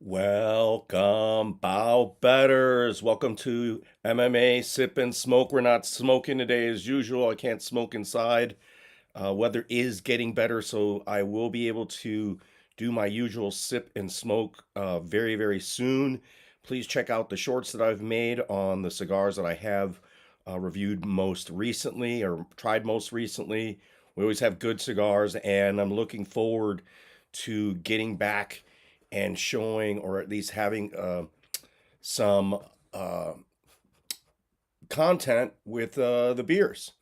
Welcome, bow betters. Welcome to MMA Sip and Smoke. We're not smoking today as usual. I can't smoke inside. Weather is getting better, so I will be able to do my usual sip and smoke very, very soon. Please check out the shorts that I've made on the cigars that I have reviewed most recently or tried most recently. We always have good cigars, and I'm looking forward to getting back and showing, or at least having some uh, content with the beers.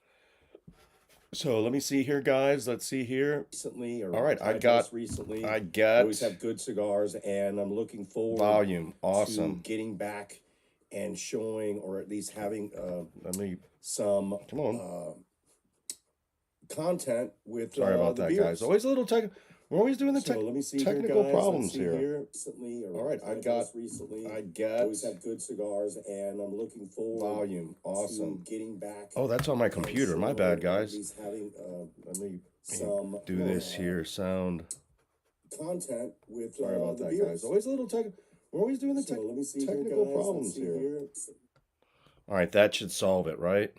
So let me see here, guys. Let's see here. Recently All or right, tried most recently. I Always get have good cigars, and I'm looking forward volume. to Awesome. getting back and showing, or at least having Let me some come on. content with Sorry about the that, guys. beers. Always a little tech. We're always doing the So let me see here, technical guys. Let's problems see here. here. Recently or All right, most recently. I get Always have good cigars, and I'm looking forward volume. Awesome. to getting back. Oh, that's on my computer. My bad, Or at guys. least having Let me some do this here. Sound. content with Sorry about the that, beers. guys. Always a little tech. We're always doing the So let me see technical here, guys. problems Let's see here. All right, that should solve it, right?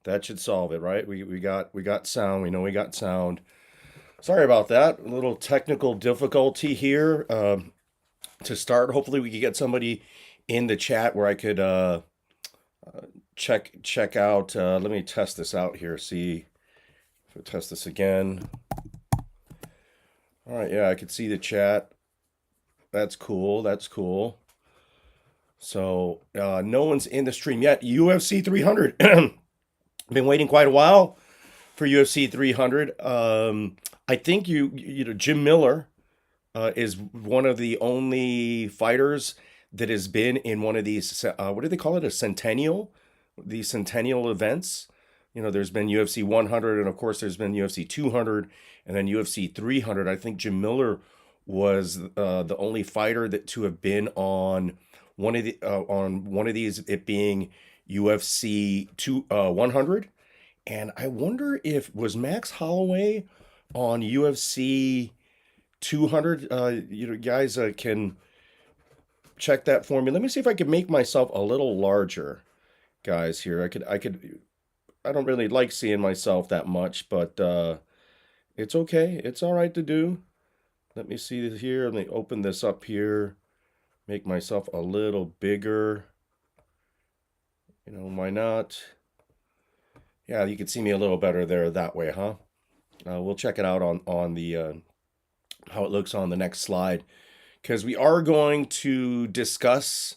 That should solve it, right? We got sound. We know we got sound. Sorry about that. A little technical difficulty here. To start, hopefully we could get somebody in the chat where I could check out. Let me test this out here. See if we test this again. All right, yeah, I could see the chat. That's cool. That's cool. So no one's in the stream yet. UFC 300. Been waiting quite a while for UFC 300. I think Jim Miller is one of the only fighters that has been in one of these. What do they call it? A centennial? These centennial events. There's been UFC 100, and of course, there's been UFC 200, and then UFC 300. I think Jim Miller was the only fighter that to have been on one of these. It being UFC 100, and I wonder if was Max Holloway on UFC 200. Guys can check that for me. Let me see if I can make myself a little larger, guys. Here, I could. I don't really like seeing myself that much, but it's okay. It's all right to do. Let me see this here. Let me open this up here. Make myself a little bigger. Why not? Yeah, you can see me a little better there that way, huh? We'll check it out on the how it looks on the next slide, because we are going to discuss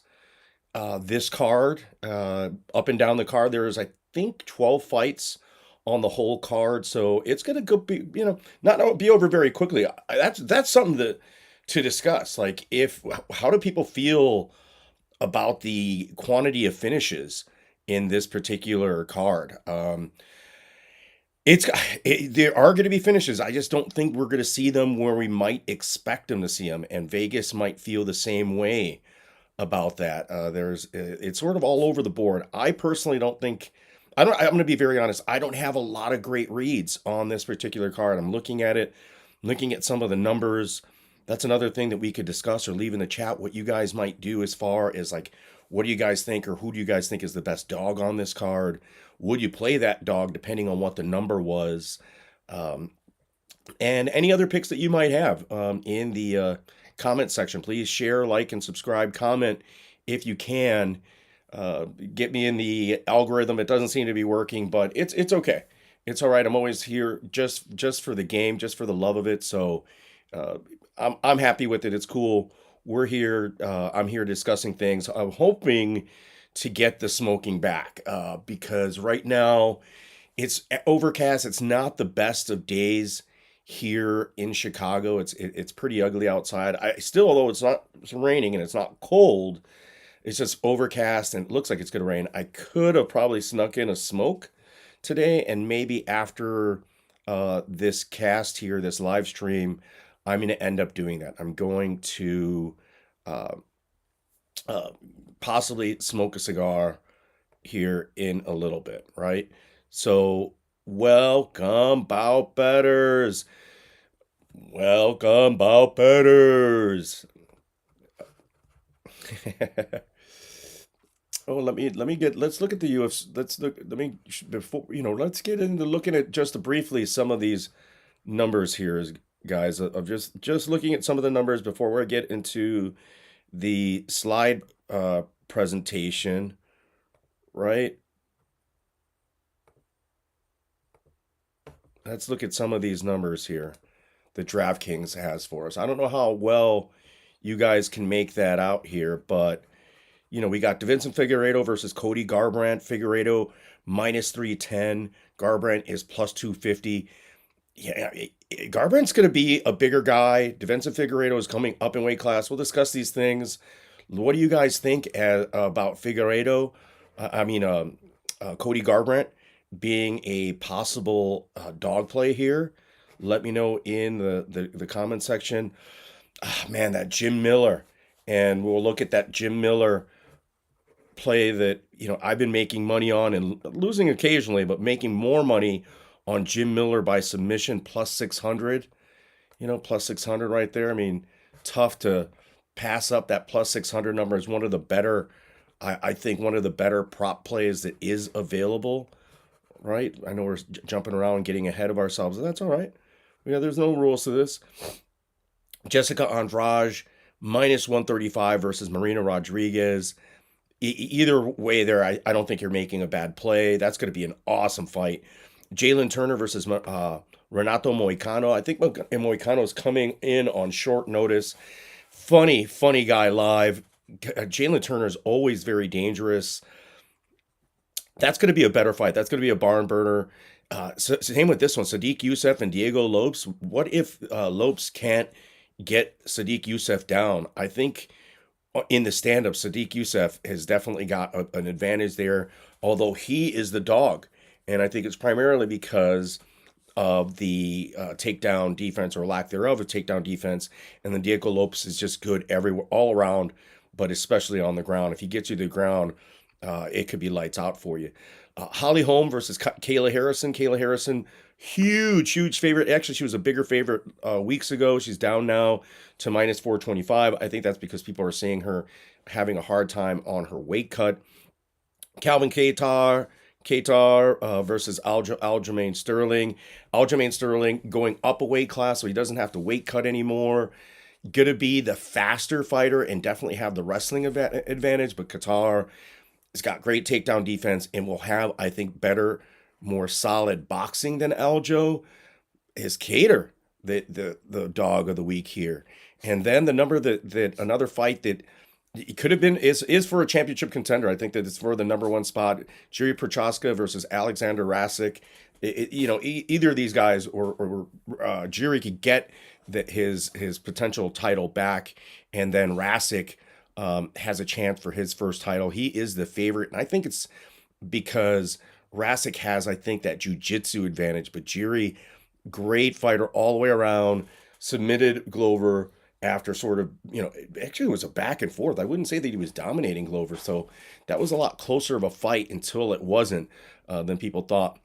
this card up and down the card. There is, I think, 12 fights on the whole card, so it's gonna go be not be over very quickly. That's something to discuss. Like, if how do people feel about the quantity of finishes in this particular card? It's there are going to be finishes. I just don't think we're going to see them where we might expect them to see them, and Vegas might feel the same way about that. It's sort of all over the board. I personally don't think. I don't. I'm going to be very honest. I don't have a lot of great reads on this particular card. I'm looking at it, looking at some of the numbers. That's another thing that we could discuss or leave in the chat what you guys might do as far as, like, what do you guys think, or who do you guys think is the best dog on this card? Would you play that dog depending on what the number was? Um, and any other picks that you might have in the comment section. Please share, like, and subscribe. Comment if you can. Get me in the algorithm. It doesn't seem to be working, but it's okay. It's all right. I'm always here just for the game, just for the love of it. So uh, I'm happy with it. It's cool. We're here. I'm here discussing things. I'm hoping to get the smoking back because right now it's overcast. It's not the best of days here in Chicago. It's pretty ugly outside. I still, although it's raining and it's not cold, it's just overcast and it looks like it's gonna rain. I could have probably snuck in a smoke today, and maybe after this cast here, this live stream, I'm gonna end up doing that. I'm going to uh, uh, possibly smoke a cigar here in a little bit, right? So, welcome, Bout Betters. Welcome, Bout Betters. Oh, let's look at the UFC. Before, let's get into looking at just briefly some of these numbers here, guys, of just looking at some of the numbers before we get into the slide presentation, right? Let's look at some of these numbers here that DraftKings has for us. I don't know how well you guys can make that out here, but we got Davinson Figueiredo versus Cody Garbrandt. Figueiredo minus 310. Garbrandt is plus 250. Yeah, Garbrandt's going to be a bigger guy. Davinson Figueiredo is coming up in weight class. We'll discuss these things. What do you guys think about Figueiredo? Cody Garbrandt being a possible dog play here? Let me know in the comment section. Ah, man, that Jim Miller. And we'll look at that Jim Miller play that I've been making money on and losing occasionally, but making more money on Jim Miller by submission plus 600. Plus 600 right there. I mean, tough to pass up. That plus 600 number is one of the better, I think, one of the better prop plays that is available, right? I know we're jumping around and getting ahead of ourselves, and that's all right. There's no rules to this. Jessica Andrade minus 135 versus Marina Rodriguez. Either way there, I don't think you're making a bad play. That's going to be an awesome fight. Jalen Turner versus Renato Moicano. I think Moicano is coming in on short notice. Funny guy live. Jalen Turner is always very dangerous. That's going to be a better fight. That's going to be a barn burner. Same with this one. Sadiq Youssef and Diego Lopes. What if Lopes can't get Sadiq Youssef down? I think in the stand-up, Sadiq Youssef has definitely got an advantage there, although he is the dog. And I think it's primarily because of the takedown defense or lack thereof of takedown defense. And then Diego Lopes is just good everywhere, all around, but especially on the ground. If he gets you to the ground, it could be lights out for you. Holly Holm versus Kayla Harrison. Kayla Harrison, huge favorite. Actually, she was a bigger favorite weeks ago. She's down now to minus 425. I think that's because people are seeing her having a hard time on her weight cut. Calvin Qatar versus Aljamain Sterling. Aljamain Sterling going up a weight class, so he doesn't have to weight cut anymore. Going to be the faster fighter and definitely have the wrestling advantage, but Qatar has got great takedown defense and will have, I think, better, more solid boxing than Aljo. Is Cater the dog of the week here? And then the number that another fight that it could have been is for a championship contender. I think that it's for the number one spot. Jiri Prochaska versus Alexander Rasik. Either of these guys or Jiri could get his potential title back, and then Rasik has a chance for his first title. He is the favorite, and I think it's because Rasik has, I think, that jiu-jitsu advantage, but Jiri, great fighter all the way around, submitted Glover after sort of, actually it was a back and forth. I wouldn't say that he was dominating Glover, so that was a lot closer of a fight until it wasn't than people thought.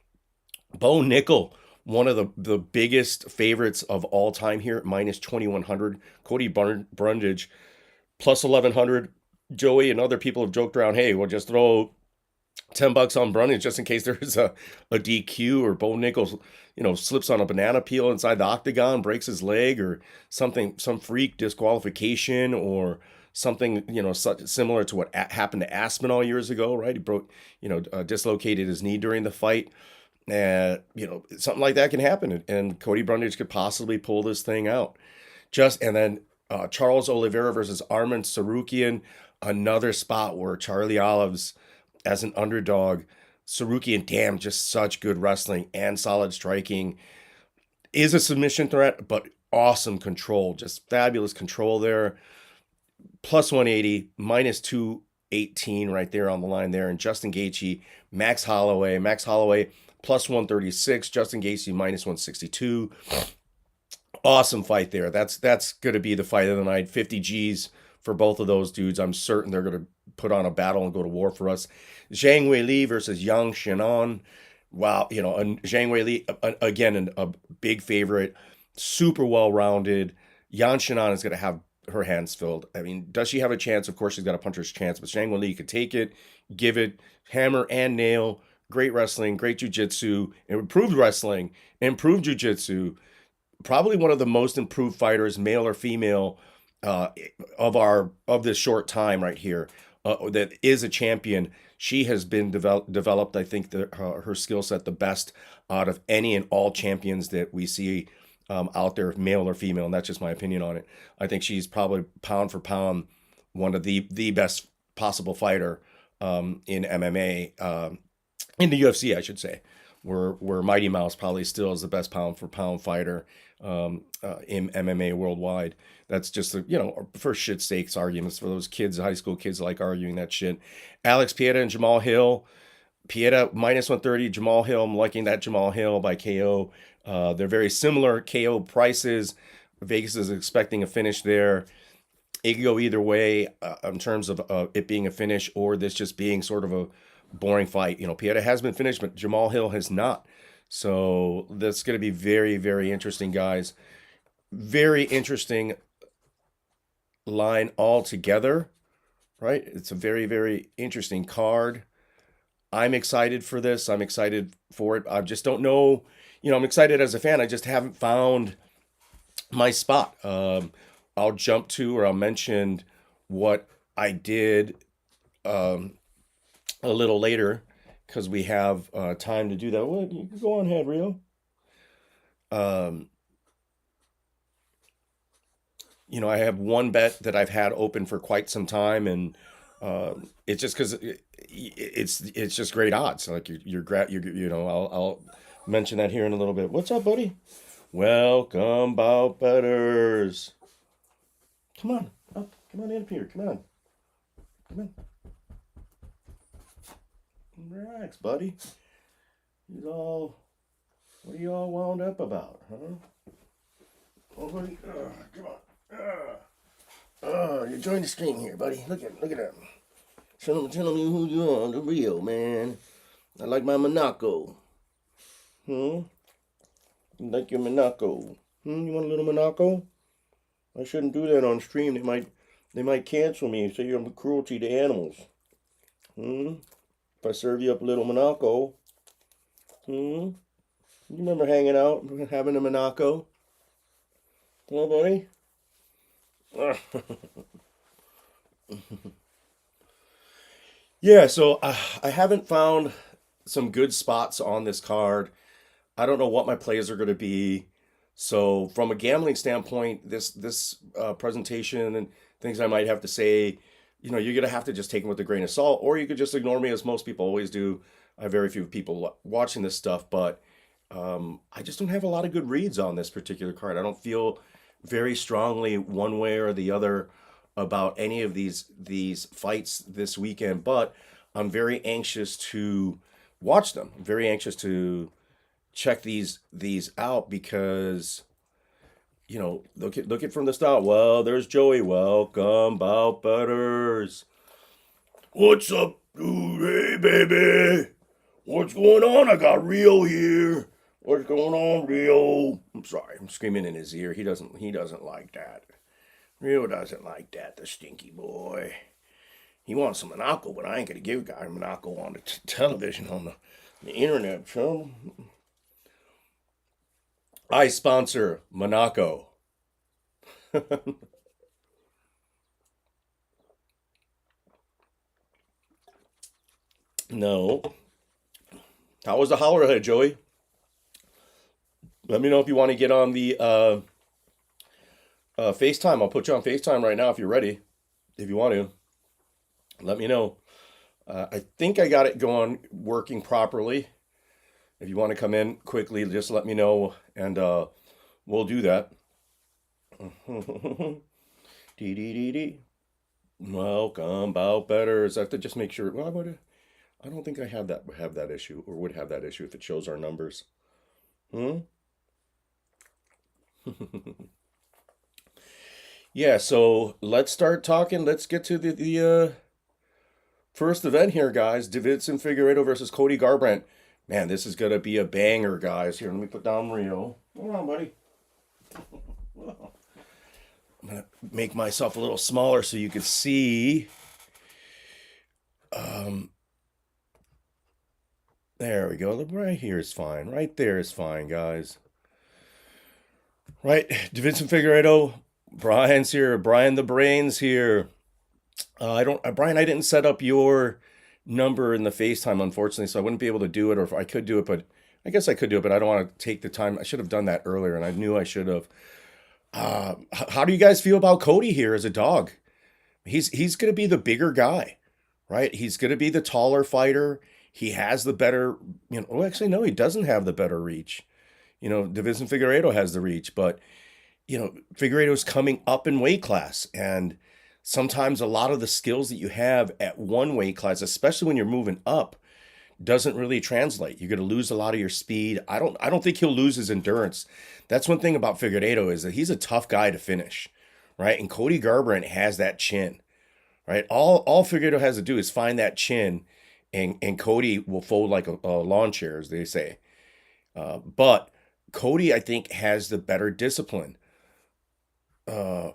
Bo Nickel, one of the biggest favorites of all time here at minus 2,100. Cody Brundage, plus 1,100. Joey and other people have joked around, hey, we'll just throw $10 on Brundage just in case there's a DQ or Bo Nichols, slips on a banana peel inside the octagon, breaks his leg or something, some freak disqualification or something, similar to what happened to Aspinall years ago, right? He broke, dislocated his knee during the fight. And, something like that can happen. And Cody Brundage could possibly pull this thing out. And then Charles Oliveira versus Arman Sarukian, another spot where Charlie Olives as an underdog. Sarukian, damn, just such good wrestling and solid striking. Is a submission threat, but awesome control. Just fabulous control there. Plus 180, minus 218 right there on the line there. And Justin Gaethje, Max Holloway, plus 136. Justin Gaethje, minus 162. Awesome fight there. That's going to be the fight of the night. 50 G's for both of those dudes. I'm certain they're going to put on a battle and go to war for us. Zhang Weili versus Yang Xiaonan. Wow, and Zhang Weili, again, a big favorite, super well-rounded. Yang Xiaonan is going to have her hands filled. I mean, does she have a chance? Of course, she's got a puncher's chance, but Shang Wen Li could take it, give it, hammer and nail. Great wrestling, great jujitsu, improved wrestling, improved jujitsu. Probably one of the most improved fighters, male or female, uh, of this short time right here. That is a champion. She has been developed. I think her skill set the best out of any and all champions that we see out there, male or female. And that's just my opinion on it. I think she's probably pound for pound one of the best possible fighter in MMA, in the UFC, I should say. Where Mighty Mouse probably still is the best pound for pound fighter in MMA worldwide. That's just for shit sakes arguments for those kids, high school kids like arguing that shit. Alex Pieta and Jamal Hill. Pieta minus 130. Jamal Hill. I'm liking that Jamal Hill by KO. They're very similar KO prices. Vegas is expecting a finish there. It could go either way in terms of it being a finish or this just being sort of a boring fight. Pieta has been finished, but Jamal Hill has not. So that's going to be very, very interesting, guys. Very interesting line altogether, right? It's a very, very interesting card. I'm excited for this. I'm excited for it. I just don't know. I'm excited as a fan. I just haven't found my spot. I'll jump to or I'll mention what I did a little later because we have time to do that. Well, you can go on ahead, Rio. Um, I have one bet that I've had open for quite some time, and it's just because it's just great odds. Like I'll mention that here in a little bit. What's up, buddy? Welcome, Bout Betters. Come on up. Come on in, Peter. Come on. Come on. Relax, buddy. What are you all wound up about, huh? Oh, buddy. Come on. You're joining the stream here, buddy. Look at him. Tell me who you are, the real man. I like my Monaco. You like your Monaco? You want a little Monaco? I shouldn't do that on stream. They might cancel me and say I'm cruelty to animals. If I serve you up a little Monaco. You remember hanging out, having a Monaco? Hello, buddy? Yeah, so I haven't found some good spots on this card. I don't know what my plays are going to be. So from a gambling standpoint, this presentation and things I might have to say, you're gonna have to just take them with a grain of salt, or you could just ignore me, as most people always do. I have very few people watching this stuff, but I just don't have a lot of good reads on this particular card. I don't feel very strongly one way or the other about any of these fights this weekend, but I'm very anxious to watch them. I'm very anxious to check these out because look at from the start. Well, there's Joey. Welcome, Bout Butters. What's up, dude? Hey, baby. What's going on? I got Rio here. What's going on, Rio? I'm sorry, I'm screaming in his ear. He doesn't like that. Rio doesn't like that, the stinky boy. He wants some Monaco, but I ain't gonna give a guy Monaco on the television, on the internet, chum. I sponsor Monaco. No. How was the holiday, Joey? Let me know if you want to get on the FaceTime. I'll put you on FaceTime right now if you're ready. If you want to, let me know. I think I got it going, working properly. If you want to come in quickly, just let me know, and we'll do that. Dee dee dee dee. Welcome, Bout Betters. I have to just make sure. Well, I don't think I have that issue, or would have that issue if it shows our numbers. Hmm. Yeah. So let's start talking. Let's get to the first event here, guys. Davidson Figueiredo versus Cody Garbrandt. Man, this is gonna be a banger, guys. Here, let me put down Rio. Hold on, buddy. I'm gonna make myself a little smaller so you can see. Um, there we go. Look, right here is fine. Right there is fine, guys. Right, Davidson Figueredo, Brian's here. Brian the Brains here. I don't, Brian. I didn't set up your number in the FaceTime, unfortunately, so I wouldn't be able to do it. Or if I could do it, but I guess I could do it. But I don't want to take the time. I should have done that earlier, and I knew I should have. How do you guys feel about Cody here as a dog? He's going to be the bigger guy, right? He's going to be the taller fighter. He has the better, well, actually, no, he doesn't have the better reach. Division Figueredo has the reach, but, Figueredo's coming up in weight class. And sometimes a lot of the skills that you have at one weight class, especially when you're moving up, doesn't really translate. You're going to lose a lot of your speed. I don't think he'll lose his endurance. That's one thing about Figueredo is that he's a tough guy to finish, right? And Cody Garbrandt has that chin, right? All Figueredo has to do is find that chin, and Cody will fold like a lawn chair, as they say. But Cody, I think, has the better discipline. Uh,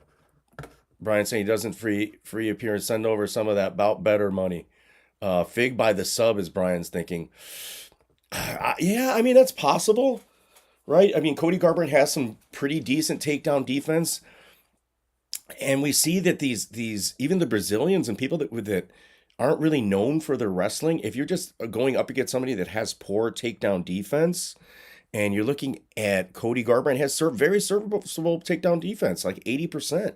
Brian saying he doesn't free appear and send over some of that Bout better money. Fig by the sub is Brian's thinking. Yeah, I mean that's possible, right? I mean Cody Garbrandt has some pretty decent takedown defense, and we see that these even the Brazilians and people that aren't really known for their wrestling. If you're just going up against somebody that has poor takedown defense, and you're looking at Cody Garbrandt has very serviceable takedown defense, like 80%.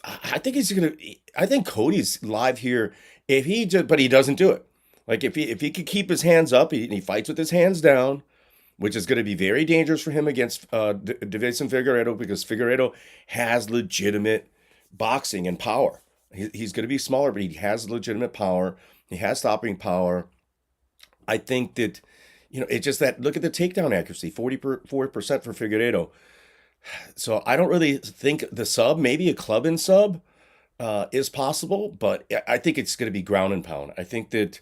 I think he's gonna. I think Cody's live here. If he just, but he doesn't do it. Like if he could keep his hands up, he fights with his hands down, which is going to be very dangerous for him against Davison Figueredo because Figueredo has legitimate boxing and power. He's going to be smaller, but he has legitimate power. He has stopping power. I think that, it's just that look at the takedown accuracy, 44% for Figueredo. So I don't really think the sub, maybe a club in sub, is possible, but I think it's going to be ground and pound. I think that,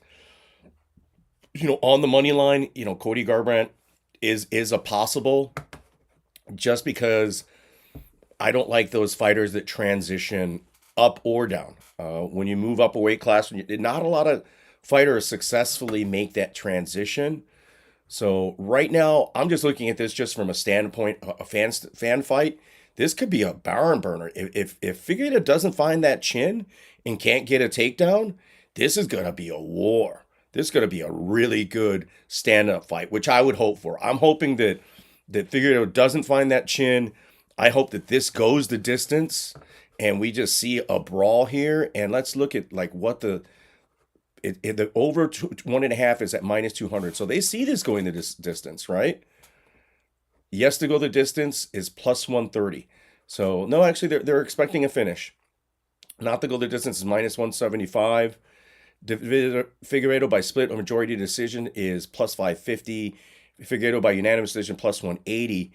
on the money line, Cody Garbrandt is a possible, just because I don't like those fighters that transition up or down. When you move up a weight class, not a lot of fighters successfully make that transition. So right now, I'm just looking at this just from a standpoint, a fan fight. This could be a barn burner. If Figueroa doesn't find that chin and can't get a takedown, this is gonna be a war. This is gonna be a really good stand-up fight, which I would hope for. I'm hoping that Figueroa doesn't find that chin. I hope that this goes the distance and we just see a brawl here. And let's look at like what the over 1.5 is at -200. So they see this going the distance, right? Yes to go the distance is +130. So no, actually they're expecting a finish. Not to go the distance is -175. Figueredo by split or majority decision is +550. Figueredo by unanimous decision +180.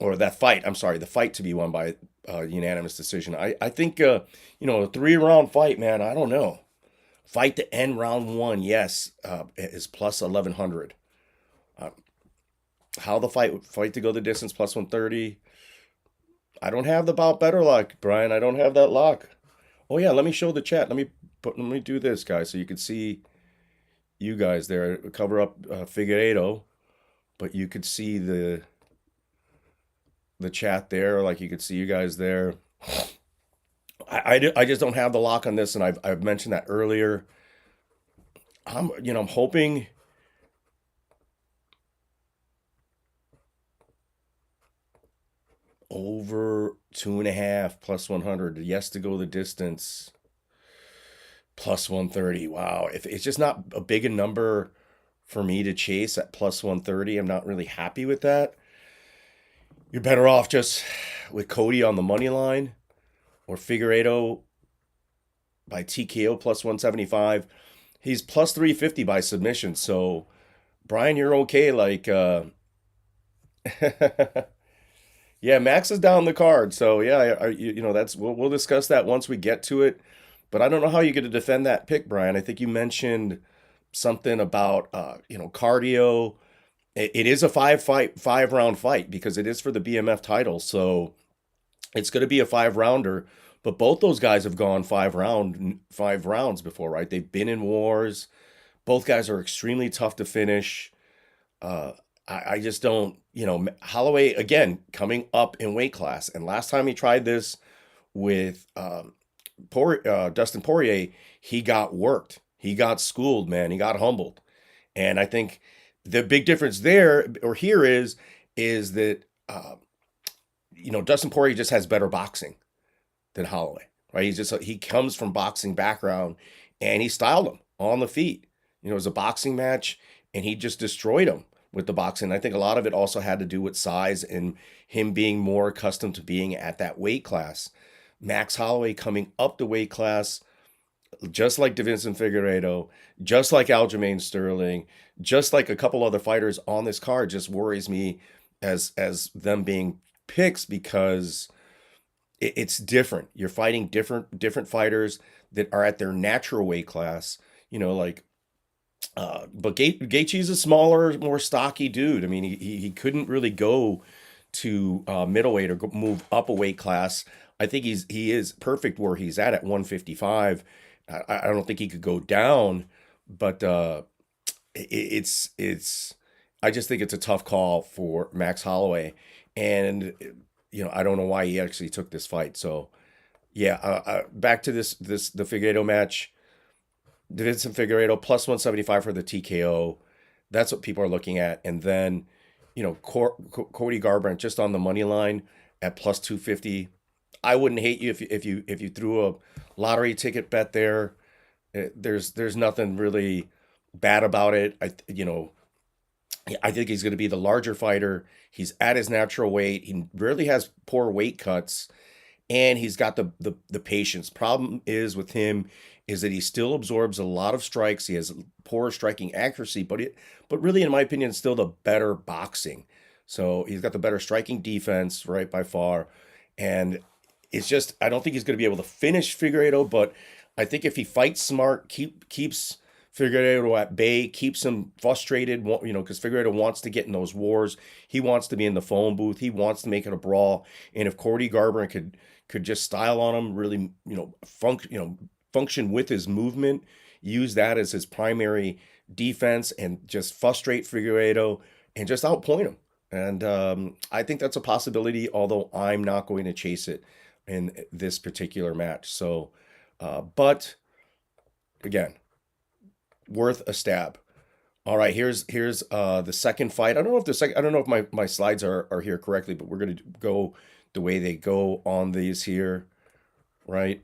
Or that fight, I'm sorry, the fight to be won by unanimous decision. I think, a 3-round fight, man, I don't know. Fight to end round one, yes, is +1100. How the fight to go the distance, +130. I don't have the Bout better luck, Brian. I don't have that luck. Oh yeah, let me show the chat. Let me do this, guys, so you can see you guys there. Cover up Figueredo, but you could see the chat there, like you could see you guys there. I just don't have the lock on this, and I've mentioned that earlier. I'm hoping over 2.5 +100. Yes to go the distance +130. Wow, if it's just not a big a number for me to chase at +130, I'm not really happy with that. You're better off just with Cody on the money line or Figueredo by TKO +175. He's +350 by submission. So, Brian, you're okay. Like, yeah, Max is down the card. So, yeah, that's we'll discuss that once we get to it. But I don't know how you're going to defend that pick, Brian. I think you mentioned something about cardio It is a 5 round fight because it is for the BMF title. So it's going to be a 5 rounder. But both those guys have gone 5 rounds before, right? They've been in wars. Both guys are extremely tough to finish. Uh, I just don't, Holloway again coming up in weight class, and last time he tried this with Dustin Poirier, he got worked, he got schooled, man, he got humbled, and I think the big difference there or here is that Dustin Poirier just has better boxing than Holloway, right? He comes from boxing background, and he styled him on the feet. It was a boxing match, and he just destroyed him with the boxing. I think a lot of it also had to do with size and him being more accustomed to being at that weight class. Max Holloway coming up the weight class, just like Davinson Figueiredo, just like Aljamain Sterling, just like a couple other fighters on this card, just worries me as them being picks because it's different. You're fighting different fighters that are at their natural weight class. Like but Gaethje's a smaller, more stocky dude. I mean, he couldn't really go to middleweight or move up a weight class. I think he is perfect where he's at 155. I don't think he could go down, but it's. I just think it's a tough call for Max Holloway, and I don't know why he actually took this fight. So yeah, back to the Figueiredo match. Davidson Figueiredo plus 175 for the TKO. That's what people are looking at. And then, Cody Garbrandt just on the money line at plus 250. I wouldn't hate you if you threw a lottery ticket bet there. There's nothing really bad about it. I think he's going to be the larger fighter. He's at his natural weight. He rarely has poor weight cuts, and he's got the patience. Problem is with him is that he still absorbs a lot of strikes. He has poor striking accuracy, but really, in my opinion, still the better boxing. So he's got the better striking defense, right, by far. And it's just I don't think he's going to be able to finish Figueiredo, but I think if he fights smart, keeps Figueiredo at bay, keeps him frustrated, because Figueiredo wants to get in those wars. He wants to be in the phone booth. He wants to make it a brawl. And if Cody Garbrandt could just style on him, really, function with his movement, use that as his primary defense, and just frustrate Figueiredo and just outpoint him. And I think that's a possibility, although I'm not going to chase it in this particular match. So, but again, worth a stab. All right, here's the second fight. I don't know if my slides are here correctly, but we're gonna go the way they go on these here, right?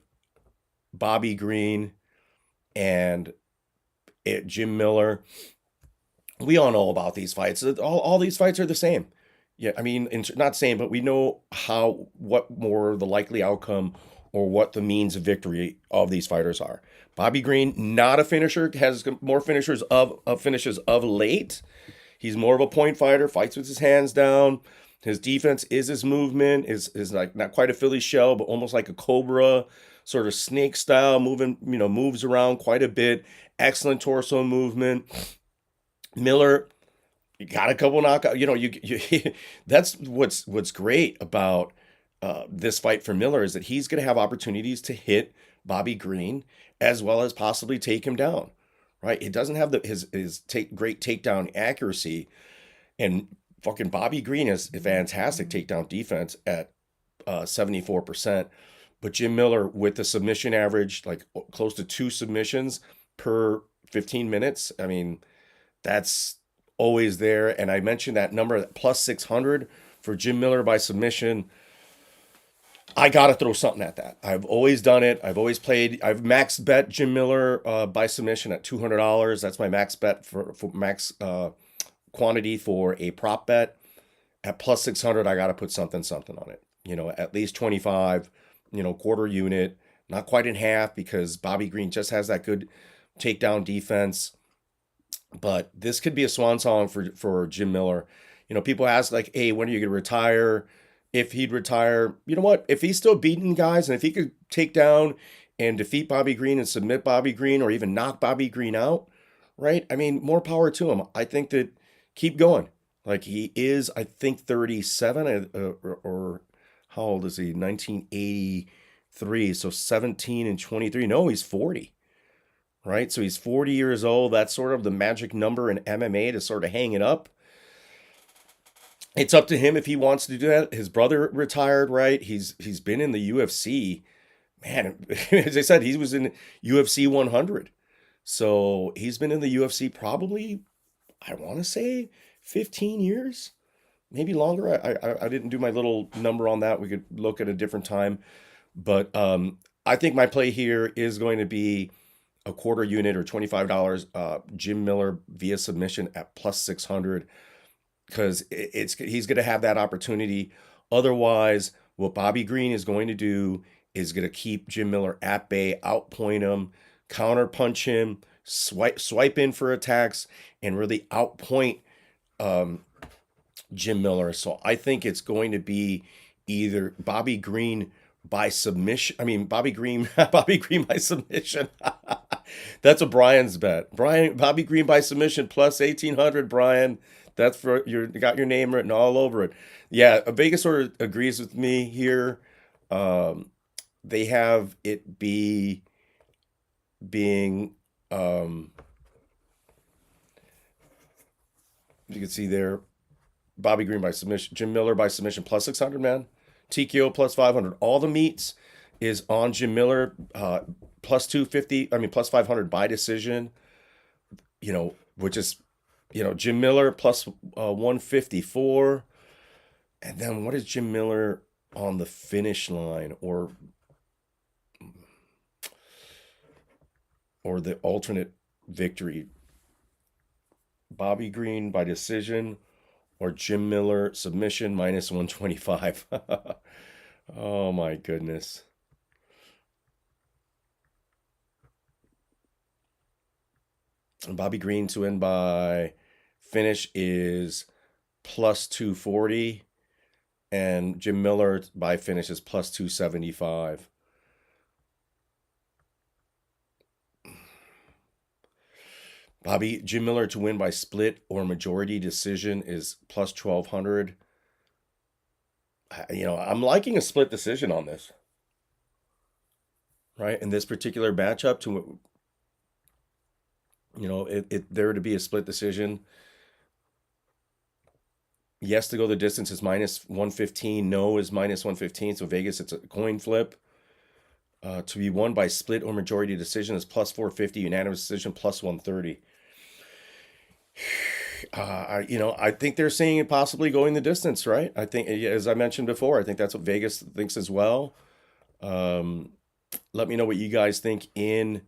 Bobby Green and Jim Miller. We all know about these fights. All these fights are the same. Yeah, I mean, not same, but we know what more the likely outcome or what the means of victory of these fighters are. Bobby Green, not a finisher, has more finishes of late. He's more of a point fighter, fights with his hands down. His defense is his movement, is like not quite a Philly shell, but almost like a cobra, sort of snake style, moves around quite a bit. Excellent torso movement. Miller, you got a couple knockout. That's what's great about this fight for Miller is that he's going to have opportunities to hit Bobby Green as well as possibly take him down. Right? It doesn't have his great takedown accuracy, and fucking Bobby Green has a fantastic takedown defense at 74%. But Jim Miller with the submission average, like close to 2 submissions per 15 minutes. I mean, that's always there. And I mentioned that number plus 600 for Jim Miller by submission. I got to throw something at that. I've always done it. I've max bet Jim Miller by submission at $200. That's my max bet for max quantity for a prop bet. At plus 600, I got to put something on it. At least 25, quarter unit, not quite in half because Bobby Green just has that good takedown defense. But this could be a swan song for Jim Miller. People ask like, hey, when are you going to retire? If he'd retire, you know what? If he's still beating guys and if he could take down and defeat Bobby Green and submit Bobby Green or even knock Bobby Green out, right? I mean, more power to him. I think that, keep going. Like he is, I think 37 or how old is he? 1983. So 17 and 23. No, he's 40, right? So he's 40 years old. That's sort of the magic number in MMA to sort of hang it up. It's up to him if he wants to do that. His brother retired, right? He's been in the UFC. Man, as I said, he was in UFC 100. So he's been in the UFC probably, I want to say 15 years, maybe longer. I didn't do my little number on that. We could look at a different time. But I think my play here is going to be a quarter unit or $25. Jim Miller via submission at plus 600 because he's going to have that opportunity. Otherwise, what Bobby Green is going to do is going to keep Jim Miller at bay, outpoint him, counter punch him, swipe in for attacks, and really outpoint um, Jim Miller. So I think it's going to be either Bobby Green by submission. I mean, Bobby Green, Bobby Green by submission. That's a Brian's bet. Bobby Green by submission plus 1800. Brian, that's for you got your name written all over it. Yeah, Vegas sort of agrees with me here. They have it being you can see there Bobby Green by submission, Jim Miller by submission plus 600, man. TKO plus 500. All the meats is on Jim Miller plus 250. I mean, plus 500 by decision, which is, Jim Miller plus 154. And then what is Jim Miller on the finish line or the alternate victory? Bobby Green by decision or Jim Miller submission minus 125. Oh my goodness. And Bobby Green to win by finish is plus 240 and Jim Miller by finish is plus 275. Jim Miller to win by split or majority decision is plus 1200. I'm liking a split decision on this, right? In this particular matchup, there to be a split decision. Yes to go the distance is minus 115. No is minus 115. So Vegas, it's a coin flip. To be won by split or majority decision is plus 450. Unanimous decision plus 130. I think they're seeing it possibly going the distance, right? I think, as I mentioned before, I think that's what Vegas thinks as well. Let me know what you guys think in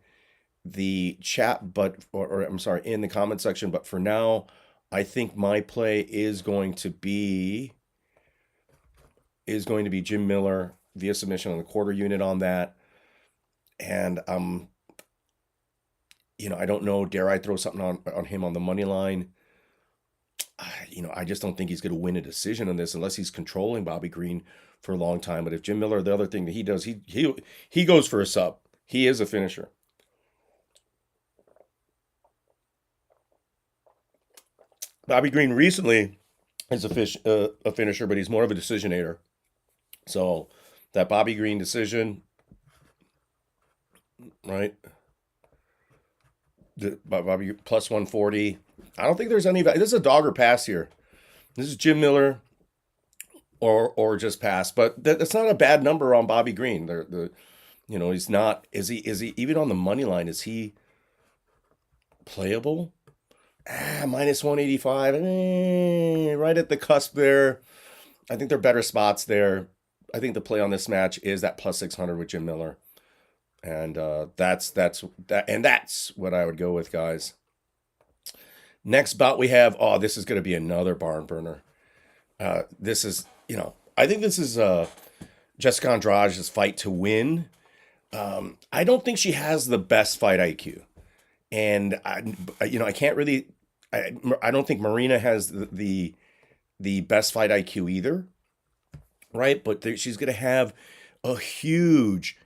the chat, or I'm sorry, in the comment section. But for now, I think my play is going to be Jim Miller via submission on the quarter unit on that. And I don't know. Dare I throw something on him on the money line? I just don't think he's going to win a decision on this unless he's controlling Bobby Green for a long time. But if Jim Miller, the other thing that he does, he goes for a sub. He is a finisher. Bobby Green recently is a finisher, but he's more of a decisionator. So that Bobby Green decision, right? Bobby plus 140. I don't think there's any. This is a dog or pass here. This is Jim Miller, or just pass. But that's not a bad number on Bobby Green. He's not. Is he even on the money line? Is he playable? Minus 185. Right at the cusp there. I think there are better spots there. I think the play on this match is that plus 600 with Jim Miller. And that's what I would go with, guys. Next bout we have, this is going to be another barn burner. This is, I think this is Jessica Andrade's fight to win. I don't think she has the best fight IQ. And I can't really, I don't think Marina has the best fight IQ either, right? But she's going to have a huge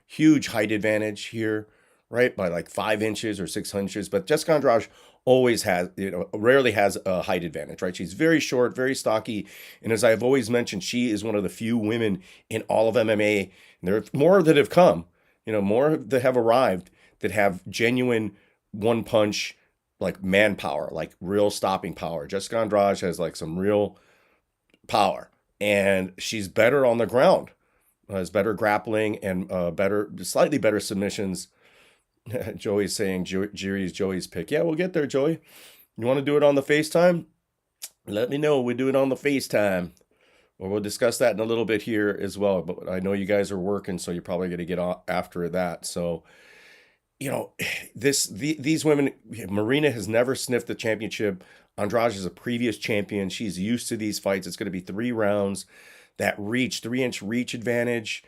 height advantage here, right? By like 5 inches or 6 inches. But Jessica Andrade always has, rarely has a height advantage, right? She's very short, very stocky. And as I've always mentioned, she is one of the few women in all of MMA, and there are more that have come, more that have arrived that have genuine one punch, like manpower, like real stopping power. Jessica Andrade has like some real power, and she's better on the ground, has better grappling and slightly better submissions. Joey's saying Jiri's Joey's pick. Yeah, we'll get there, Joey. You want to do it on the FaceTime? Let me know. We do it on the FaceTime. Or we'll discuss that in a little bit here as well. But I know you guys are working, so you're probably going to get after that. So, these women, Marina has never sniffed the championship. Andrade is a previous champion. She's used to these fights. It's going to be 3 rounds. That 3-inch reach advantage.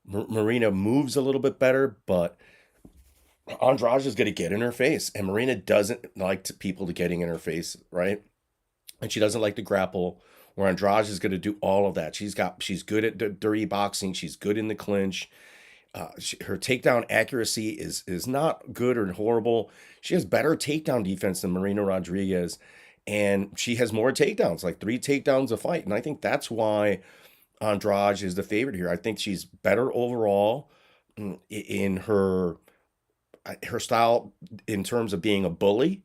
Marina moves a little bit better, but Andrade is going to get in her face, and Marina doesn't like people to getting in her face, right? And she doesn't like to grapple. Where Andrade is going to do all of that. She's good at dirty boxing. She's good in the clinch. Her takedown accuracy is not good or horrible. She has better takedown defense than Marina Rodriguez, and she has more takedowns, like 3 takedowns a fight. And I think that's why Andrade is the favorite here. I think she's better overall in her style in terms of being a bully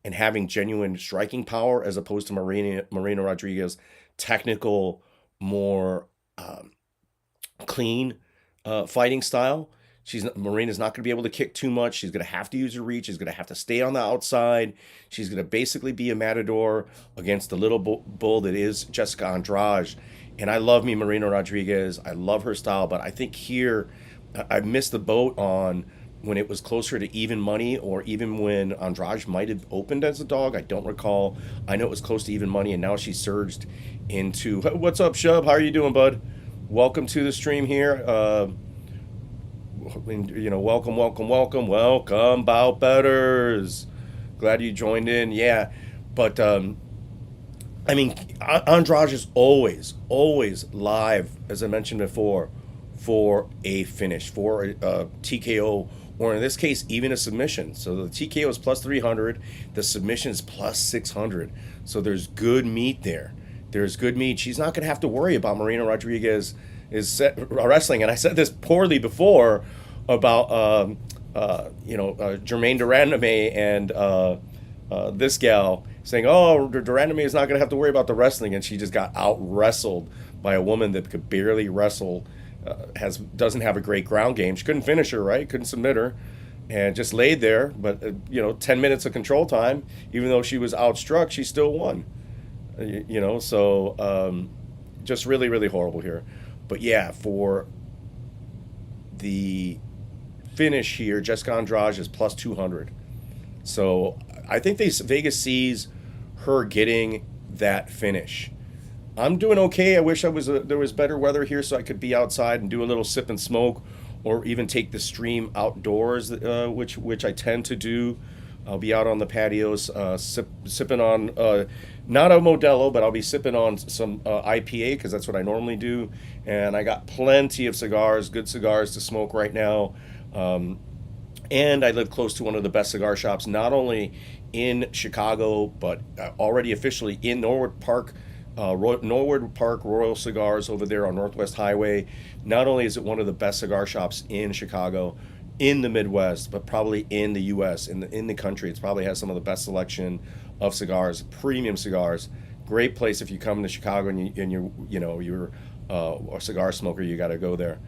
and having genuine striking power, as opposed to Marina Rodriguez, technical, more clean fighting style. Marina's not going to be able to kick too much. She's going to have to use her reach. She's going to have to stay on the outside. She's going to basically be a matador against the little bull that is Jessica Andrade. And I love me Marina Rodriguez. I love her style, but I think here I missed the boat on when it was closer to even money, or even when Andrade might have opened as a dog. I don't recall. I know it was close to even money, and now she surged into. What's up, Shub? How are you doing, bud? Welcome to the stream here. Welcome, Bout Betters. Glad you joined in. Yeah, but Andrade is always live, as I mentioned before, for a finish, for a TKO, or in this case, even a submission. So the TKO is plus 300, the submission is plus 600. So there's good meat there. There's good meat. She's not going to have to worry about Marina Rodriguez wrestling. And I said this poorly before about Jermaine Durandame and this gal saying, "Oh, Durandame is not going to have to worry about the wrestling," and she just got out wrestled by a woman that could barely wrestle. Doesn't have a great ground game. She couldn't finish her, right? Couldn't submit her, and just laid there. But 10 minutes of control time, even though she was outstruck, she still won. So just really, really horrible here. But yeah, for the finish here, Jessica Andrade is plus 200. So I think Vegas sees her getting that finish. I'm doing okay. I wish there was better weather here so I could be outside and do a little sip and smoke, or even take the stream outdoors, which I tend to do. I'll be out on the patios, sipping on not a Modelo, but I'll be sipping on some IPA, because that's what I normally do. And I got plenty of cigars, good cigars to smoke right now. And I live close to one of the best cigar shops, not only in Chicago, but already officially in Norwood Park. Norwood Park Royal Cigars over there on Northwest Highway. Not only is it one of the best cigar shops in Chicago, in the Midwest, but probably in the U.S., in the country. It probably has some of the best selection of cigars, premium cigars. Great place if you come to Chicago and you're a cigar smoker. You got to go there.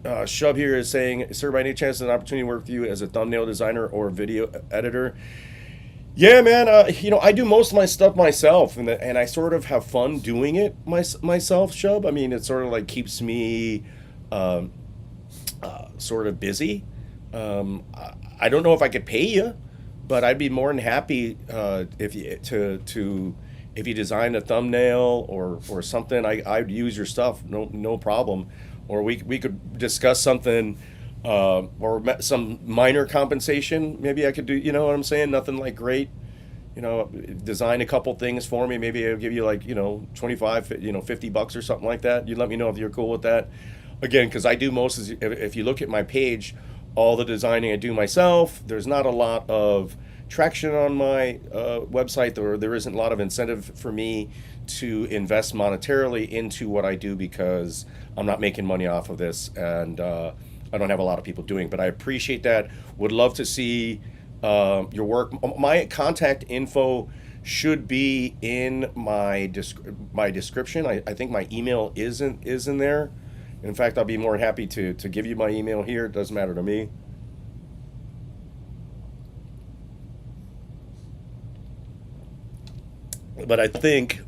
Shub here is saying, "Sir, by any chance, an opportunity to work with you as a thumbnail designer or video editor?" Yeah, man. I do most of my stuff myself, and I sort of have fun doing it myself, Shub. I mean, it sort of like keeps me sort of busy. I don't know if I could pay you, but I'd be more than happy if you design a thumbnail or something. I'd use your stuff, no problem. Or we could discuss something. Or some minor compensation. Maybe I could do, you know what I'm saying? Nothing like great. Design a couple things for me. Maybe I'll give you like, 25, $50 or something like that. You let me know if you're cool with that. Again, because I do most, if you look at my page all the designing I do myself. There's not a lot of traction on my website, or there isn't a lot of incentive for me to invest monetarily into what I do because I'm not making money off of this, and I don't have a lot of people doing. But I appreciate that. Would love to see your work. My contact info should be in my description. I think my email is in there. In fact, I'll be more happy to give you my email here. It doesn't matter to me. But I think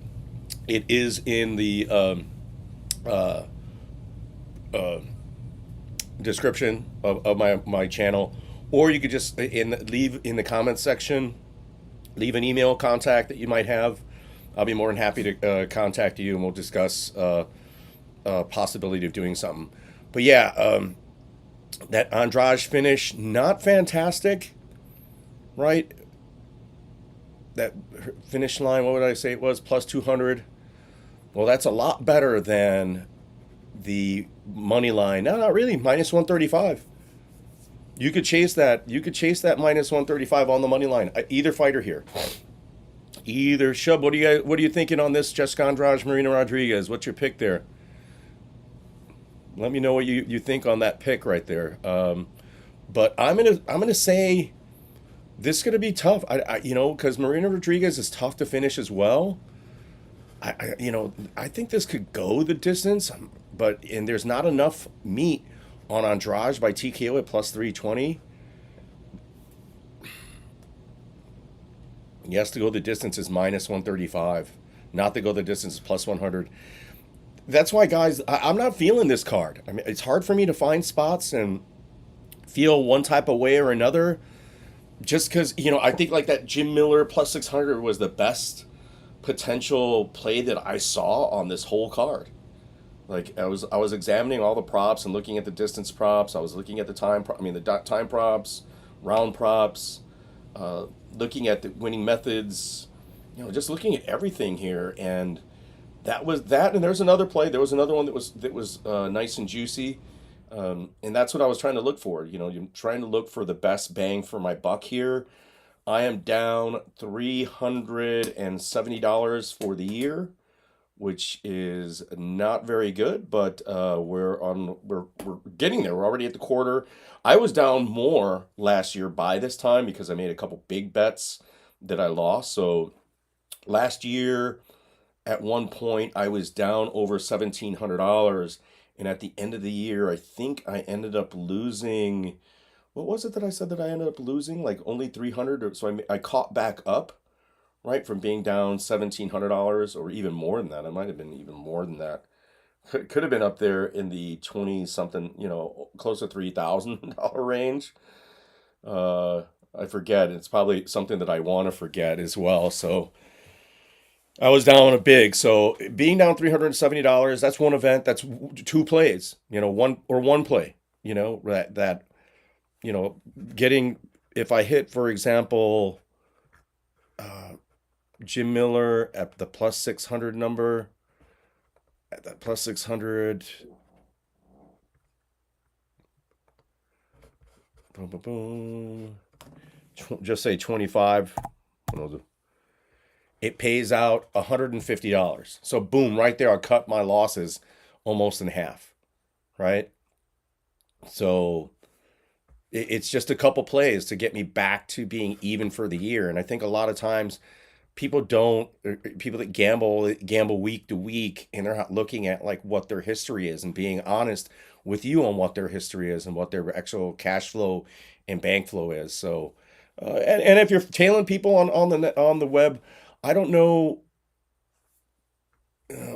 it is in the uh, uh, description of my channel, or you could just leave in the comments section, leave an email contact that you might have. I'll be more than happy to contact you, and we'll discuss possibility of doing something. But yeah, that Andrade finish, not fantastic, right? That finish line, what would I say it was? Plus 200. Well, that's a lot better than the money line. No, not really. Minus 135. You could chase that. You could chase that minus 135 on the money line. Either fighter here. Either Shub. What are you thinking on this? Jessica Andrade, Marina Rodriguez. What's your pick there? Let me know what you think on that pick right there. But I'm gonna say this is gonna be tough. Because Marina Rodriguez is tough to finish as well. I think this could go the distance, and there's not enough meat on Andrade by TKO at plus 320. Yes, to go the distance is minus 135. Not to go the distance is plus 100. That's why, guys, I'm not feeling this card. I mean, it's hard for me to find spots and feel one type of way or another. Just because, I think like that Jim Miller plus 600 was the best potential play that I saw on this whole card. Like I was examining all the props and looking at the distance props. I was looking at the time props, round props, looking at the winning methods. Just looking at everything here, and that was that. And there's another play. There was another one that was nice and juicy, and that's what I was trying to look for. You're trying to look for the best bang for my buck here. I am down $370 for the year, which is not very good, but we're getting there. We're already at the quarter. I was down more last year by this time because I made a couple big bets that I lost. So last year, at one point, I was down over $1,700, and at the end of the year, I think I ended up losing. What was it that I said that I ended up losing? Like only 300, or so I caught back up, right, from being down $1,700, or even more than that. It might have been even more than that. Could have been up there in the 20 something, close to $3,000 range. Uh, I forget. It's probably something that I want to forget as well. So I was down a big. So being down $370, that's one event. That's two plays. One play. That you know getting, if I hit, for example, uh, Jim Miller at the plus 600 number, at that plus 600, boom, boom, boom, just say 25, it pays out $150. So boom, right there, I'll cut my losses almost in half, right? So it's just a couple plays to get me back to being even for the year. And I think a lot of times people that gamble week to week, and they're not looking at like what their history is and being honest with you on what their history is and what their actual cash flow and bank flow is. So and if you're tailing people on the web, I don't know.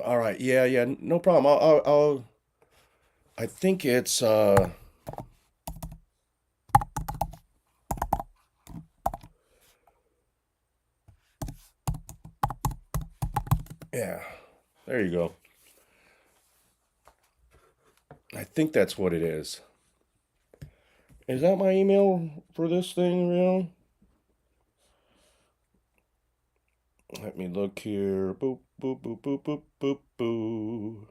All right, yeah, yeah, no problem. I think it's yeah, there you go. I think that's what it is. Is that my email for this thing, real? Let me look here. Boop, boop, boop, boop, boop, boop, boop.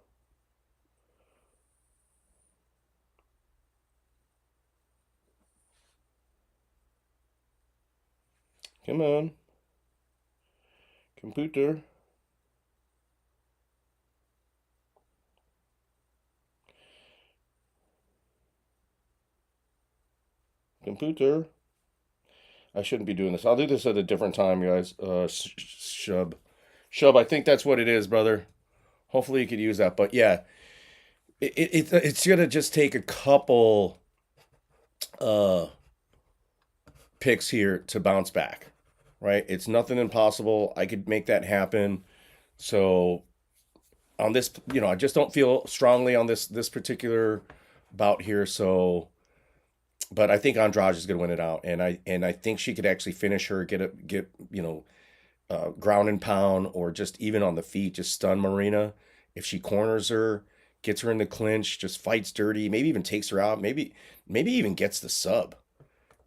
Come on, computer, computer. I shouldn't be doing this. I'll do this at a different time, guys. Shub, shub. I think that's what it is, brother. Hopefully you could use that. But yeah, it's gonna just take a couple uh picks here to bounce back, right? It's nothing impossible. I could make that happen. So on this, I just don't feel strongly on this particular bout here. So, but I think Andrade is going to win it out, and I think she could actually finish her, get ground and pound, or just even on the feet, just stun Marina. If she corners her, gets her in the clinch, just fights dirty, maybe even takes her out, maybe even gets the sub.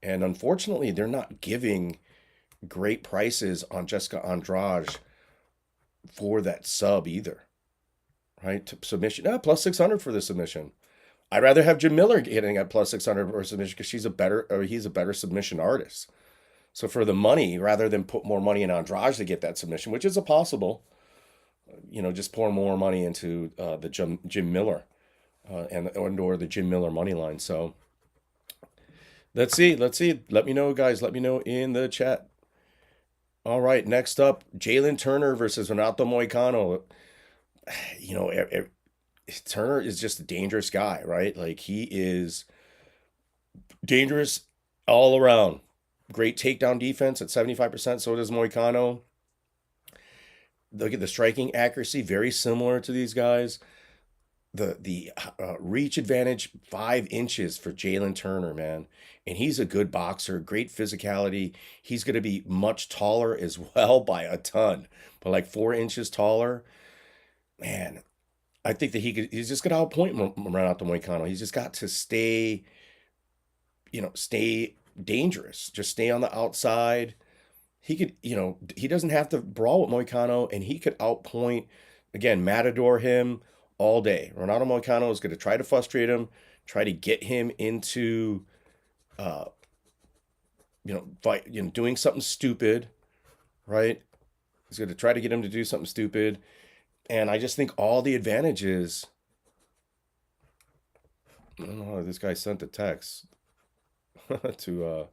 And unfortunately, they're not giving great prices on Jessica Andrade for that sub either, right? To submission, plus 600 for the submission. I'd rather have Jim Miller getting at plus 600 for submission because he's a better submission artist. So for the money, rather than put more money in Andrade to get that submission, which is a possible, just pour more money into the Jim Miller and or the Jim Miller money line. So let's see. Let me know, guys. Let me know in the chat. All right, next up, Jalen Turner versus Renato Moicano. You know, Turner is just a dangerous guy, right? Like he is dangerous all around. Great takedown defense at 75%. So does Moicano. Look at the striking accuracy, very similar to these guys. The reach advantage, 5 inches for Jalen Turner, man. And he's a good boxer, great physicality. He's going to be much taller as well by a ton, but like 4 inches taller. Man, I think that he's just going to outpoint Renato Moicano. He's just got to stay dangerous. Just stay on the outside. He could, he doesn't have to brawl with Moicano, and he could outpoint, again, matador him all day. Renato Moicano is going to try to frustrate him, try to get him into, doing something stupid, right? He's going to try to get him to do something stupid. And I just think all the advantages. I don't know how this guy sent the text to,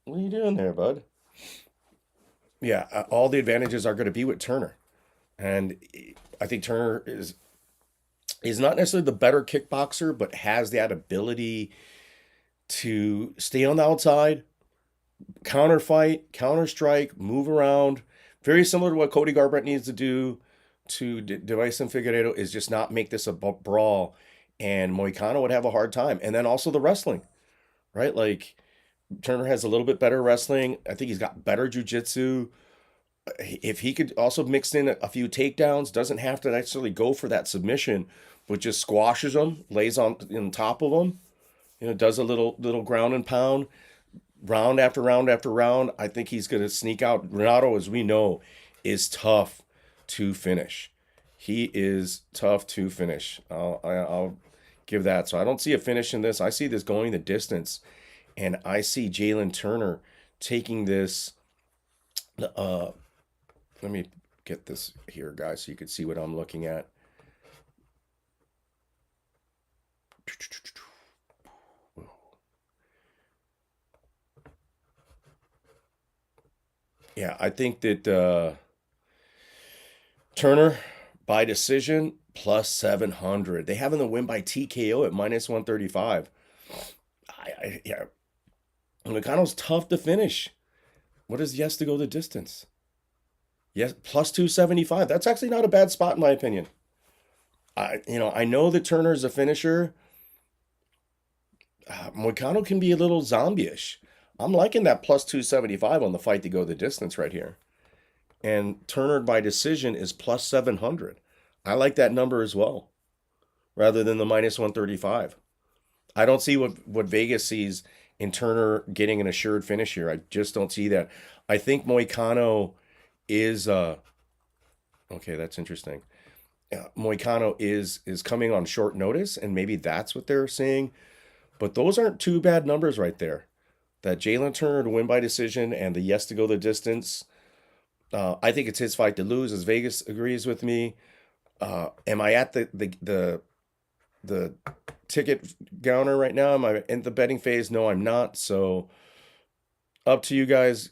what are you doing there, bud? Yeah, all the advantages are going to be with Turner. And I think Turner is not necessarily the better kickboxer, but has that ability to stay on the outside, counter fight, counter strike, move around. Very similar to what Cody Garbrandt needs to do to Dyson Figueiredo, is just not make this a brawl. And Moicano would have a hard time. And then also the wrestling, right? Like Turner has a little bit better wrestling. I think he's got better jiu-jitsu. If he could also mix in a few takedowns, doesn't have to necessarily go for that submission, but just squashes them, lays on top of them, does a little ground and pound, round after round after round. I think he's going to sneak out. Renato, as we know, is tough to finish. He is tough to finish. I'll give that. So I don't see a finish in this. I see this going the distance, and I see Jalen Turner taking this. Let me get this here, guys, so you can see what I'm looking at. Yeah, I think that Turner by decision plus 700. They have him to win by TKO at minus 135. Yeah, Moicano's tough to finish. What is yes to go the distance? Yes, plus 275. That's actually not a bad spot in my opinion. I know that Turner is a finisher. Moicano can be a little zombie-ish. I'm liking that plus 275 on the fight to go the distance right here. And Turner by decision is plus 700. I like that number as well, rather than the minus 135. I don't see what Vegas sees in Turner getting an assured finish here. I just don't see that. I think Moicano is okay, that's interesting. Moicano is coming on short notice, and maybe that's what they're saying. But those aren't too bad numbers right there. that Jalen Turner to win by decision and the yes to go the distance. I think it's his fight to lose, as Vegas agrees with me. Am I at the ticket counter right now? Am I in the betting phase? No, I'm not. So up to you guys,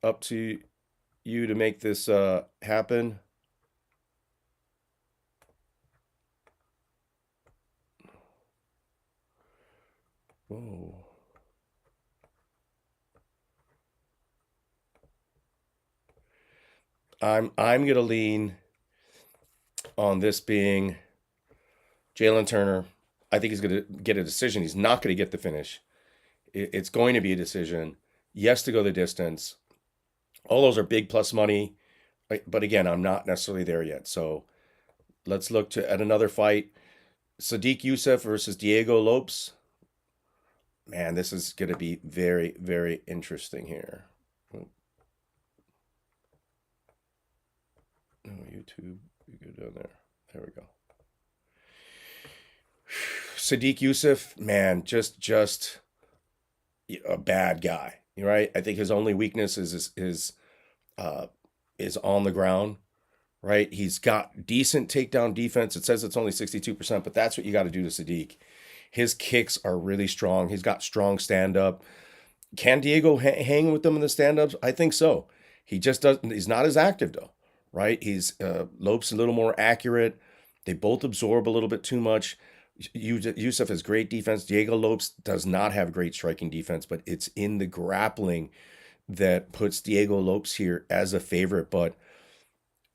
up to you to make this happen. Whoa. I'm gonna lean on this being Jalen Turner. I think he's gonna get a decision. He's not gonna get the finish. It's going to be a decision. Yes to go the distance. All those are big plus money, but again, I'm not necessarily there yet. So let's look at another fight. Sadiq Youssef versus Diego Lopes. Man, this is going to be very, very interesting here. Oh, YouTube, you go down there. There we go. Sadiq Youssef, man, just a bad guy, right? I think his only weakness uh, is on the ground, right? He's got decent takedown defense. It says it's only 62%, but that's what you got to do to Sadiq. His kicks are really strong. He's got strong stand up. Can Diego hang with them in the stand ups? I think so. He just doesn't. He's not as active though, right? He's Lopes a little more accurate. They both absorb a little bit too much. Yusuf has great defense. Diego Lopes does not have great striking defense, but it's in the grappling that puts Diego Lopes here as a favorite. But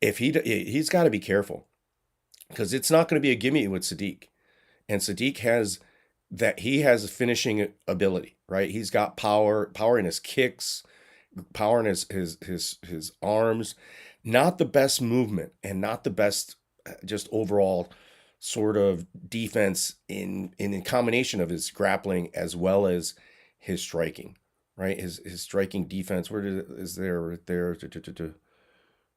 if he's got to be careful because it's not going to be a gimme with Sadiq. And Sadiq has that he has a finishing ability, right? He's got power in his kicks, power in his arms, not the best movement and not the best just overall sort of defense in combination of his grappling as well as his striking, right? His striking defense, is there right there?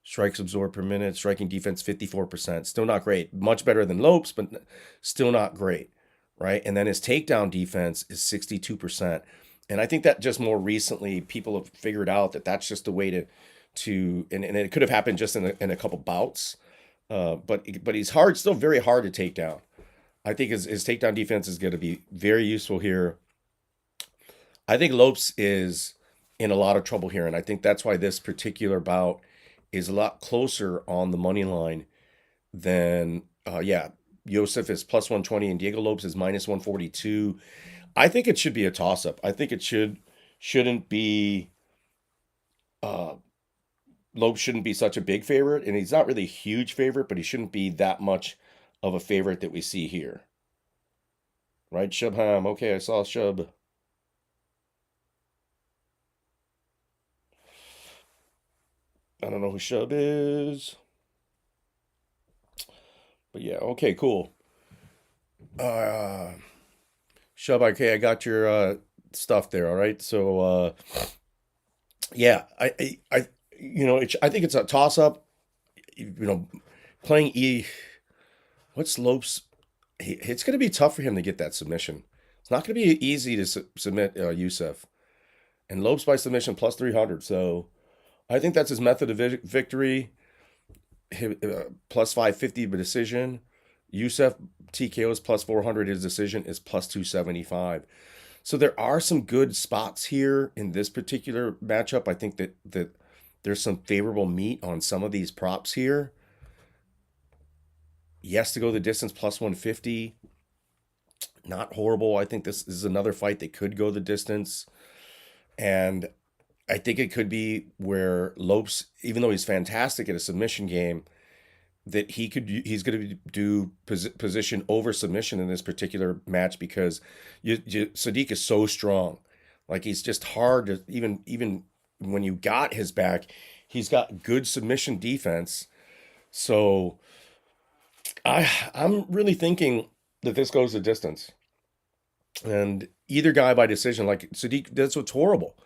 Strikes absorbed per minute, striking defense 54%. Still not great. Much better than Lopes, but still not great, right? And then his takedown defense is 62%. And I think that just more recently people have figured out that that's just the way and it could have happened just in a couple bouts. But he's still very hard to take down. I think his takedown defense is going to be very useful here. I think Lopes is in a lot of trouble here, and I think that's why this particular bout is a lot closer on the money line than yeah. Yosef is plus 120 and Diego Lopes is minus 142. I think it should be a toss up. I think it shouldn't be uh Lopes shouldn't be such a big favorite, and he's not really a huge favorite, but he shouldn't be that much of a favorite that we see here. Right, Shubham. Okay, I saw Shub. I don't know who Shub is. But yeah, okay, cool. Uh Shub, okay, I got your stuff there, all right? So yeah, I think it's a toss up. You know, playing what's Lopes? It's going to be tough for him to get that submission. It's not going to be easy to submit Youssef. And Lopes by submission plus 300. So I think that's his method of victory. Plus 550 by decision. Youssef TKO is plus 400. His decision is plus 275. So there are some good spots here in this particular matchup. I think that there's some favorable meat on some of these props here. Yes to go the distance plus 150. Not horrible. I think this is another fight that could go the distance. And I think it could be where Lopes, even though he's fantastic at a submission game, that he's going to do position over submission in this particular match because Sadiq is so strong. Like he's just hard to even when you got his back, he's got good submission defense. So I'm really thinking that this goes the distance. And either guy by decision, like Sadiq, that's what's horrible.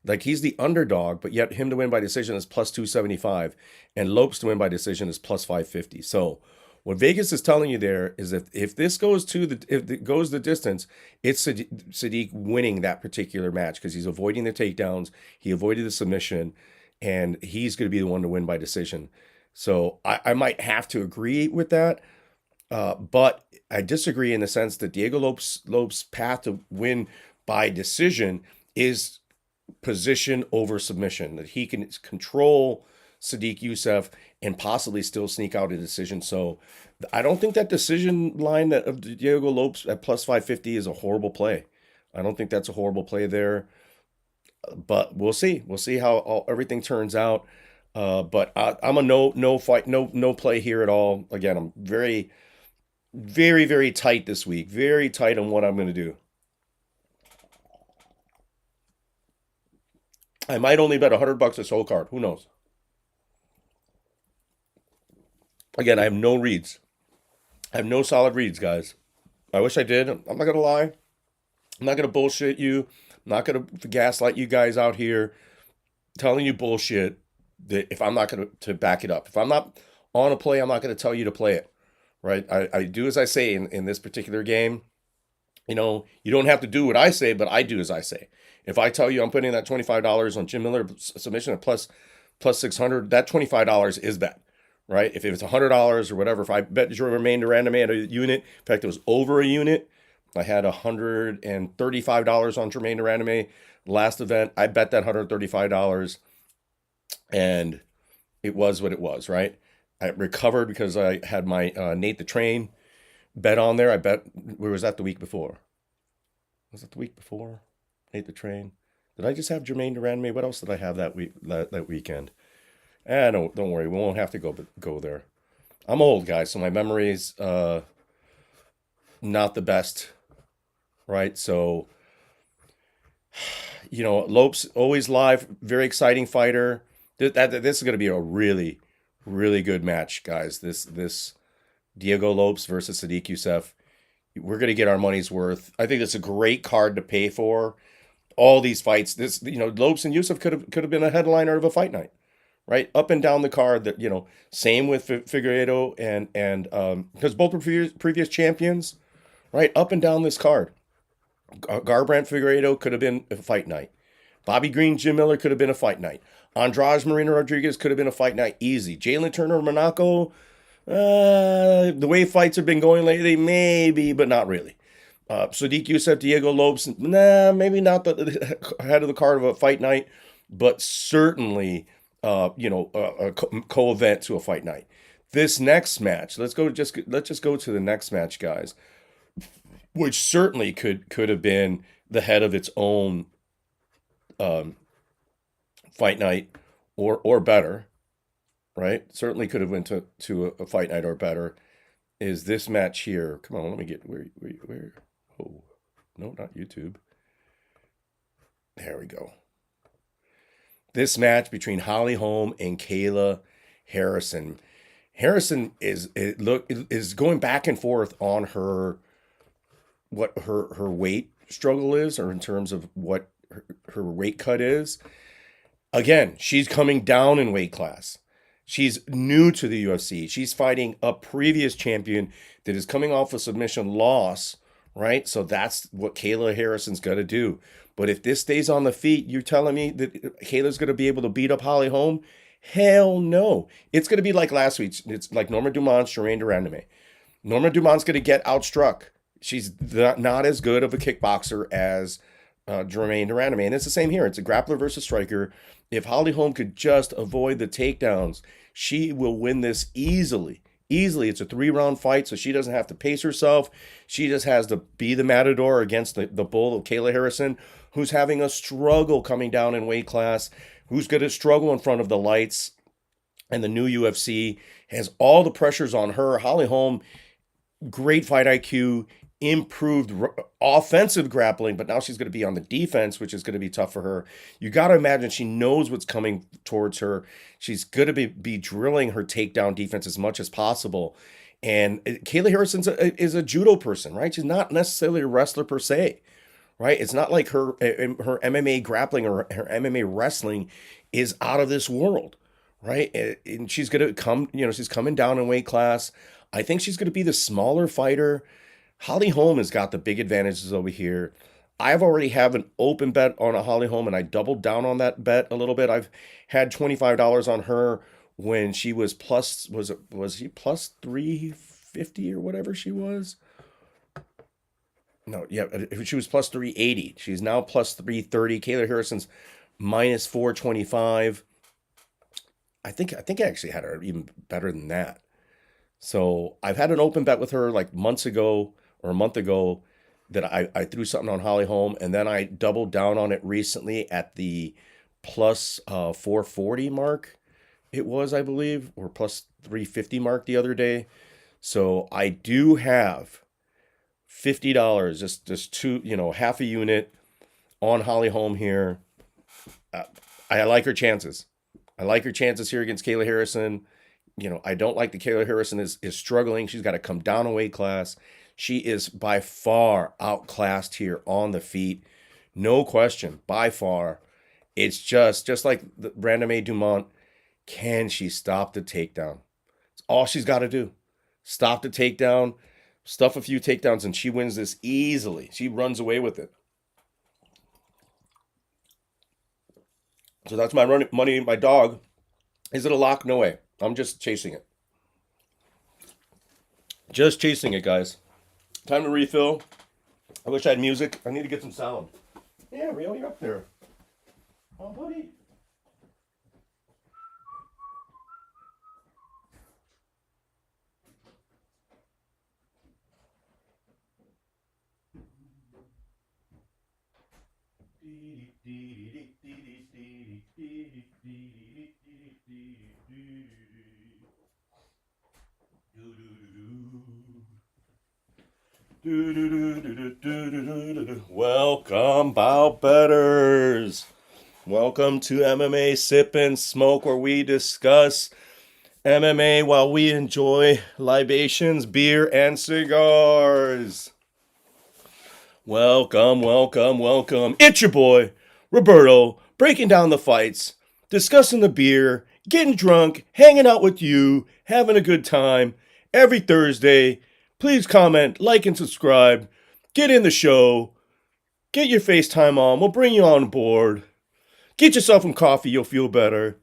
Like he's the underdog, but yet him to win by decision is plus 275, and Lopes to win by decision is plus 550. So What Vegas is telling you there is if this goes to the if it goes the distance, it's Sadiq winning that particular match because he's avoiding the takedowns, he avoided the submission, and he's going to be the one to win by decision. So I might have to agree with that, but I disagree in the sense that Diego Lopes' path to win by decision is position over submission, that he can control Sadiq Youssef and possibly still sneak out a decision. So I don't think that decision line that of Diego Lopes at plus 550 is a horrible play. I don't think that's a horrible play there, but we'll see. We'll see how everything turns out. But I'm a no fight, no play here at all. Again, I'm very tight this week. Very tight on what I'm going to do. I might only bet $100 a soul card. Who knows? Again, I have no reads. I have no solid reads, guys. I wish I did. I'm not gonna lie. I'm not gonna bullshit you. I'm not gonna gaslight you guys out here, telling you bullshit that if I'm not gonna to back it up. If I'm not on a play, I'm not gonna tell you to play it. Right? I do as I say in this particular game. You don't have to do what I say, but I do as I say. If I tell you I'm putting that $25 on Jim Miller submission at plus 600, that $25 is bet, right? If it was $100 or whatever, if I bet Jermaine Durandame at a unit, in fact, it was over a unit. I had $135 on Jermaine Durandame last event. I bet that $135, and it was what it was, right? I recovered because I had my Nate the Train bet on there. I bet, where was that the week before? Was it the week before? Nate the Train. Did I just have Jermaine Durandame? What else did I have that week that weekend? No, don't worry, we won't have to go there. I'm old, guys, so my memory's not the best, right? So, Lopes always live, very exciting fighter. This is going to be a really good match, guys. This Diego Lopes versus Sadiq Youssef. We're going to get our money's worth. I think it's a great card to pay for. All these fights, Lopes and Youssef could have been a headliner of a fight night, right? Up and down the card. That same with Figueiredo and because both were previous champions, right? Up and down this card. Garbrandt Figueiredo could have been a fight night. Bobby Green, Jim Miller could have been a fight night. Andrade Marina Rodriguez could have been a fight night easy. Jalen Turner Monaco, the way fights have been going lately, maybe, but not really. Sadiq Youssef, Diego Lopes, maybe not the head of the card of a fight night, but certainly, a co-event to a fight night. This next match, let's just go to the next match, guys, which certainly could have been the head of its own fight night or better, right? Certainly could have went to a fight night or better. Is this match here? Come on, let me get where. Oh, no, not YouTube. There we go. This match between Holly Holm and Kayla Harrison. Harrison is going back and forth on what her weight struggle is, or in terms of what her weight cut is. Again, she's coming down in weight class. She's new to the UFC. She's fighting a previous champion that is coming off a submission loss, right? So that's what Kayla Harrison's got to do. But if this stays on the feet, you're telling me that Kayla's going to be able to beat up Holly Holm? Hell no. It's going to be like last week. It's like Norma Dumont's Jermaine Durandame. Norma Dumont's going to get outstruck. She's not as good of a kickboxer as Jermaine Durandame. And it's the same here. It's a grappler versus striker. If Holly Holm could just avoid the takedowns, she will win this easily. Easily. It's a 3-round fight, so she doesn't have to pace herself. She just has to be the matador against the bull of Kayla Harrison, who's having a struggle coming down in weight class, who's going to struggle in front of the lights. And the new UFC has all the pressures on her. Holly Holm, great fight IQ, improved offensive grappling, but now she's going to be on the defense, which is going to be tough for her. You got to imagine she knows what's coming towards her. She's going to be drilling her takedown defense as much as possible. And Kayla Harrison is a judo person, right? She's not necessarily a wrestler per se, right? It's not like her MMA grappling or her MMA wrestling is out of this world, right? And she's going to come, she's coming down in weight class. I think she's going to be the smaller fighter. Holly Holm has got the big advantages over here. I've already have an open bet on a Holly Holm, and I doubled down on that bet a little bit. I've had $25 on her when she was plus was she plus 350 or whatever she was. No, yeah, she was plus 380. She's now plus 330. Kayla Harrison's minus 425. I actually had her even better than that. So I've had an open bet with her like months ago or a month ago that I threw something on Holly Holm, and then I doubled down on it recently at the plus 440 mark. It was, I believe, or plus 350 mark the other day. So I do have $50, just two, half a unit on Holly Holm here. Uh, I like her chances. I like her chances here against Kayla Harrison. I don't like that Kayla Harrison is struggling. She's got to come down a weight class. She is by far outclassed here on the feet. No question, by far. It's just like the Brandon May Dumont. Can she stop the takedown? It's all she's got to do. Stop the takedown, stuff a few takedowns, and she wins this easily. She runs away with it. So that's my money. My dog. Is it a lock? No way. I'm just chasing it. Just chasing it, guys. Time to refill. I wish I had music. I need to get some sound. Yeah, Rio, you're up there. Oh, buddy. Welcome, Bout Betters. Welcome to MMA Sip and Smoke, where we discuss MMA while we enjoy libations, beer, and cigars. Welcome, welcome, welcome. It's your boy, Roberto, breaking down the fights, discussing the beer, getting drunk, hanging out with you, having a good time every Thursday. Please comment, like, and subscribe. Get in the show. Get your FaceTime on. We'll bring you on board. Get yourself some coffee. You'll feel better.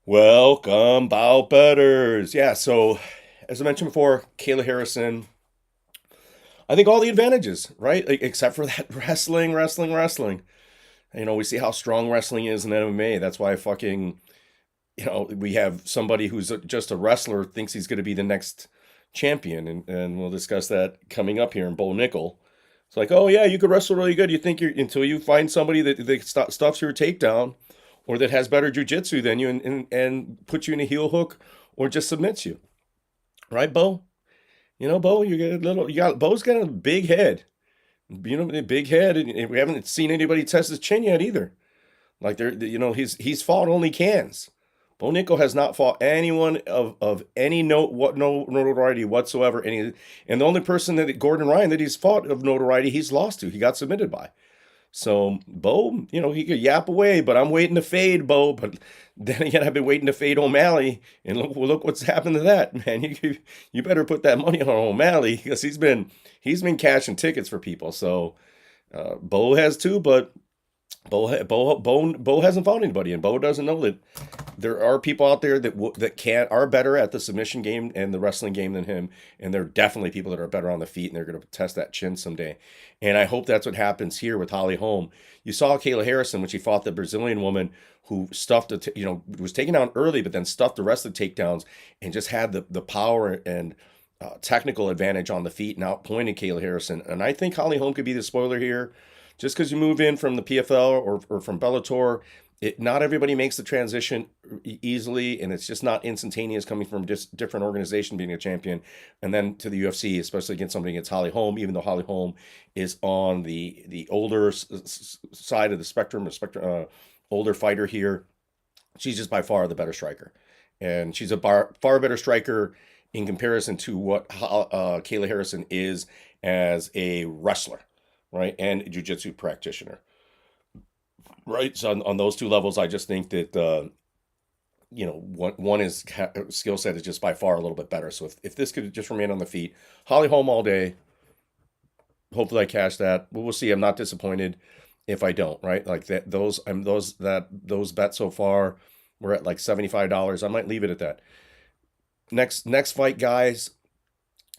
Welcome, Bout Betters. Yeah, so as I mentioned before, Kayla Harrison. I think all the advantages, right? Except for that wrestling. We see how strong wrestling is in MMA. That's why we have somebody who's just a wrestler thinks he's going to be the next champion, and we'll discuss that coming up here in Bo Nickel. It's like, oh yeah, you could wrestle really good. You think until you find somebody that stuffs your takedown, or that has better jujitsu than you, and puts you in a heel hook, or just submits you, right, Bo? Bo, Bo's got a big head. A big head, and we haven't seen anybody test his chin yet either. Like he's fought only cans. Bo Nickel has not fought anyone of any notoriety whatsoever. And the only person Gordon Ryan that he's fought of notoriety, he's lost to. He got submitted by. So Bo, he could yap away, but I'm waiting to fade Bo. But then again, I've been waiting to fade O'Malley, and look what's happened to that, man. You better put that money on O'Malley, because he's been cashing tickets for people. So Bo has too, but Bo hasn't found anybody, and Bo doesn't know that there are people out there that are better at the submission game and the wrestling game than him, and there are definitely people that are better on the feet, and they're going to test that chin someday. And I hope that's what happens here with Holly Holm. You saw Kayla Harrison when she fought the Brazilian woman who was taken down early, but then stuffed the rest of the takedowns and just had the power and technical advantage on the feet and outpointed Kayla Harrison. And I think Holly Holm could be the spoiler here. Just because you move in from the PFL or from Bellator, not everybody makes the transition easily, and it's just not instantaneous coming from just different organization being a champion and then to the UFC, especially against somebody against Holly Holm, even though Holly Holm is on the older side of the spectrum, older fighter here. She's just by far the better striker, and she's a far better striker in comparison to what Kayla Harrison is as a wrestler. Right, and a jiu-jitsu practitioner. Right, so on those two levels, I just think that one is skill set is just by far a little bit better. So if this could just remain on the feet, Holly Holm all day. Hopefully I cash that. But we'll see. I'm not disappointed if I don't, right? Like that those bets so far we're at like $75. I might leave it at that. Next fight, guys.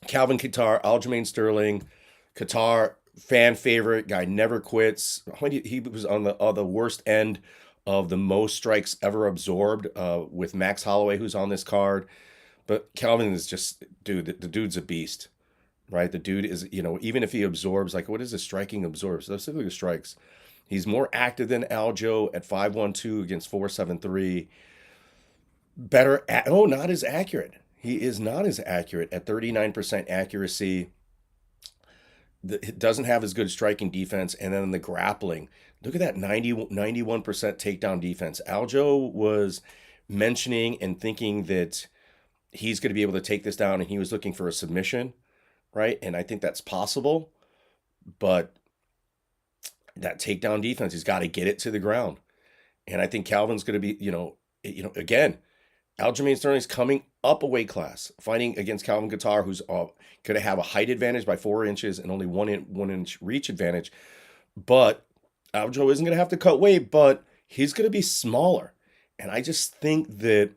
Calvin Kattar, Aljamain Sterling. Kattar, fan favorite, guy never quits. He was on the worst end of the most strikes ever absorbed with Max Holloway, who's on this card. But Calvin is just, dude, the dude's a beast, right? The dude is, even if he absorbs, like, what is the striking absorbs? Specifically the strikes. He's more active than Aljo at 5-1-2 against 4-7-3. Not as accurate. He is not as accurate at 39% accuracy. It doesn't have as good striking defense. And then the grappling, look at that 91% takedown defense. Aljo was mentioning and thinking that he's going to be able to take this down, and he was looking for a submission, right? And I think that's possible, but that takedown defense, he's got to get it to the ground. And I think Calvin's going to be, again, Aljamain Sterling's coming up a weight class, fighting against Calvin Kattar, who's going to have a height advantage by 4 inches and only 1 inch reach advantage. But Aljo isn't going to have to cut weight, but he's going to be smaller. And I just think that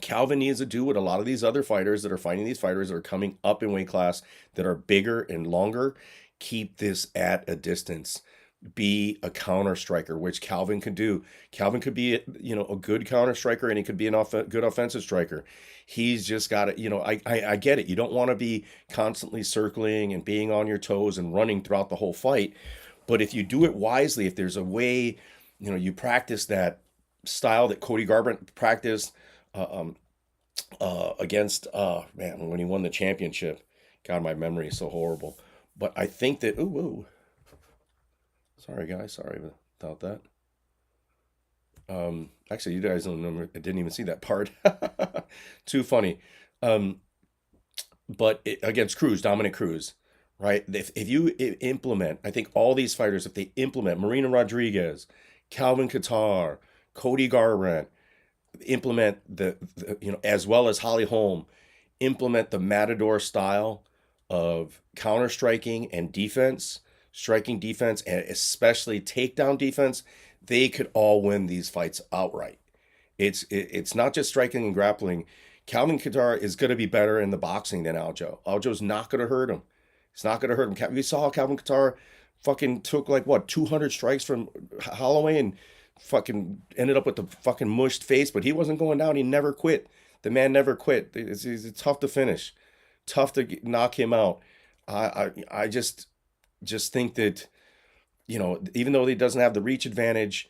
Calvin needs to do what a lot of these other fighters that are fighting these fighters that are coming up in weight class that are bigger and longer. Keep this at a distance. Be a counter striker, which Calvin could do. Calvin could be, a good counter striker, and he could be a good offensive striker. He's just got to, I get it. You don't want to be constantly circling and being on your toes and running throughout the whole fight. But if you do it wisely, if there's a way, you practice that style that Cody Garbrandt practiced against, when he won the championship. God, my memory is so horrible. But I think that, sorry, guys. Sorry about that. Actually, you guys don't know. I didn't even see that part. Too funny. But against Dominic Cruz, right? If you implement, I think all these fighters, if they implement Marina Rodriguez, Calvin Kattar, Cody Garbrandt, implement as well as Holly Holm, implement the Matador style of counter striking and defense, striking defense, and especially takedown defense, they could all win these fights outright. It's not just striking and grappling. Calvin Kattar is going to be better in the boxing than Aljo. Aljo's not going to hurt him. It's not going to hurt him. We saw how Calvin Kattar fucking took 200 strikes from Holloway and fucking ended up with the fucking mushed face, but he wasn't going down. He never quit. The man never quit. It's tough to finish, tough to knock him out. I just think that, even though he doesn't have the reach advantage,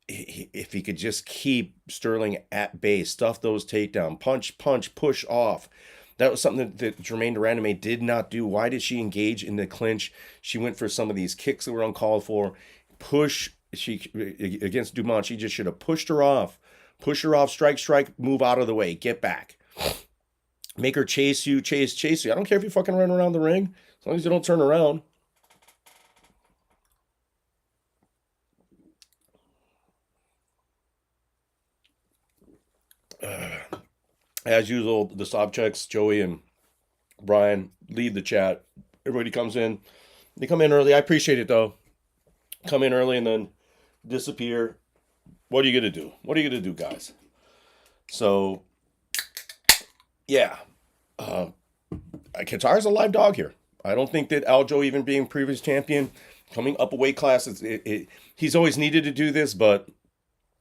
if he could just keep Sterling at bay, stuff those takedown, punch, push off. That was something that Germaine de Randamie did not do. Why did she engage in the clinch? She went for some of these kicks that were uncalled for. Against Dumont, she just should have pushed her off. Push her off, strike, move out of the way, get back. Make her chase you. I don't care if you fucking run around the ring, as long as you don't turn around. As usual, the stop checks, Joey and Brian, lead the chat. Everybody comes in. They come in early. I appreciate it, though. Come in early and then disappear. What are you going to do? What are you going to do, guys? So, yeah. Kattar's a live dog here. I don't think that Aljo, even being previous champion, coming up a weight class, he's always needed to do this, but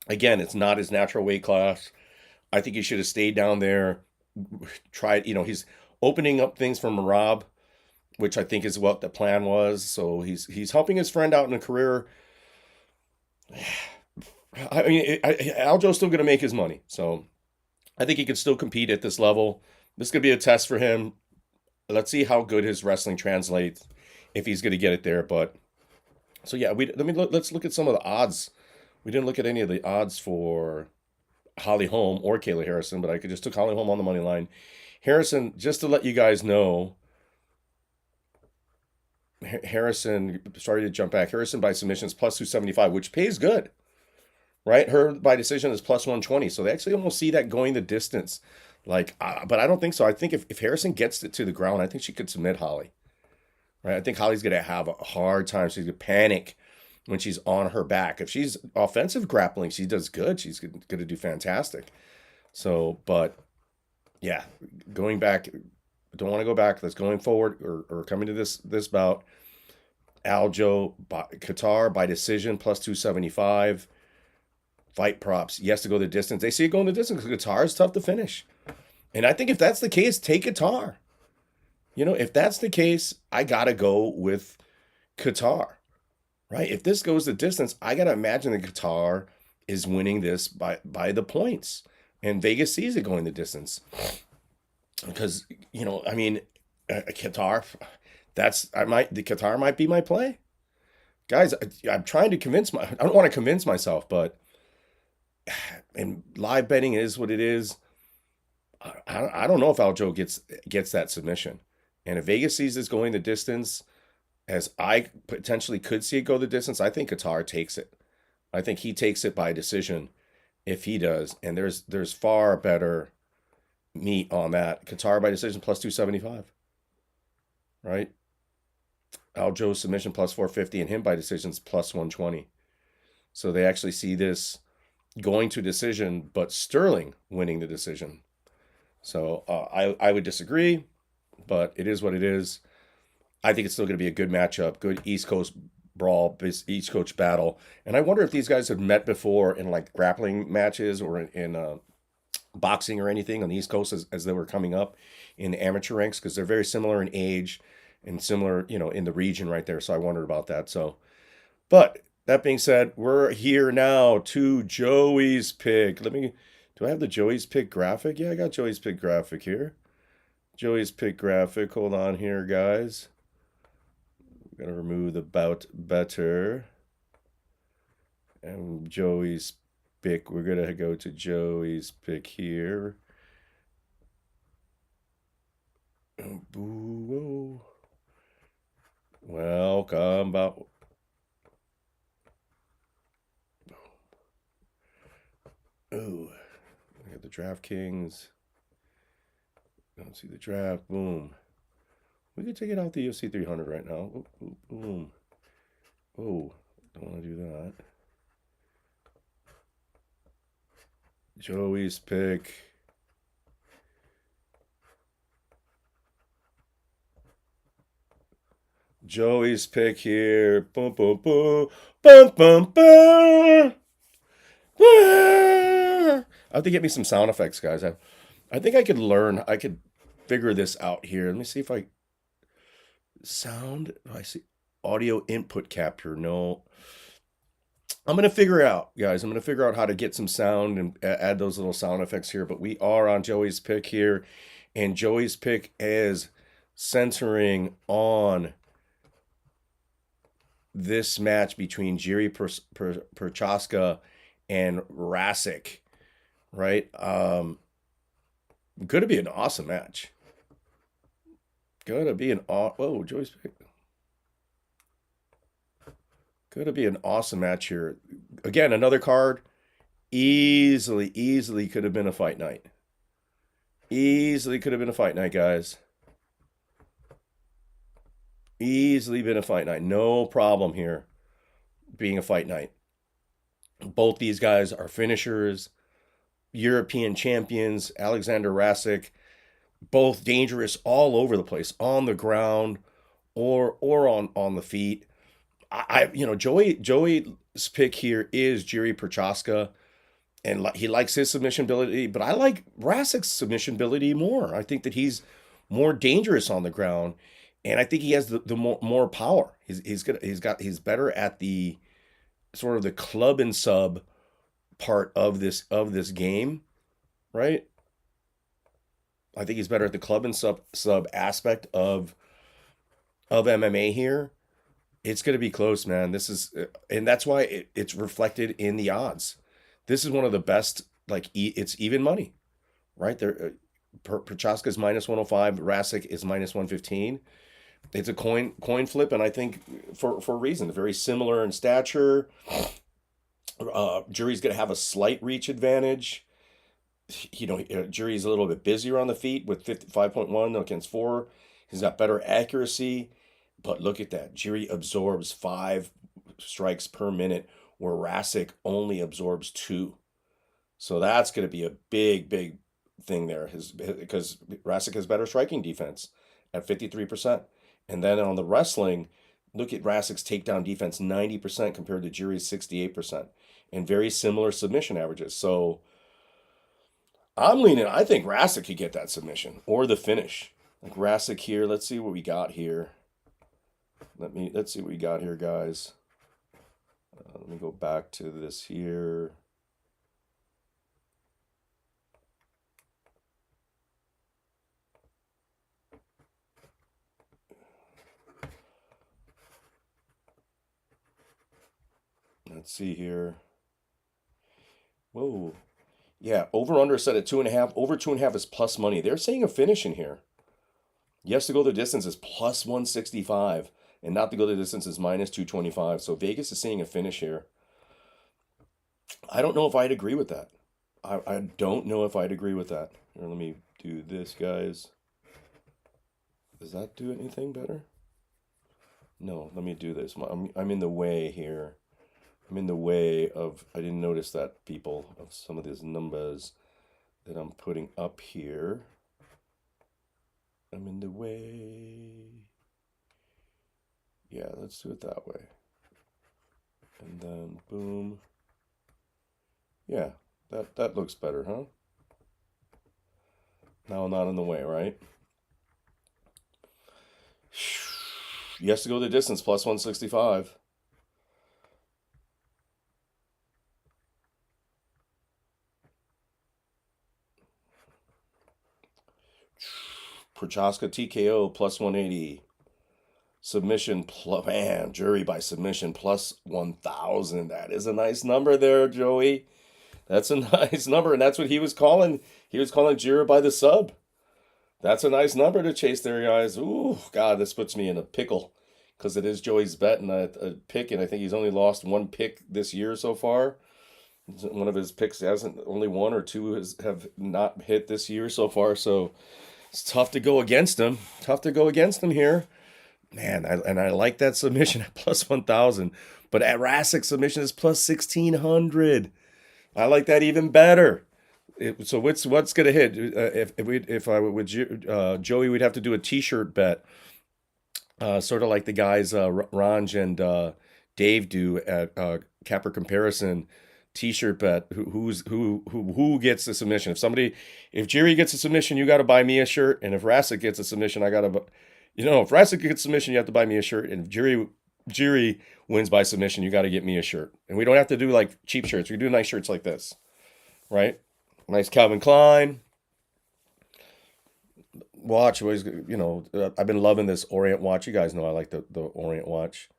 again, it's not his natural weight class. I think he should have stayed down there, tried, he's opening up things for Merab, which I think is what the plan was. So he's helping his friend out in a career. I mean, Aljo's still going to make his money. So I think he can still compete at this level. This could be a test for him. Let's see how good his wrestling translates, if he's going to get it there. But so yeah, let's look at some of the odds. We didn't look at any of the odds for Holly Holm or Kayla Harrison, but I just took Holly Holm on the money line. Harrison, just to let you guys know, Harrison started to jump back. Harrison by submissions plus 275, which pays good. right? Her by decision is plus 120. So they actually almost see that going the distance. Like, but I don't think so. I think if Harrison gets it to the ground, I think she could submit Holly, right? I think Holly's going to have a hard time. She's going to panic when she's on her back. If she's offensive grappling, she does good. She's going to do fantastic. So, but yeah, going back, don't want to go back. Let's going forward or coming to this bout. Aljo, Qatar by decision plus 275. Fight props. Yes to go the distance. They see it going the distance because Qatar is tough to finish. And I think if that's the case, take Qatar. If that's the case, I got to go with Qatar, right? If this goes the distance, I got to imagine that Qatar is winning this by the points. And Vegas sees it going the distance. Because, I mean, Qatar, the Qatar might be my play. Guys, I'm trying to I don't want to convince myself, but and live betting is what it is. I don't know if Aljo gets that submission. And if Vegas sees this going the distance, as I potentially could see it go the distance, I think Qatar takes it. I think he takes it by decision if he does. And there's far better meat on that. Qatar by decision plus 275. Right? Aljo submission plus 450 and him by decisions plus 120. So they actually see this going to decision, but Sterling winning the decision. So I would disagree, but it is what it is. I think it's still going to be a good matchup, good East Coast brawl, East Coast battle. And I wonder if these guys have met before in like grappling matches or in boxing or anything on the East Coast as they were coming up in the amateur ranks, because they're very similar in age and similar, in the region right there. So I wondered about that. So, but that being said, we're here now to Joey's pick. Do I have the Joey's pick graphic? Yeah, I got Joey's pick graphic here. Joey's pick graphic. Hold on here, guys. I'm going to remove the bout better. And Joey's pick. We're going to go to Joey's pick here. Boo. Welcome, Bout. Ooh. We got the DraftKings. Don't see the draft. Boom. We could take it out the UFC 300 right now. Boom. Oh, don't want to do that. Joey's pick. Joey's pick here. Boom, boom, boom. Boom, boom, boom. I have to get me some sound effects, guys. I think I could figure this out here. Let me see if I sound. I see audio input capture. No, I'm gonna figure it out, guys. I'm gonna figure out how to get some sound and add those little sound effects here. But we are on Joey's pick here, and Joey's pick is centering on this match between Jiri Prochazka and Rasic, right? Going to be an awesome match. Gonna be an Joey's pick. Gonna be an awesome match here. Again, another card. Easily could have been a fight night. Easily could have been a fight night, guys. Easily been a fight night. No problem here being a fight night. Both these guys are finishers, European champions. Alexander Rasic, both dangerous all over the place, on the ground or on the feet. Joey's pick here is Jiri Prochazka, and he likes his submission ability, but I like Rasic's submission ability more. I think that he's more dangerous on the ground, and I think he has the more power. He's better at the sort of the club and sub part of this game, right? I think he's better at the club and sub aspect of MMA here. It's going to be close, man. And that's why it's reflected in the odds. This is one of the best, it's even money, right? There, Prochazka is minus 105, Rasic is minus 115. It's a coin flip, and I think for a reason. Very similar in stature, Jury's going to have a slight reach advantage. Jury's a little bit busier on the feet with 55.1 against 4. He's got better accuracy. But look at that. Jury absorbs 5 strikes per minute, where Rasic only absorbs 2. So that's going to be a big, big thing there. Because Rasic has better striking defense at 53%. And then on the wrestling, look at Rasic's takedown defense, 90% compared to Jury's 68%. And very similar submission averages. So I think Rasic could get that submission or the finish. Like Rasic here, let's see what we got here. Let's see what we got here, guys. Let me go back to this here. Let's see here. Whoa. Yeah, over under set at 2.5. Over 2.5 is plus money. They're saying a finish in here. Yes to go the distance is plus 165. And not to go the distance is minus 225. So Vegas is seeing a finish here. I don't know if I'd agree with that. I don't know if I'd agree with that. Here, let me do this, guys. Does that do anything better? No, let me do this. I'm in the way here. I'm in the way of, I didn't notice that, people, of some of these numbers that I'm putting up here. I'm in the way. Yeah, let's do it that way. And then boom. Yeah, that looks better, huh? Now I'm not in the way, right? Yes to go the distance, plus 165. Prochaska TKO plus 180. Submission, man, Jury by submission plus 1,000. That is a nice number there, Joey. That's a nice number, and that's what he was calling. He was calling Jury by the sub. That's a nice number to chase there, guys. Ooh, God, this puts me in a pickle because it is Joey's bet and a pick, and I think he's only lost 1 pick this year so far. One of his picks hasn't, only 1 or 2 have not hit this year so far, so it's tough to go against him. Tough to go against him here. Man, I like that submission at plus 1,000. But at Rasic, submission is plus 1,600. I like that even better. So what's going to hit? If I were with Joey, we'd have to do a T-shirt bet, sort of like the guys Ranj and Dave do at Capper Comparison. T-shirt bet. Who gets the submission? If Jerry gets a submission, you got to buy me a shirt, and if Rasic gets a submission, if Rasic gets a submission, you have to buy me a shirt, and if Jerry wins by submission, you got to get me a shirt. And we don't have to do like cheap shirts. We do nice shirts like this, right? Nice Calvin Klein watch. Always, I've been loving this Orient watch. You guys know I like the Orient watch.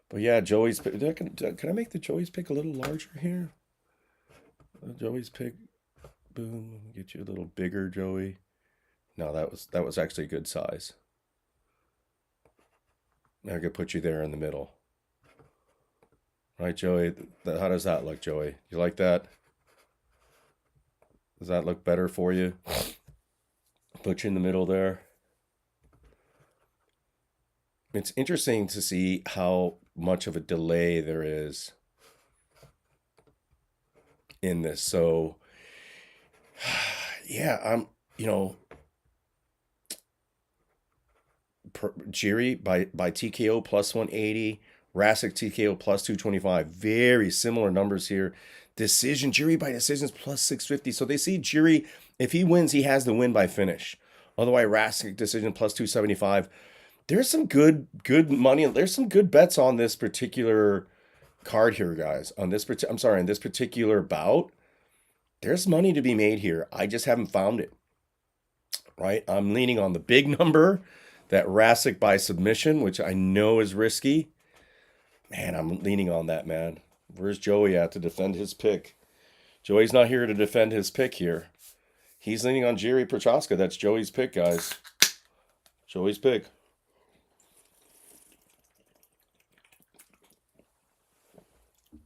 But yeah, Joey's pick. Can I make the Joey's pick a little larger here? Joey's pick, boom. Get you a little bigger, Joey. No, that was actually a good size. I could put you there in the middle. Right, Joey? How does that look, Joey? You like that? Does that look better for you? Put you in the middle there. It's interesting to see how much of a delay there is in this. So, yeah, Jiri by TKO plus 180, Rasic TKO plus 225. Very similar numbers here. Decision, Jiri by decisions plus 650. So they see Jiri, if he wins, he has the win by finish. Otherwise, Rasic decision plus 275. There's some good money. There's some good bets on this particular card here, guys. On this particular bout, there's money to be made here. I just haven't found it. Right? I'm leaning on the big number, that Rasic by submission, which I know is risky. Man, I'm leaning on that, man. Where's Joey at to defend his pick? Joey's not here to defend his pick here. He's leaning on Jiri Prochaska. That's Joey's pick, guys. Joey's pick.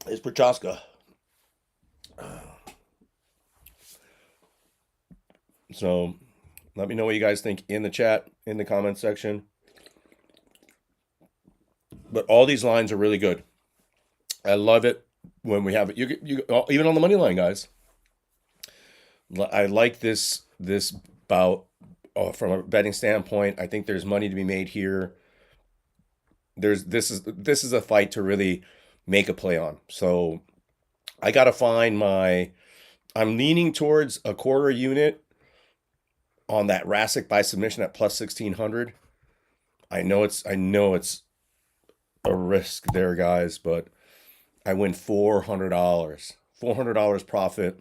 It's Prochaska. So let me know what you guys think in the chat, in the comment section. But all these lines are really good. I love it when we have it. Even on the money line, guys. I like this bout from a betting standpoint. I think there's money to be made here. This is a fight to really make a play on. So I gotta find my. I'm leaning towards a quarter unit on that Rassic by submission at plus 1600. I know it's a risk there, guys, but I win $400. $400 profit.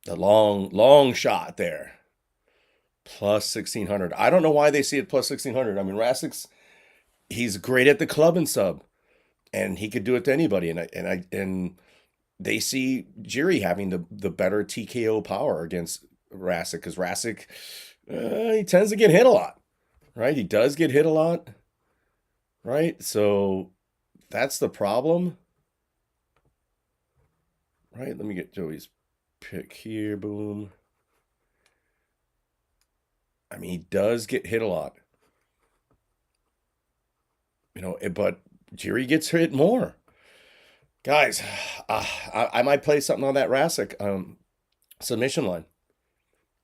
A long shot there. Plus 1600. I don't know why they see it plus 1600. I mean, Rassic's he's great at the club and sub, and he could do it to anybody. And they see Jiri having the better TKO power against Rassic because Rassic he tends to get hit a lot, right? He does get hit a lot, right? So that's the problem, right? Let me get Joey's pick here. Boom. I mean, he does get hit a lot, but Jiri gets hit more. Guys, I might play something on that Rassic submission line.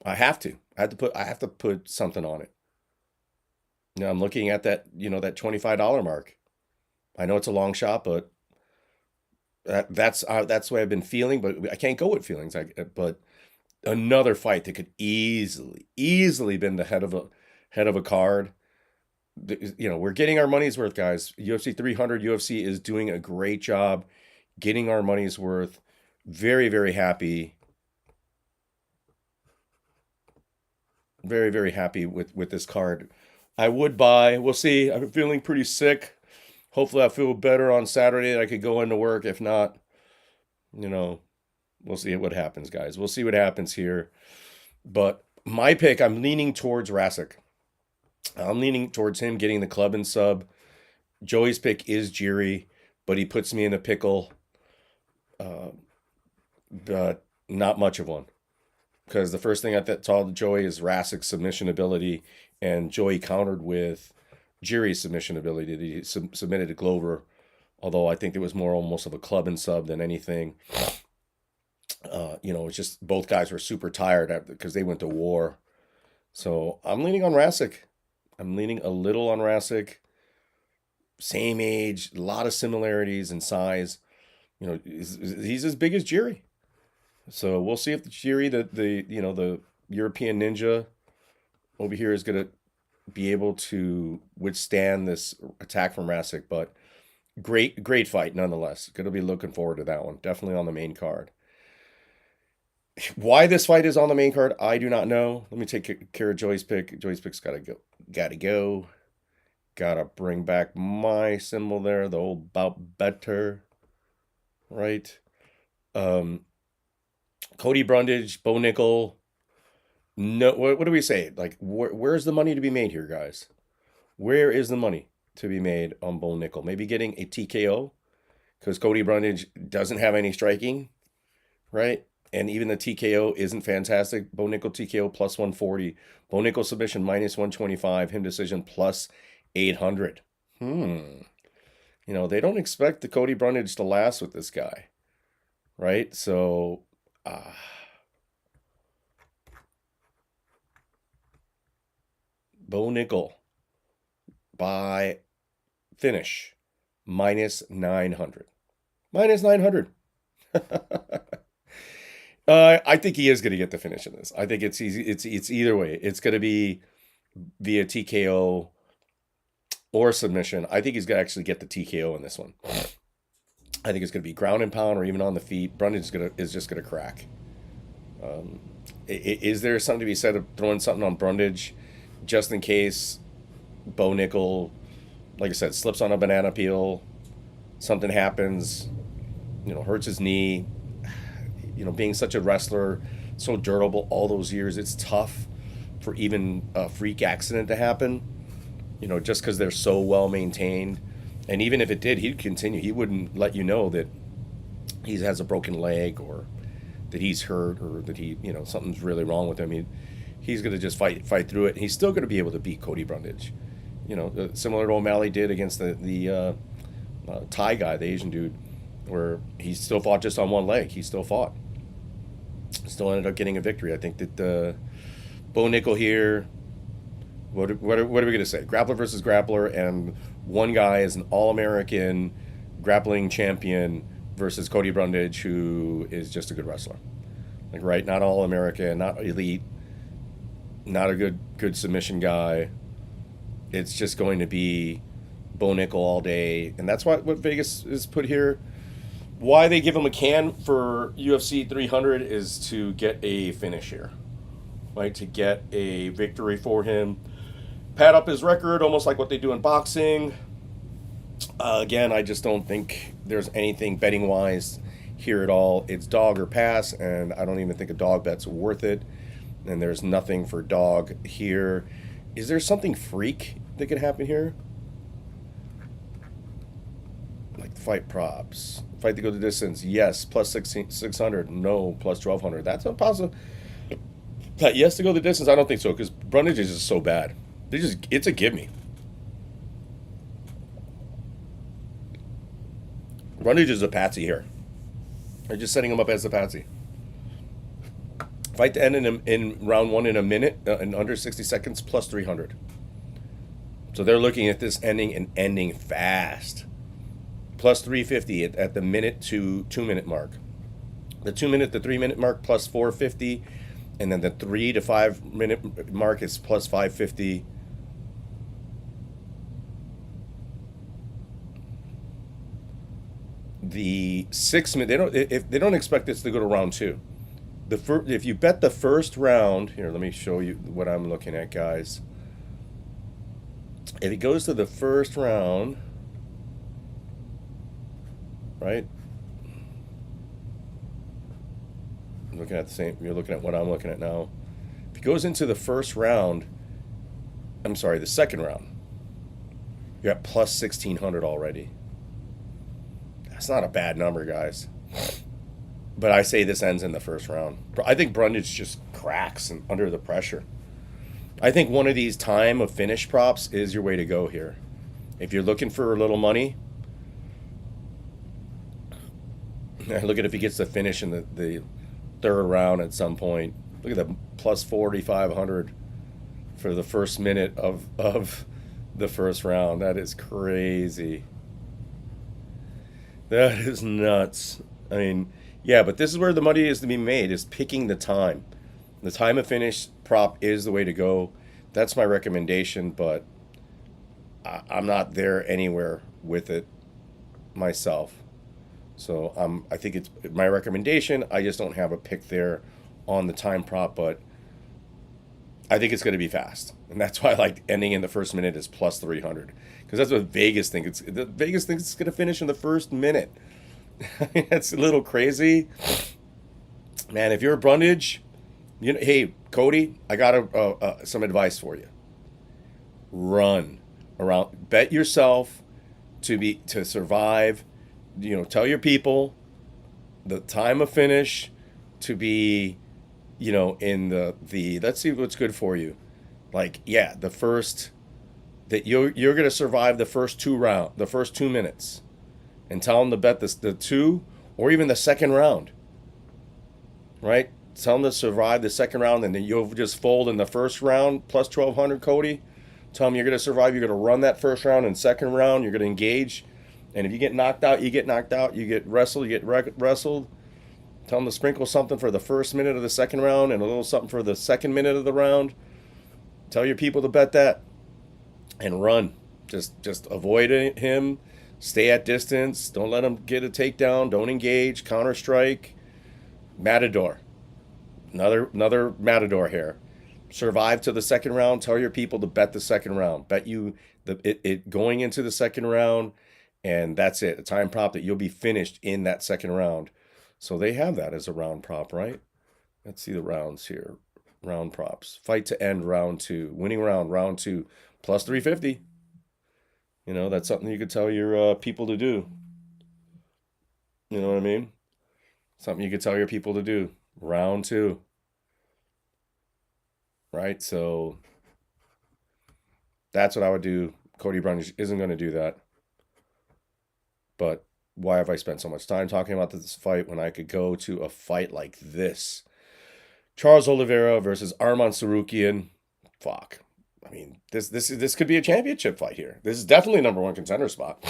I have to. I have to put something on it. Now I'm looking at that, that $25 mark. I know it's a long shot, but that's the way I've been feeling. But I can't go with feelings. But another fight that could easily been the head of a card. We're getting our money's worth, guys. UFC 300, UFC is doing a great job getting our money's worth. Very, very happy. Very, very happy with this card. I would buy. We'll see. I'm feeling pretty sick. Hopefully I feel better on Saturday and I could go into work. If not, we'll see what happens, guys. We'll see what happens here. But my pick, I'm leaning towards Rassic. I'm leaning towards him getting the club and sub. Joey's pick is Jiri, but he puts me in a pickle. But not much of one. Because the first thing I saw Joey is Rassic's submission ability, and Joey countered with Jiri's submission ability that he submitted to Glover, although I think it was more almost of a club and sub than anything. It's just both guys were super tired because they went to war. So I'm leaning on Rassic. I'm leaning a little on Rassic. Same age, a lot of similarities in size. He's as big as Jiri. So we'll see if Jiri, the European ninja over here, is gonna be able to withstand this attack from Rassic. But great fight nonetheless. Gonna be looking forward to that one. Definitely on the main card. Why this fight is on the main card, I do not know. Let me take care of Joey's pick. Joey's pick's gotta go. Gotta bring back my symbol there, the old Bout better, right? Cody Brundage, Bo Nickel. No, what do we say? Like, where's the money to be made here, guys? Where is the money to be made on Bo Nickel? Maybe getting a TKO, because Cody Brundage doesn't have any striking, right? And even the TKO isn't fantastic. Bo Nickel TKO plus 140. Bo Nickel submission minus 125. Him decision plus 800. They don't expect the Cody Brundage to last with this guy, right? So, Bo Nickel by finish minus 900. Minus 900. I think he is going to get the finish in this. I think it's easy. It's either way. It's going to be via TKO or submission. I think he's going to actually get the TKO in this one. I think it's going to be ground and pound or even on the feet. Brundage is just going to crack. Is there something to be said of throwing something on Brundage just in case Bo Nickel, like I said, slips on a banana peel, something happens, hurts his knee? Being such a wrestler, so durable all those years, it's tough for even a freak accident to happen, just because they're so well maintained. And even if it did, he'd continue. He wouldn't let you know that he has a broken leg or that he's hurt or that something's really wrong with him, he's going to just fight through it. And he's still going to be able to beat Cody Brundage. Similar to O'Malley did against the Thai guy, the Asian dude, where he still fought just on one leg. He still fought. Still ended up getting a victory. I think that Bo Nickel here. What are we going to say? Grappler versus grappler, and one guy is an All-American grappling champion versus Cody Brundage, who is just a good wrestler. Like, right, not All-American, not elite, not a good submission guy. It's just going to be Bo Nickel all day, and that's what Vegas is put here. Why they give him a can for UFC 300 is to get a finish here, right? To get a victory for him, pad up his record, almost like what they do in boxing. Again, I just don't think there's anything betting wise here at all. It's dog or pass, and I don't even think a dog bet's worth it. And there's nothing for dog here. Is there something freak that could happen here? Like fight props. Fight to go the distance, yes, plus 600. No, plus 1200. That's a possible. Yes to go the distance, I don't think so, because Brundage is just so bad. It's a give me. Brundage is a patsy here. They're just setting him up as the patsy. Fight to end in round one in a minute, in under 60 seconds, plus 300. So they're looking at this ending fast. Plus 350 at the minute to 2 minute mark. The 3 minute mark plus 450, and then the 3 to 5 minute mark is plus 550. The 6 minute, they don't expect this to go to round two. If you bet the first round here, let me show you what I'm looking at, guys. If it goes to the first round, right? Looking at the same. You're looking at what I'm looking at now. If it goes into the first round, I'm sorry, the second round, you're at plus 1600 already. That's not a bad number, guys. But I say this ends in the first round. I think Brundage just cracks under the pressure. I think one of these time of finish props is your way to go here. If you're looking for a little money, look at if he gets the finish in the third round at some point. Look at the plus 4,500 for the first minute of the first round. That is crazy. That is nuts. I mean, yeah, but this is where the money is to be made, is picking the time. The time of finish prop is the way to go. That's my recommendation, but I'm not there anywhere with it myself. So I think it's my recommendation. I just don't have a pick there on the time prop, but I think it's going to be fast. And that's why I like ending in the first minute is plus 300. Because that's what Vegas thinks. Vegas thinks it's going to finish in the first minute. That's a little crazy. Man, if you're a Brundage, hey, Cody, I got some advice for you. Run around. Bet yourself to survive. Tell your people the time of finish to be, in the let's see what's good for you. Like, yeah, the first that you're gonna survive the first 2 minutes, and tell them to bet the two or even the second round. Right? Tell them to survive the second round, and then you'll just fold in the first round plus 1200, Cody. Tell them you're gonna survive. You're gonna run that first round and second round. You're gonna engage. And if you get knocked out, you get knocked out. You get wrestled, you get wrestled. Tell them to sprinkle something for the first minute of the second round and a little something for the second minute of the round. Tell your people to bet that and run. Just avoid him. Stay at distance. Don't let him get a takedown. Don't engage. Counter strike. Matador. Another Matador here. Survive to the second round. Tell your people to bet the second round. Bet you it going into the second round. And that's it. A time prop that you'll be finished in that second round. So they have that as a round prop, right? Let's see the rounds here. Round props. Fight to end round two. Winning round two. Plus 350. That's something you could tell your people to do. You know what I mean? Something you could tell your people to do. Round two, right? So that's what I would do. Cody Brown isn't going to do that. But why have I spent so much time talking about this fight when I could go to a fight like this? Charles Oliveira versus Arman Sarukian. Fuck. I mean, this could be a championship fight here. This is definitely number one contender spot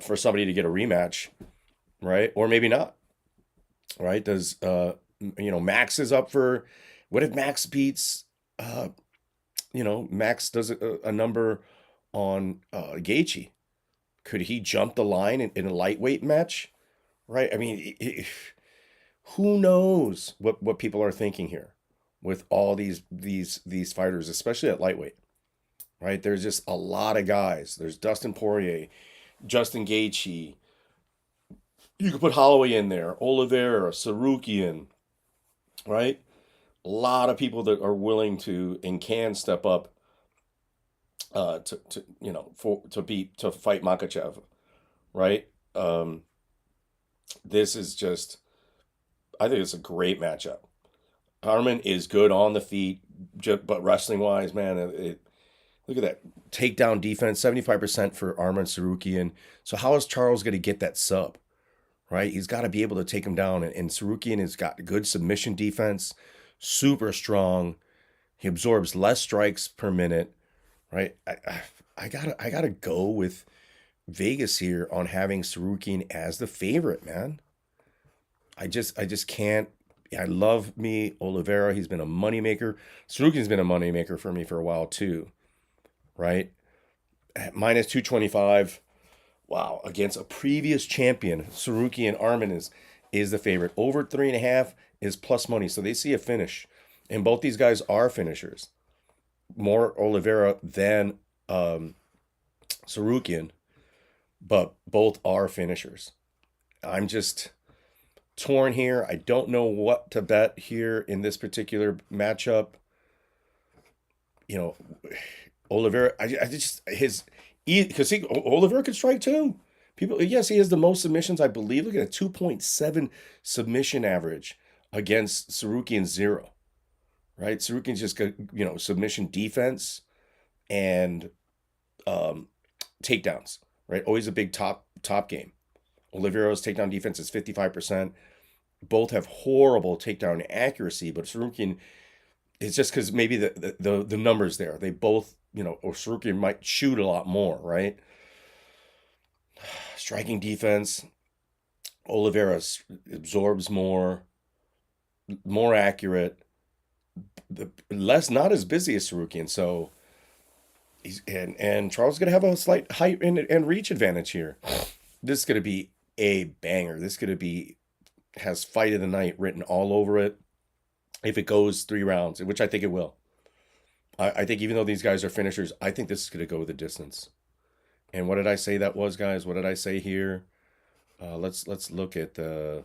for somebody to get a rematch, right? Or maybe not, right? Does Max is up for? What if Max beats? Max does a number on Gaethje. Could he jump the line in a lightweight match? Right? I mean, who knows what people are thinking here with all these fighters, especially at lightweight. Right? There's just a lot of guys. There's Dustin Poirier, Justin Gaethje. You could put Holloway in there, Oliveira, Sarukian, right? A lot of people that are willing to and can step up to to fight Makachev, right? This is just I think it's a great matchup. Harmon is good on the feet, but wrestling wise, man, look at that takedown defense, 75% for Arman Sarukian. So how is Charles going to get that sub? Right, he's got to be able to take him down, and Sarukian has got good submission defense, super strong. He absorbs less strikes per minute. Right, I gotta go with Vegas here on having Sarukian as the favorite, man. I just can't. I love me Oliveira. He's been a moneymaker. Sarukian's been a moneymaker for me for a while too, right? At minus 225. Wow, against a previous champion, Sarukian Arman is the favorite. Over 3.5 is plus money, so they see a finish, and both these guys are finishers. More Oliveira than Sarukian, but both are finishers. I'm just torn here. I don't know what to bet here in this particular matchup. You know, Oliveira, I just his because he Oliveira can strike too. People, yes, he has the most submissions, I believe. Look at a 2.7 submission average against Sarukian zero. Right, Sarukian's just got submission defense and um, takedowns. Right, always a big top game. Oliveira's takedown defense is 55%. Both have horrible takedown accuracy, but Sarukian, it's just because maybe the numbers there. They both, or Sarukian might shoot a lot more, right? Striking defense, Oliveira absorbs more accurate, not as busy as Sarukian. So and Charles is gonna have a slight height and reach advantage here. This is gonna be a banger. This is gonna be has fight of the night written all over it. If it goes 3 rounds, which I think it will. I think even though these guys are finishers, I think this is going to go the distance. And what did I say that was, guys? What did I say here? Let's look at the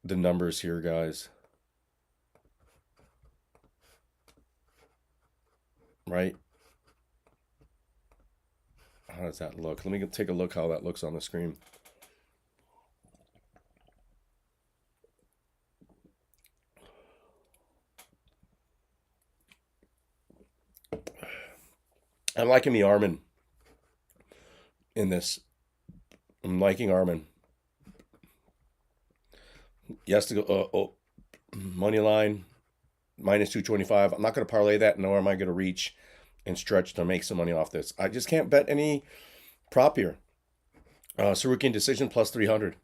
numbers here, guys. Right? How does that look? Let me take a look how that looks on the screen. I'm liking the Arman in this. I'm liking Arman. Yes, to go money line minus 225. I'm not going to parlay that, nor am I going to reach and stretch to make some money off this. I just can't bet any prop here. Sarukian decision plus 300.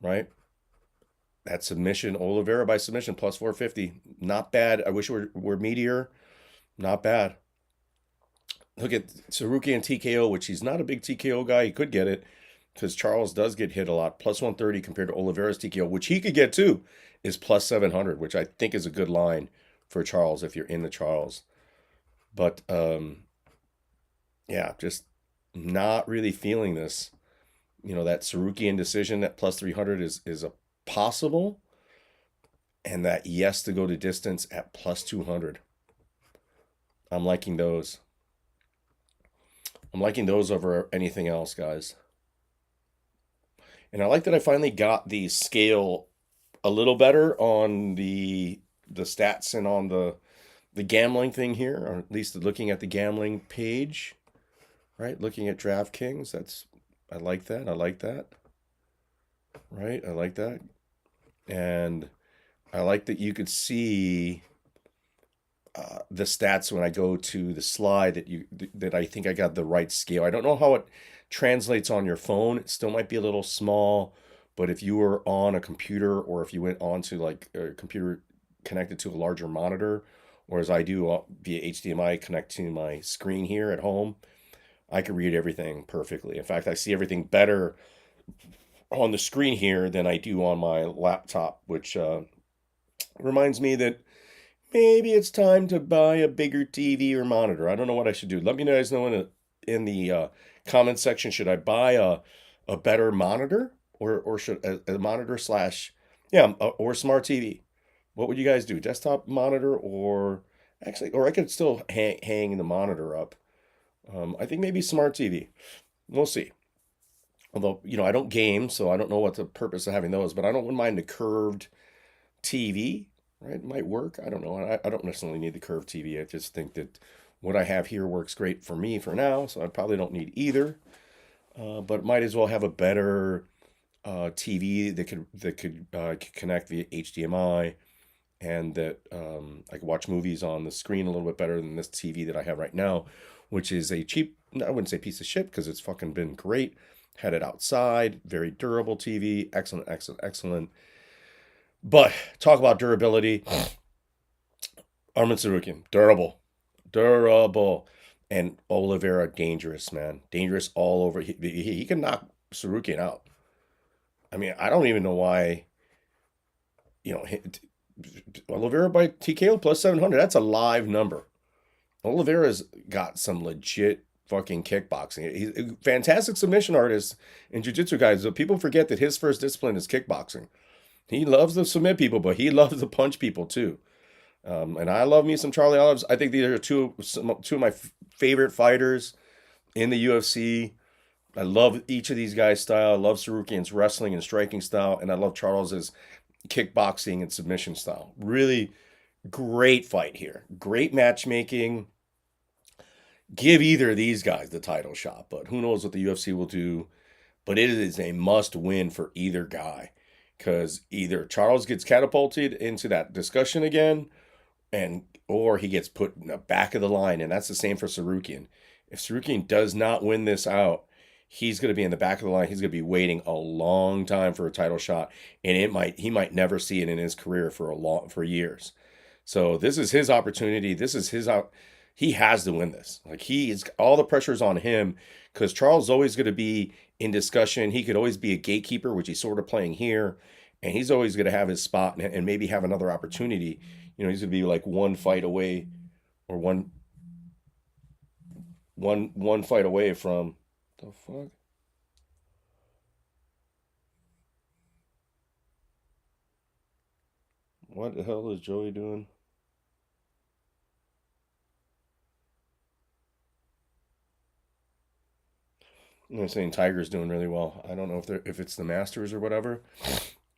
Right? That submission, Oliveira by submission plus 450. Not bad. I wish it were meatier. Not bad. Look at Sarukian TKO, which he's not a big TKO guy. He could get it because Charles does get hit a lot. Plus 130 compared to Oliveira's TKO, which he could get too, is plus 700, which I think is a good line for Charles if you're in the Charles. But yeah, just not really feeling this. That Sarukian decision at plus 300 is a possible, and that yes to go to distance at plus 200. I'm liking those. I'm liking those over anything else, guys. And I like that I finally got the scale a little better on the stats and on the gambling thing here, or at least looking at the gambling page, right? Looking at DraftKings, that's I like that. I like that. Right? I like that. And I like that you could see the stats when I go to the slide that I think I got the right scale. I don't know how it translates on your phone. It still might be a little small, but if you were on a computer or if you went onto like a computer connected to a larger monitor, or as I do via HDMI connect to my screen here at home, I can read everything perfectly. In fact, I see everything better on the screen here than I do on my laptop, which reminds me that maybe it's time to buy a bigger TV or monitor. I don't know what I should do. Let me guys know in the comment section. Should I buy a better monitor or should a monitor slash or smart TV? What would you guys do? Desktop monitor or actually, or I could still hang the monitor up. I think maybe smart TV. We'll see. Although I don't game, so I don't know what the purpose of having those. But I don't mind the curved TV, right? It might work. I don't know. I don't necessarily need the curved TV. I just think that what I have here works great for me for now, so I probably don't need either. But might as well have a better TV that could connect via HDMI and that I could watch movies on the screen a little bit better than this TV that I have right now, which is a cheap, I wouldn't say piece of shit because it's fucking been great. Had it outside, very durable TV, excellent, excellent, excellent. But talk about durability. Armin Sarukian, durable, durable, and Oliveira, dangerous, man, dangerous all over. He can knock Sarukian out. I mean, I don't even know why. You know, Oliveira by TKO plus 700. That's a live number. Oliveira's got some legit fucking kickboxing. He's a fantastic submission artist and jiu-jitsu guys. But people forget that his first discipline is kickboxing. He loves to submit people, but he loves to punch people too. And I love me some Charlie Olives. I think these are two of my favorite fighters in the UFC. I love each of these guys' style. I love Sarukian's wrestling and striking style, and I love Charles's kickboxing and submission style. Really great fight here. Great matchmaking. Give either of these guys the title shot, but who knows what the UFC will do. But it is a must win for either guy because either Charles gets catapulted into that discussion again, and or he gets put in the back of the line, and that's the same for Sarukian. If Sarukian does not win this out, he's going to be in the back of the line. He's going to be waiting a long time for a title shot, and he might never see it in his career for years. So this is his opportunity. This is his out. He has to win this. Like he is, all the pressure's on him because Charles is always going to be in discussion. He could always be a gatekeeper, which he's sort of playing here, and he's always going to have his spot and maybe have another opportunity. He's going to be like one fight away, or one fight away from the fuck. What the hell is Joey doing? I'm saying Tiger's doing really well. I don't know if it's the Masters or whatever.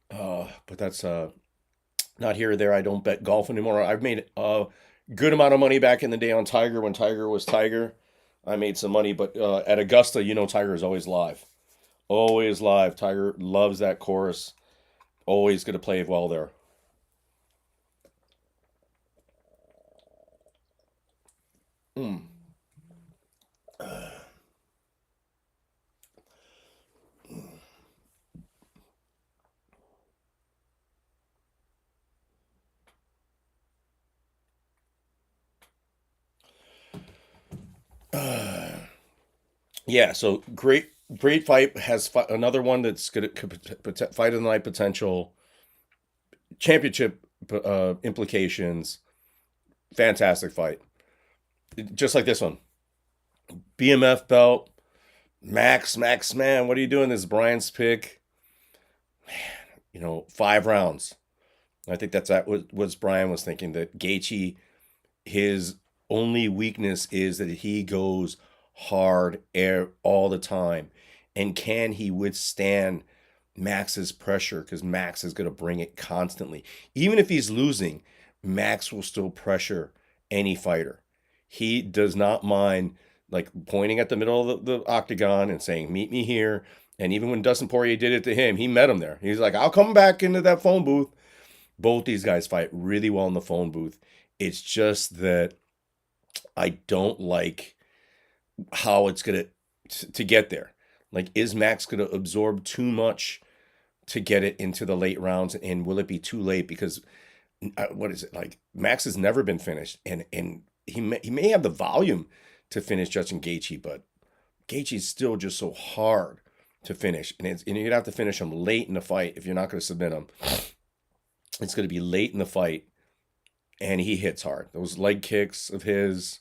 But that's not here or there. I don't bet golf anymore. I've made a good amount of money back in the day on Tiger when Tiger was Tiger. I made some money, but at Augusta, Tiger is always live. Always live. Tiger loves that course. Always going to play well there. Mm. Yeah, so great fight. Has another one that's going to fight of the night potential, championship implications. Fantastic fight. Just like this one. BMF belt. Max, man, what are you doing? This is Brian's pick. 5 rounds. I think that's what Brian was thinking, that Gaethje, his only weakness is that he goes hard air all the time. And can he withstand Max's pressure because Max is going to bring it constantly. Even if he's losing, Max will still pressure any fighter. He does not mind like pointing at the middle of the octagon and saying, "Meet me here." And even when Dustin Poirier did it to him, he met him there. He's like, "I'll come back into that phone booth." Both these guys fight really well in the phone booth. It's just that I don't like how it's going to get there. Like, is Max going to absorb too much to get it into the late rounds, and will it be too late? Because what is it like? Max has never been finished, and he may have the volume to finish Justin Gaethje, but Gaethje's still just so hard to finish, and you're gonna have to finish him late in the fight if you're not going to submit him. It's going to be late in the fight, and he hits hard. Those leg kicks of his,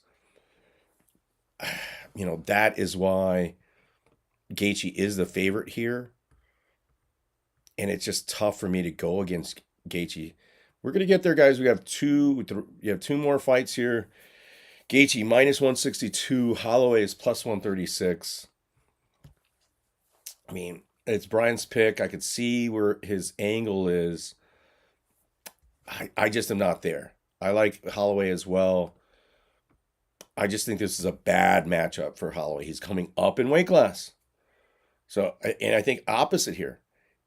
that is why Gaethje is the favorite here, and it's just tough for me to go against Gaethje. We're gonna get there, guys. We have two more fights here. Gaethje minus 162. Holloway is plus 136. I mean, it's Brian's pick. I could see where his angle is. I just am not there. I like Holloway as well. I just think this is a bad matchup for Holloway. He's coming up in weight class. So, and I think opposite here.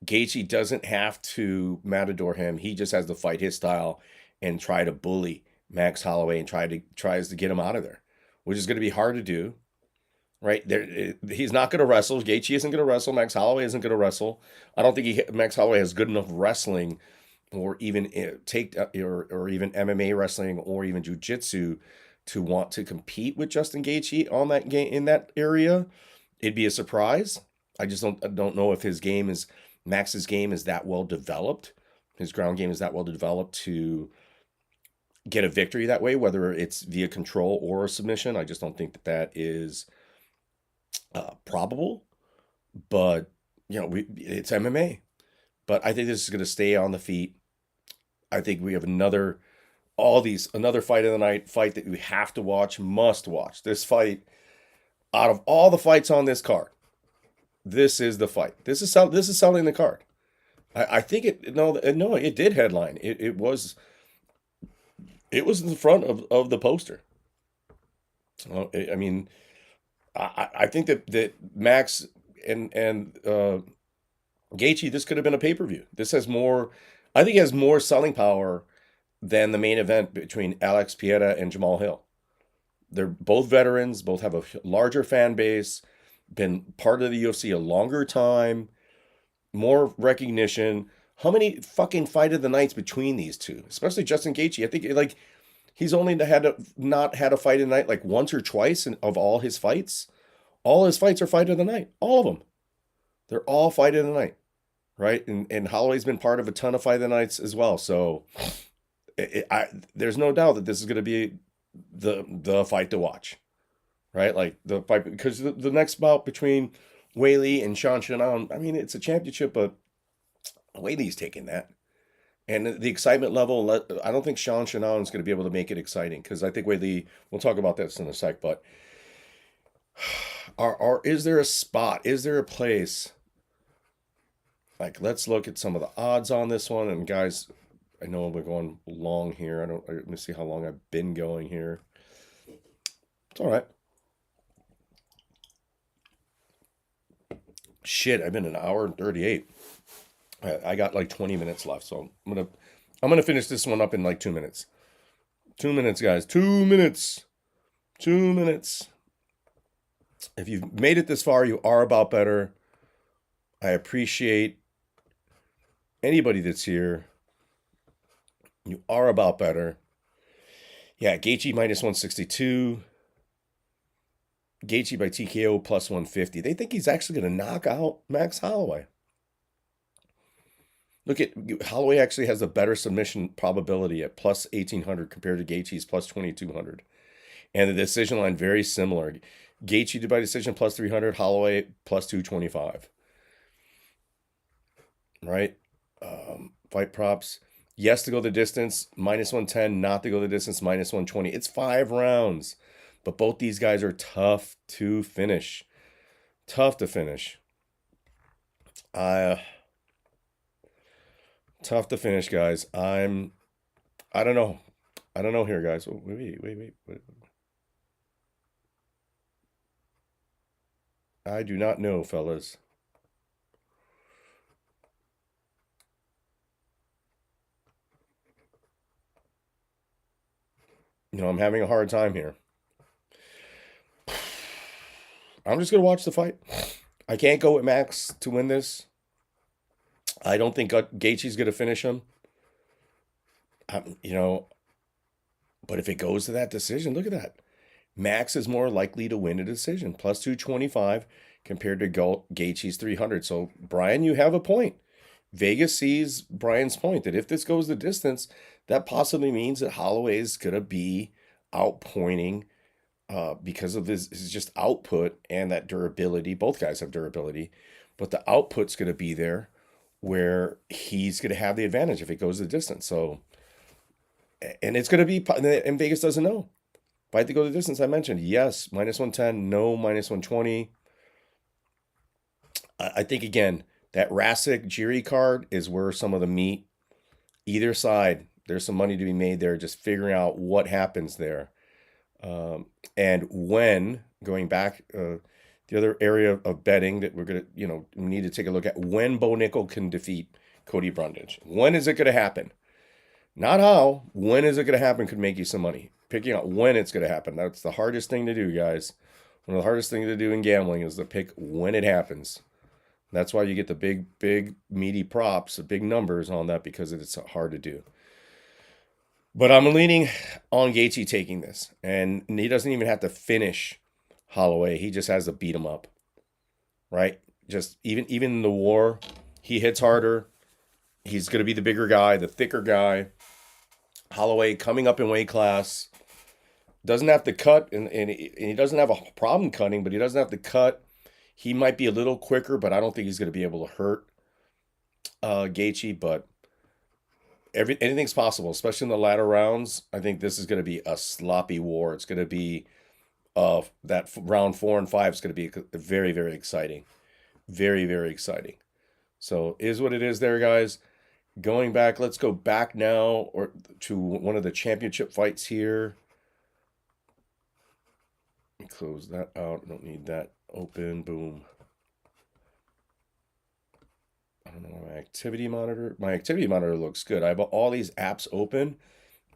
Gaethje doesn't have to matador him. He just has to fight his style and try to bully Max Holloway and tries to get him out of there, which is going to be hard to do. Right there, he's not going to wrestle. Gaethje isn't going to wrestle. Max Holloway isn't going to wrestle. I don't think Max Holloway has good enough wrestling, or even or even MMA wrestling, or even jiu-jitsu to want to compete with Justin Gaethje on that game in that area. It'd be a surprise. I just don't know if Max's game is that well developed. His ground game is that well developed to get a victory that way, whether it's via control or a submission. I just don't think that is probable. But it's MMA. But I think this is going to stay on the feet. I think we have another fight of the night, fight that we have to watch, must watch. This fight, out of all the fights on this card, this is the fight. This is selling the card. I think it did headline. It was in the front of the poster. I mean, I think that Max and Gaethje, this could have been a pay-per-view. This has more, I think it has more selling power than the main event between Alex Pereira and Jamal Hill. They're both veterans, both have a larger fan base, been part of the UFC a longer time, more recognition. How many fucking fight of the nights between these two? Especially Justin Gaethje. I think he's only not had a fight of the night like once or twice of all his fights. All his fights are fight of the night. All of them. They're all fight of the night. Right? And Holloway's been part of a ton of fight of the nights as well. So there's no doubt that this is going to be the fight to watch. Right? Like the fight, because the next bout between Weili and Sean Shannon, I mean, it's a championship, but Weili's taking that. And the excitement level, I don't think Sean Shannon is going to be able to make it exciting, because I think Weili, we'll talk about this in a sec, but is there a spot? Is there a place? Like, let's look at some of the odds on this one. And guys, I know we're going long here. Let me see how long I've been going here. It's all right. Shit, I've been an hour and 38. I got like 20 minutes left, so I'm gonna finish this one up in like 2 minutes. 2 minutes, guys. 2 minutes. 2 minutes. If you've made it this far, you are about better. I appreciate anybody that's here. You are about better. Yeah, Gaethje minus 162. Gaethje by TKO plus 150. They think he's actually going to knock out Max Holloway. Look at Holloway actually has a better submission probability at plus 1800 compared to Gaethje's plus 2200. And the decision line very similar. Gaethje by decision plus 300, Holloway plus 225. Right? Fight props. Yes to go the distance, minus 110. Not to go the distance, minus 120. It's 5 rounds. But both these guys are tough to finish. Tough to finish. Tough to finish, guys. I don't know. I don't know here, guys. Oh, wait. I do not know, fellas. I'm having a hard time here. I'm just gonna watch the fight. I can't go with Max to win this. I don't think Gaethje's gonna finish him. You know, but if it goes to that decision, look at that. Max is more likely to win a decision, plus 225 compared to Gaethje's 300. So, Brian, you have a point. Vegas sees Brian's point that if this goes the distance, that possibly means that Holloway is going to be outpointing because of his just output and that durability. Both guys have durability, but the output's going to be there where he's going to have the advantage if it goes the distance. So, and it's going to be, and Vegas doesn't know. Fight to go the distance, I mentioned. Yes, minus 110. No, minus 120. I think, again, that Rasic Jiri card is where some of the meat, either side, there's some money to be made there, just figuring out what happens there. And when, going back, the other area of betting that we're going to, need to take a look at, when Bo Nickel can defeat Cody Brundage. When is it going to happen? Not how. When is it going to happen could make you some money. Picking out when it's going to happen. That's the hardest thing to do, guys. One of the hardest things to do in gambling is to pick when it happens. That's why you get the big, meaty props, the big numbers on that, because it's hard to do. But I'm leaning on Gaethje taking this. And he doesn't even have to finish Holloway. He just has to beat him up. Right? Just even in the war, he hits harder. He's going to be the bigger guy, the thicker guy. Holloway coming up in weight class. Doesn't have to cut, and he doesn't have a problem cutting, but he doesn't have to cut. He might be a little quicker, but I don't think he's going to be able to hurt Gaethje. But anything's possible, especially in the latter rounds. I think this is going to be a sloppy war. It's going to be that round 4 and 5 is going to be very, very exciting. Very, very exciting. So is what it is there, guys. Going back, let's go back now to one of the championship fights here. Close that out. Don't need that open. Boom. I don't know my activity monitor. My activity monitor looks good. I have all these apps open,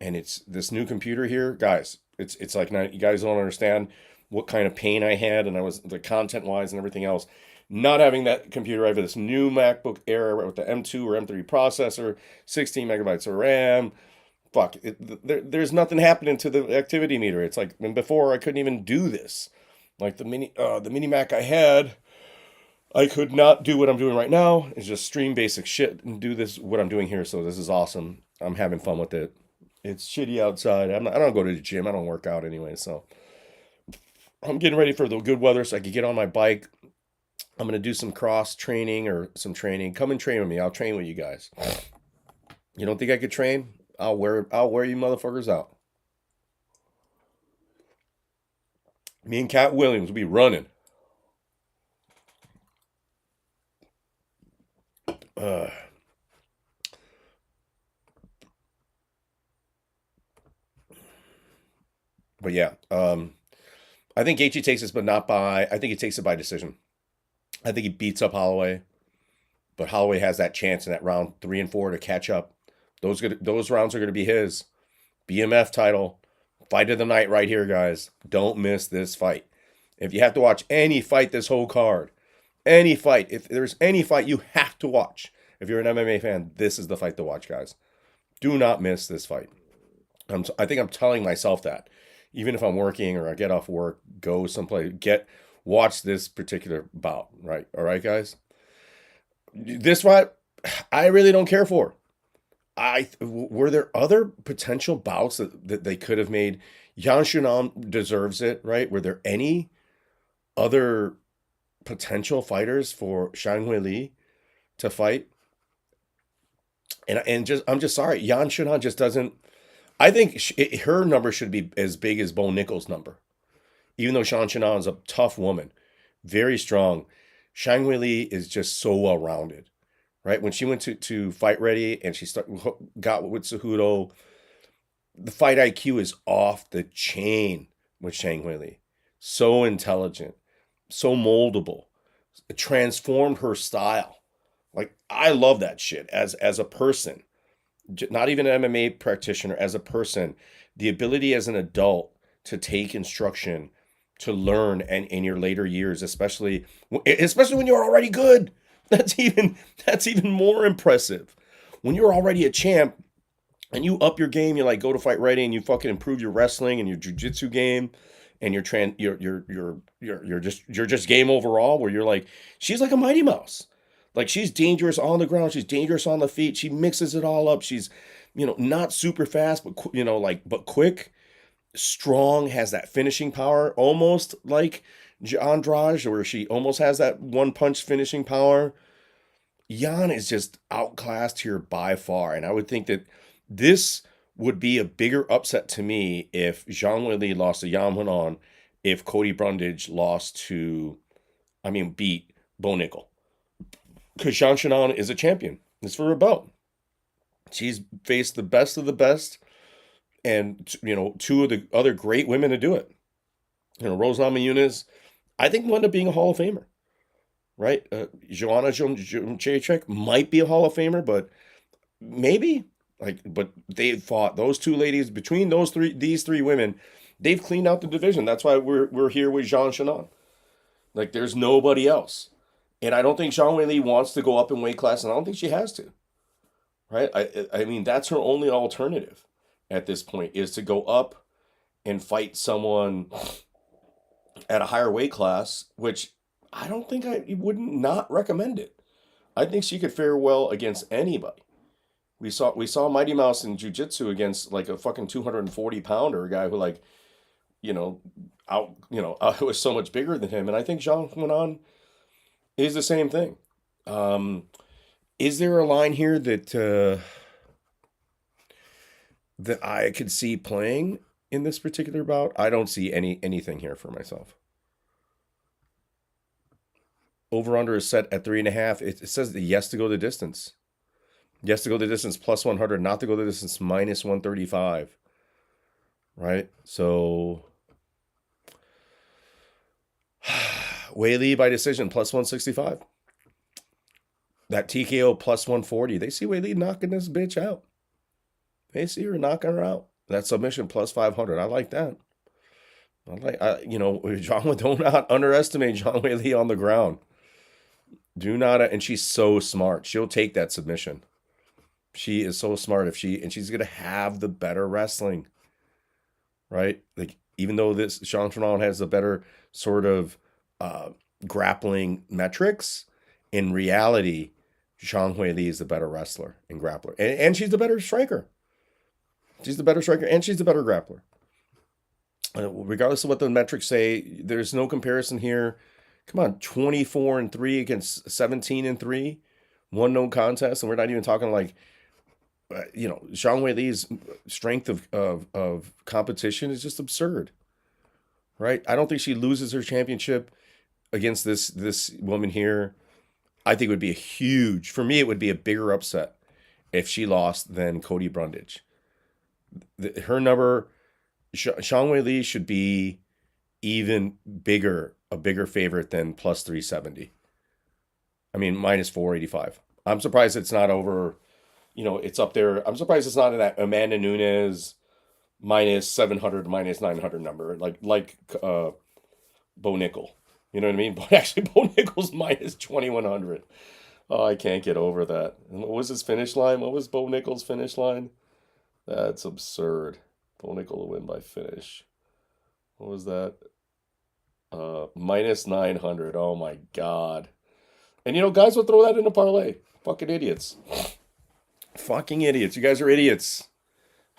and it's this new computer here, guys. It's like, now you guys don't understand what kind of pain I had, and I was the content wise and everything else. Not having that computer, I have this new MacBook Air with the M2 or M3 processor, 16 megabytes of RAM. Fuck, there's nothing happening to the activity meter. It's like, when before I couldn't even do this. Like the mini Mac I had, I could not do what I'm doing right now. It's just stream basic shit and do this, what I'm doing here. So this is awesome. I'm having fun with it. It's shitty outside. I don't go to the gym. I don't work out anyway. So I'm getting ready for the good weather so I can get on my bike. I'm going to do some cross training or some training. Come and train with me. I'll train with you guys. You don't think I could train? I'll wear you motherfuckers out. Me and Cat Williams will be running. But yeah, I think Gaethje takes this, but not by. I think he takes it by decision. I think he beats up Holloway, but Holloway has that chance in that round 3 and 4 to catch up. Those rounds are going to be his. BMF title, fight of the night right here, guys. Don't miss this fight. If you have to watch any fight this whole card, any fight, if there's any fight you have to watch, if you're an MMA fan, this is the fight to watch, guys. Do not miss this fight. I think I'm telling myself that. Even if I'm working or I get off work, go someplace, watch this particular bout, right? All right, guys? This fight, I really don't care for. Were there other potential bouts that they could have made? Yan Shunan deserves it, right? Were there any other potential fighters for Zhang Weili to fight? And I'm just sorry, Yan Shunan just doesn't. I think her number should be as big as Bo Nickel's number. Even though Yan Shunan is a tough woman, very strong, Zhang Weili is just so well-rounded. right? When she went to fight ready and got with Cejudo, the fight IQ is off the chain with Zhang Weili. So intelligent, so moldable, it transformed her style. Like I love that shit as a person, not even an MMA practitioner, as a person, the ability as an adult to take instruction, to learn, and in your later years, especially when you're already good. That's even more impressive. When you're already a champ and you up your game, you like go to fight ready and you fucking improve your wrestling and your jujitsu game and you're just game overall where you're like she's like a mighty mouse. Like she's dangerous on the ground, she's dangerous on the feet. She mixes it all up. She's not super fast but but quick, strong, has that finishing power almost like Andrade, where she almost has that one punch finishing power. Jan is just outclassed here by far, and I would think that this would be a bigger upset to me if Zhang Weili lost to Yan Hunan, if Cody Brundage beat Bo Nickel. Because Zhang Shannon is a champion. It's for a belt. She's faced the best of the best, and two of the other great women to do it. Rose Namajunas, I think will end up being a Hall of Famer, right? Joanna Jędrzejczyk might be a Hall of Famer, but maybe but they fought those two ladies between these three women. They've cleaned out the division. That's why we're here with Jean Chenon. Like there's nobody else, and I don't think Zhang Weili wants to go up in weight class, and I don't think she has to. Right? I mean that's her only alternative at this point is to go up and fight someone at a higher weight class, which I don't think I wouldn't not recommend it. I think she could fare well against anybody. We saw Mighty Mouse in jiu-jitsu against like a fucking 240-pounder, a guy who you know, was so much bigger than him. And I think Jean Hunan is the same thing. Is there a line here that I could see playing in this particular bout? I don't see anything here for myself. Over under is set at 3.5. It says that yes to go the distance. Yes to go the distance plus 100, not to go the distance minus 135. Right? So Weili by decision plus 165. That TKO plus 140. They see Weili knocking this bitch out. They see her knocking her out. That submission plus 500. I like that. Do not underestimate Zhang Weili on the ground. Do not, and she's so smart. She'll take that submission. She is so smart and she's gonna have the better wrestling, right? Like even though this Jean Fernand has the better sort of grappling metrics, in reality, Zhang Weili is the better wrestler and grappler, and she's the better striker. She's the better striker and she's the better grappler. Regardless of what the metrics say, there's no comparison here. Come on, 24-3 against 17-3, one no contest, and we're not even talking like, Zhang Weili's strength of competition is just absurd, right? I don't think she loses her championship against this woman here. I think it would be for me, it would be a bigger upset if she lost than Cody Brundage. Her number, Zhang Weili should be even a bigger favorite than plus 370. I mean, minus 485. I'm surprised it's not over, it's up there. I'm surprised it's not in that Amanda Nunes minus 700, minus 900 number, like Bo Nickel. You know what I mean? But actually, Bo Nickel's minus 2100. Oh, I can't get over that. And what was his finish line? What was Bo Nickel's finish line? That's absurd. Bo Nickel to win by finish. What was that? Minus 900. Oh my God. And guys will throw that in a parlay. Fucking idiots. Fucking idiots. You guys are idiots.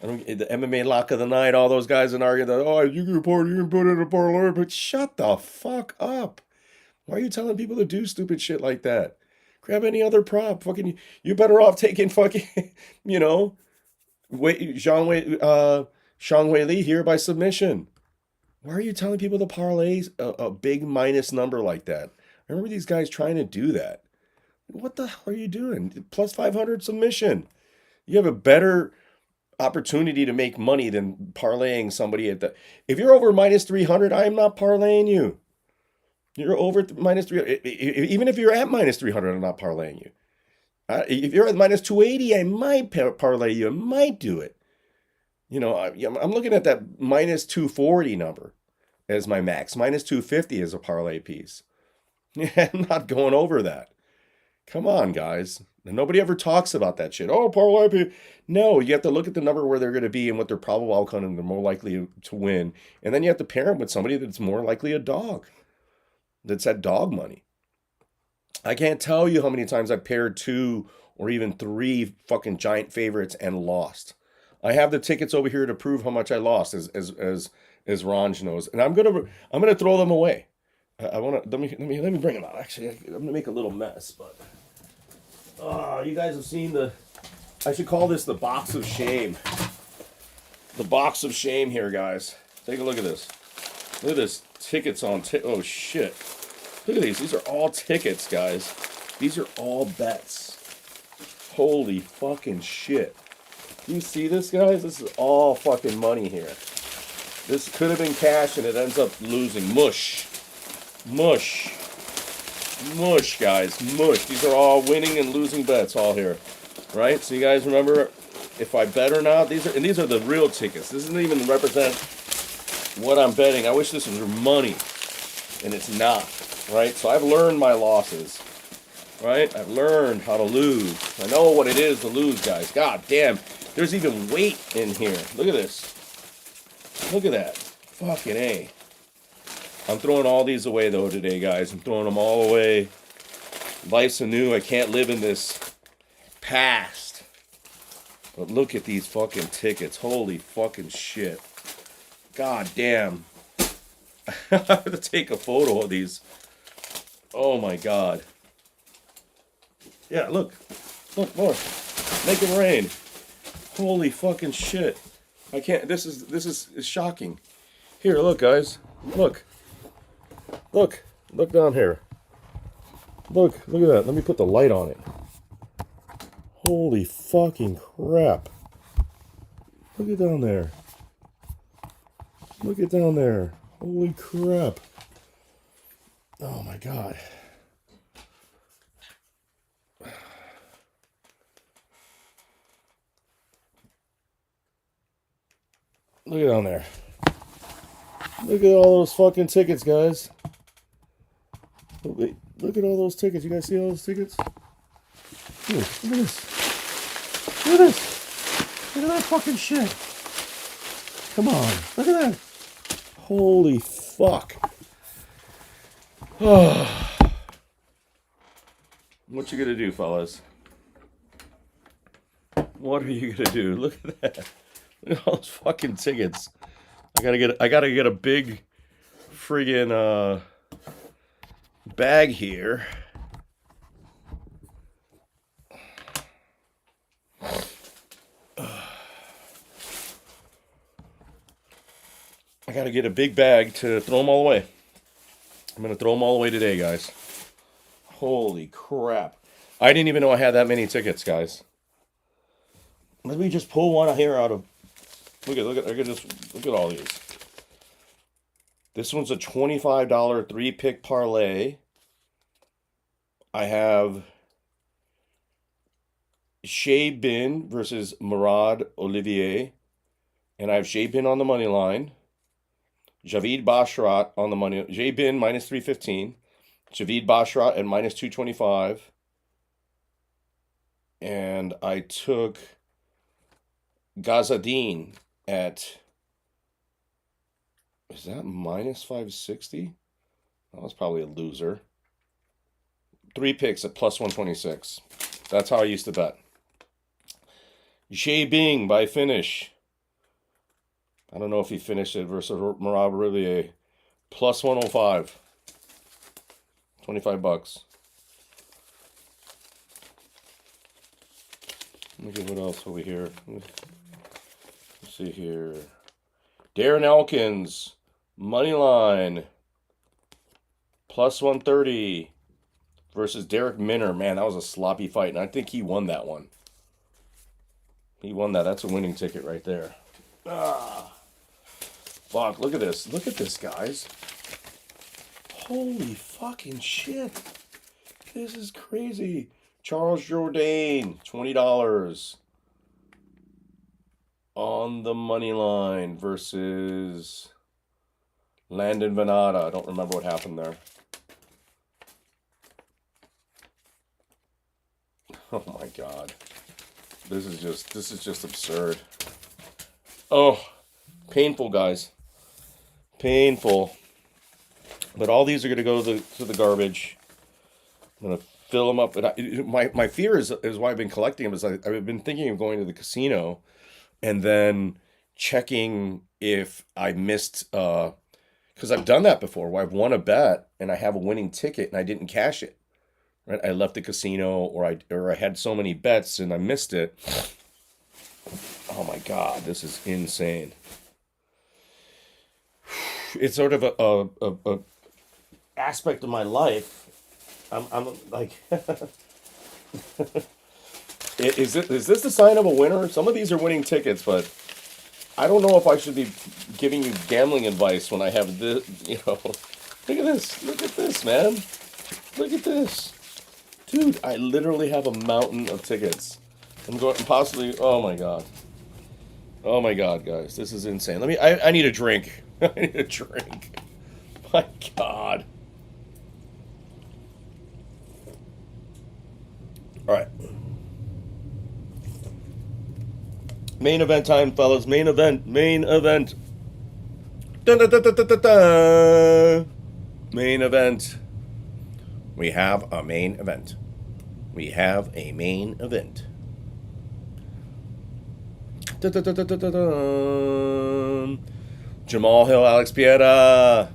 The MMA lock of the night, all those guys in arguing that, you can put it in a parlay, but shut the fuck up. Why are you telling people to do stupid shit like that? Grab any other prop. Fucking, you better off taking fucking, Sean Weili here by submission. Why are you telling people to parlay a big minus number like that? I remember these guys trying to do that. What the hell are you doing? Plus 500 submission. You have a better opportunity to make money than parlaying somebody at the. If you're over minus 300, I am not parlaying you. You're over minus 300. Even if you're at minus 300, I'm not parlaying you. If you're at minus 280, I might parlay you. I might do it. You know, I'm looking at that minus 240 number as my max. Minus 250 is a parlay piece. Yeah, I'm not going over that. Come on, guys. And nobody ever talks about that shit. Oh, parlay piece. No, you have to look at the number where they're going to be and what their probable outcome and they're more likely to win. And then you have to pair them with somebody that's more likely a dog. That's at dog money. I can't tell you how many times I've paired 2 or even 3 fucking giant favorites and lost. I have the tickets over here to prove how much I lost, as Ronj knows, and I'm gonna throw them away. I want to let me bring them out. Actually, I'm gonna make a little mess, but you guys have seen the. I should call this the box of shame. The box of shame here, guys. Take a look at this. Look at this. Tickets on. Oh shit. Look at these. These are all tickets, guys. These are all bets. Holy fucking shit. You see this, guys? This is all fucking money here. This could have been cash and it ends up losing. Mush. Mush. Mush, guys. Mush. These are all winning and losing bets all here. Right? So you guys remember if I bet or not? These are the real tickets. This doesn't even represent what I'm betting. I wish this was money. And it's not. Right? So I've learned my losses. Right? I've learned how to lose. I know what it is to lose, guys. God damn. There's even weight in here. Look at this. Look at that. Fucking A. I'm throwing all these away, though, today, guys. I'm throwing them all away. Life's anew. I can't live in this past. But look at these fucking tickets. Holy fucking shit. God damn. I have to take a photo of these. Oh, my God. Yeah, look. Look, more. Make it rain. Holy fucking shit. I can't. This is shocking. Here, look, guys. Look. Look. Look down here. Look at that. Let me put the light on it. Holy fucking crap. Look at down there. Look at down there. Holy crap. Oh my God. Look at down there. Look at all those fucking tickets, guys. Wait, look at all those tickets. You guys see all those tickets? Here, look at this. Look at this. Look at that fucking shit. Come on. Look at that. Holy fuck. What you gonna do, fellas? What are you gonna do? Look at that. Look at all those fucking tickets. I gotta get a big friggin' bag here. I gotta get a big bag to throw them all away. I'm gonna throw them all away today, guys. Holy crap. I didn't even know I had that many tickets, guys. Let me just pull one here out of. Look at all these. This one's a $25 3-pick parlay. I have Shea Bin versus Murad Olivier. And I have Shea Bin on the money line. Javid Bashrat on the money. Shea Bin minus 315. Javid Bashrat at minus 225. And I took Gazadine at, is that minus 560? That was probably a loser. 3 picks at plus 126. That's how I used to bet. Xie Bing by finish. I don't know if he finished it versus Murad Olivier. Plus 105. 25 bucks. Look at what else over here. Let's see here. Darren Elkins, money line, plus 130. versus Derek Minner. Man, that was a sloppy fight, and I think he won that one. He won that. That's a winning ticket right there. Ah, fuck! Look at this. Look at this, guys. Holy fucking shit! This is crazy. Charles Jourdain, $20 on the money line versus Landon Venata. I don't remember what happened there. Oh my god. This is just absurd. Oh, painful, guys. Painful. But all these are going to go to the garbage. I'm going to fill them up. And my fear is why I've been collecting them. Is I've been thinking of going to the casino and then checking if I missed, because I've done that before, where I've won a bet and I have a winning ticket and I didn't cash it. Right? I left the casino, or I had so many bets and I missed it. Oh my god, this is insane. It's sort of a aspect of my life. I'm like, is this the sign of a winner? Some of these are winning tickets, but I don't know if I should be giving you gambling advice when I have this. You know, look at this. Look at this, man. Look at this, dude. I literally have a mountain of tickets. I'm going possibly. Oh my god. Oh my god, guys, this is insane. I need a drink. I need a drink. My god. All right. Main event time, fellas. Main event. Main event. Dun, dun, dun, dun, dun, dun, dun. Main event. We have a main event. We have a main event. Dun, dun, dun, dun, dun, dun, dun. Jamal Hill, Alex Pieta.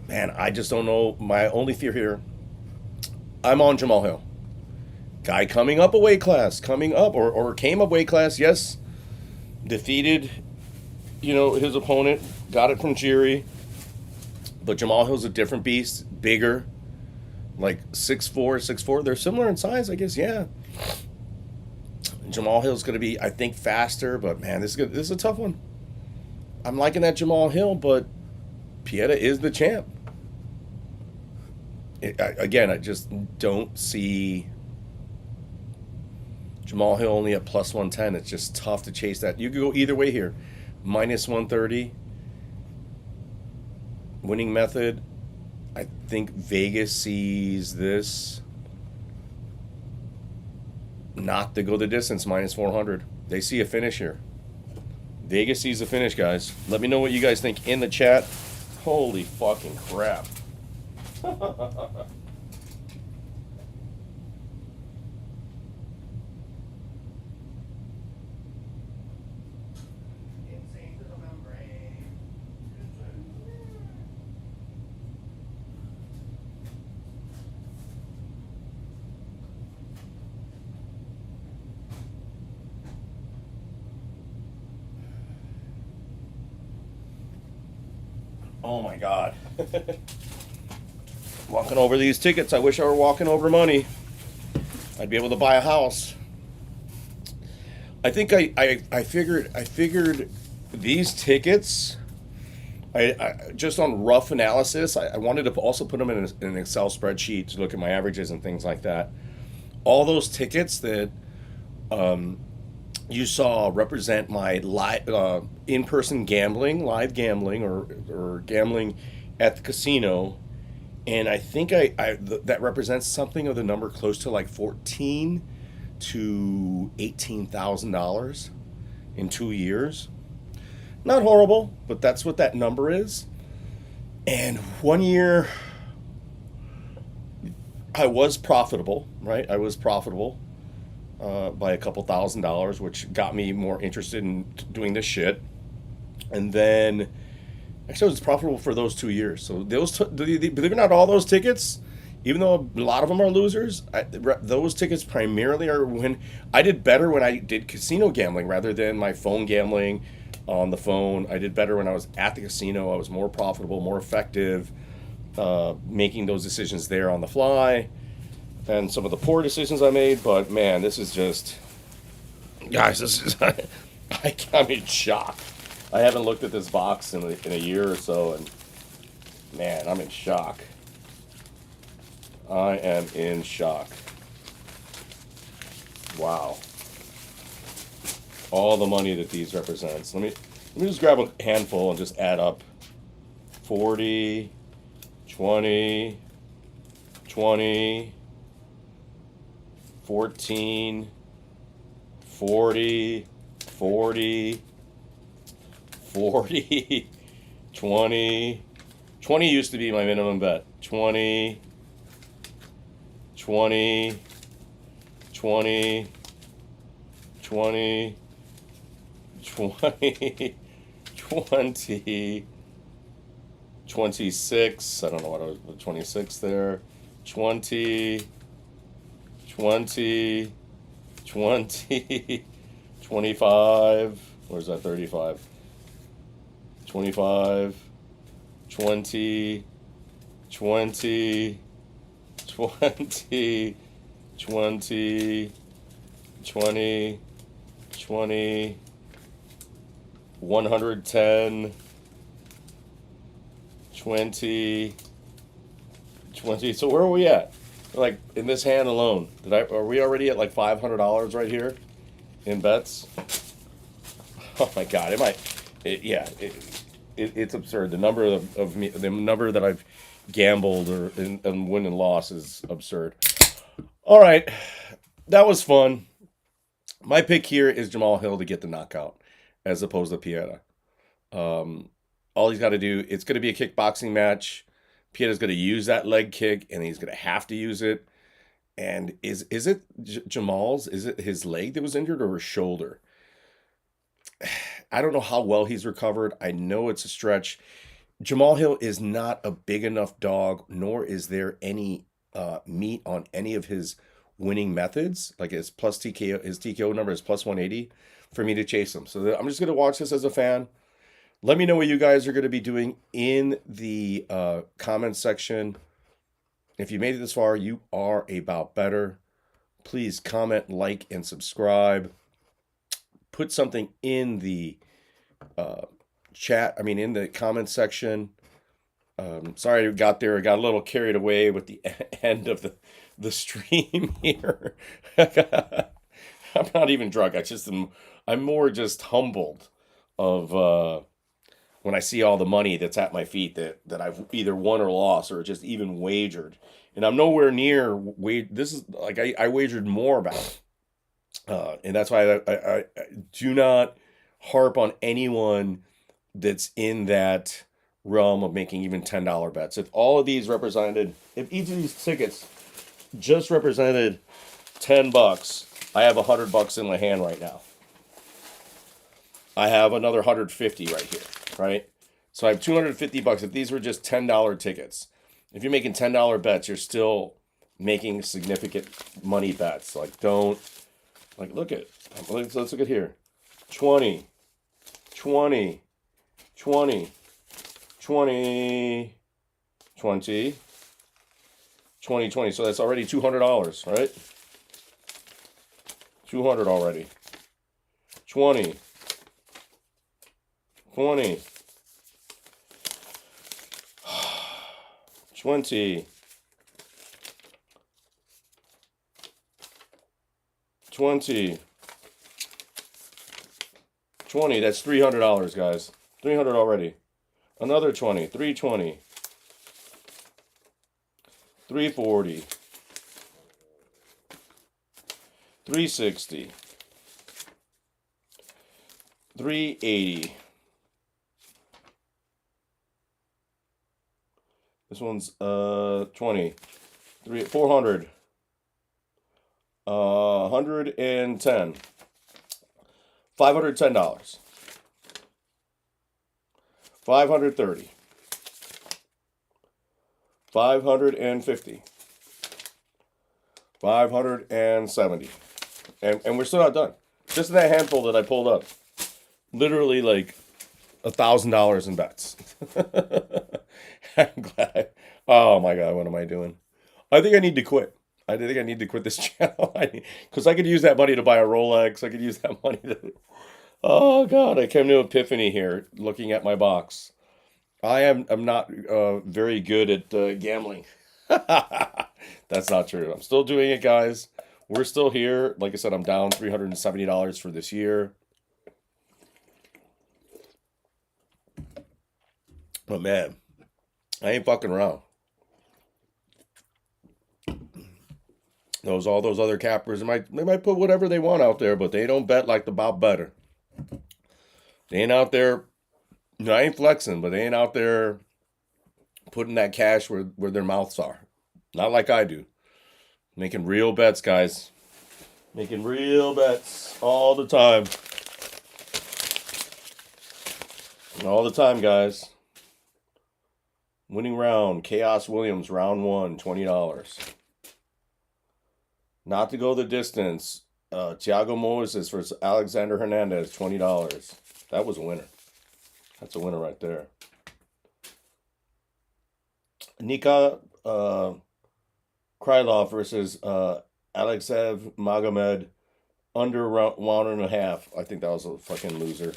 Man, I just don't know. My only fear here, I'm on Jamal Hill. Guy coming up a weight class, coming up, or came up weight class, yes. Defeated, his opponent, got it from Jiri. But Jamal Hill's a different beast, bigger, like 6'4", 6'4". They're similar in size, I guess, yeah. Jamal Hill's going to be, I think, faster, but man, this is a tough one. I'm liking that Jamal Hill, but Pieta is the champ. I just don't see Jamal Hill only at plus 110. It's just tough to chase that. You could go either way here. Minus 130. Winning method. I think Vegas sees this not to go the distance, minus 400. They see a finish here. Vegas sees a finish, guys. Let me know what you guys think in the chat. Holy fucking crap. Oh my god. Walking over these tickets, I wish I were walking over money. I'd be able to buy a house. I think I figured these tickets, I just on rough analysis, I wanted to also put them in an Excel spreadsheet to look at my averages and things like that. All those tickets that you saw represent my in-person gambling, live gambling, or gambling at the casino, and I think that represents something of the number close to like $14,000 to $18,000 in 2 years. Not horrible, but that's what that number is. And 1 year, I was profitable, right? I was profitable. By a couple $1,000s, which got me more interested in doing this shit. And then, actually, I was profitable for those 2 years. So believe it or not, all those tickets, even though a lot of them are losers, those tickets primarily are when I did better when I did casino gambling rather than my phone gambling on the phone. I did better when I was at the casino. I was more profitable, more effective. making those decisions there on the fly, and some of the poor decisions I made. But man, this is just, guys, this is I'm in shock. I haven't looked at this box in a year or so, and man, I'm in shock. I am in shock. Wow. All the money that these represents. Let me just grab a handful and just add up. 40, 20, 20, 14, 40, 40, 40, 20. 20 used to be my minimum bet. 20, 20, 20, 20, 20, 20, 26. I don't know what I was, 26 there. 20, 20, 20, 25. Where's that 35? 25, 20, 20, 20, 20, 20, 20, 110, 20, 20. So where are we at? Like in this hand alone, are we already at like $500 right here in bets? Oh my God, it's absurd. The number of me, the number that I've gambled and win and loss is absurd. All right, that was fun. My pick here is Jamal Hill to get the knockout, as opposed to Pieta. All he's got to do, it's going to be a kickboxing match. Pieta's going to use that leg kick, and he's going to have to use it. And is it Jamal's? Is it his leg that was injured or his shoulder? I don't know how well he's recovered. I know it's a stretch. Jamal Hill is not a big enough dog, nor is there any meat on any of his winning methods. Like his plus TKO, his TKO number is plus 180 for me to chase him. So I'm just going to watch this as a fan. Let me know what you guys are going to be doing in the comments section. If you made it this far, you are a Bout better. Please comment, like, and subscribe. Put something in the in the comments section. Sorry I got there. I got a little carried away with the end of the stream here. I'm not even drunk. I'm more just humbled of when I see all the money that's at my feet that I've either won or lost or just even wagered. And I'm nowhere near this is like I wagered more about. And that's why I do not harp on anyone that's in that realm of making even $10 bets. If each of these tickets just represented $10, I have $100 in my hand right now. I have another 150 right here, right? So I have $250 if these were just $10 tickets. If you're making $10 bets, you're still making significant money bets. Like let's look at here. 20, 20, 20, 20, 20, 20, 20. So that's already $200, right? 200 already. 20, 20, 20, 20, 20. That's $300, guys. 300 already. Another 20. 320. 340. 360. 380. This one's 20. 400. 110. $510. 530. 550. 570. And we're still not done. Just in that handful that I pulled up. Literally like $1,000 in bets. Oh my God, what am I doing? I think I need to quit. I think I need to quit this channel because I could use that money to buy a Rolex. I could use that money to. Oh God, I came to epiphany here looking at my box. I'm not very good at gambling. That's not true. I'm still doing it, guys. We're still here. Like I said, I'm down $370 for this year. But man, I ain't fucking around. All those other cappers, they might put whatever they want out there, but they don't bet like the Bout better. They ain't out there. No, I ain't flexing, but they ain't out there putting that cash where their mouths are. Not like I do. Making real bets, guys. Making real bets all the time. All the time, guys. Winning round, Chaos Williams, round one, $20. Not to go the distance, Thiago Moses versus Alexander Hernandez, $20. That was a winner. That's a winner right there. Nika Krylov versus Alexev Magomed, under 1.5. I think that was a fucking loser.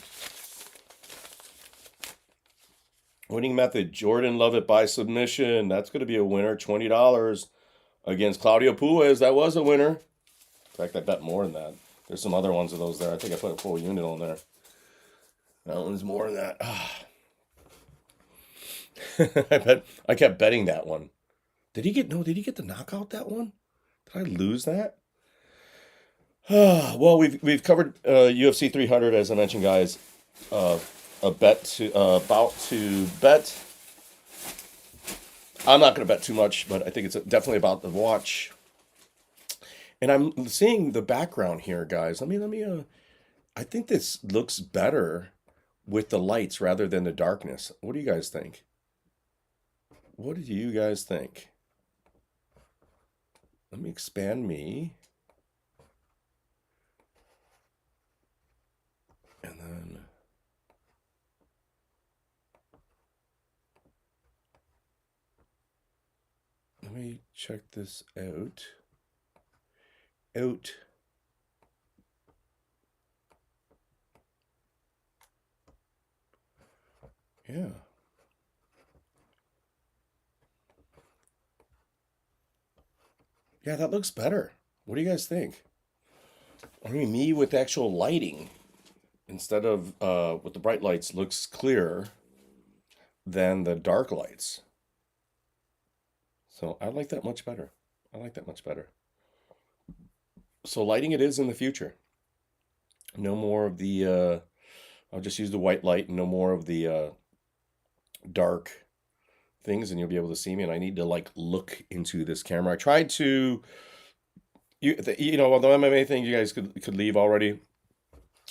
Winning method, Jordan Lovett by submission. That's going to be a winner, $20 against Claudio Puez. That was a winner. In fact, I bet more than that. There's some other ones of those there. I think I put a full unit on there. That one's more than that. I kept betting that one. Did he get the knockout that one? Did I lose that? Well, we've covered UFC 300 as I mentioned, guys. A bet to about to bet. I'm not going to bet too much, but I think it's definitely about the watch. And I'm seeing the background here, guys. Let me. I think this looks better with the lights rather than the darkness. What do you guys think? What do you guys think? Let me expand me. And then let me check this out. Yeah. Yeah, that looks better. What do you guys think? I mean, me with actual lighting instead of with the bright lights looks clearer than the dark lights. So I like that much better. I like that much better. So lighting it is in the future. No more of the I'll just use the white light and no more of the dark things and you'll be able to see me and I need to like look into this camera. I tried to well, the MMA thing you guys could leave already.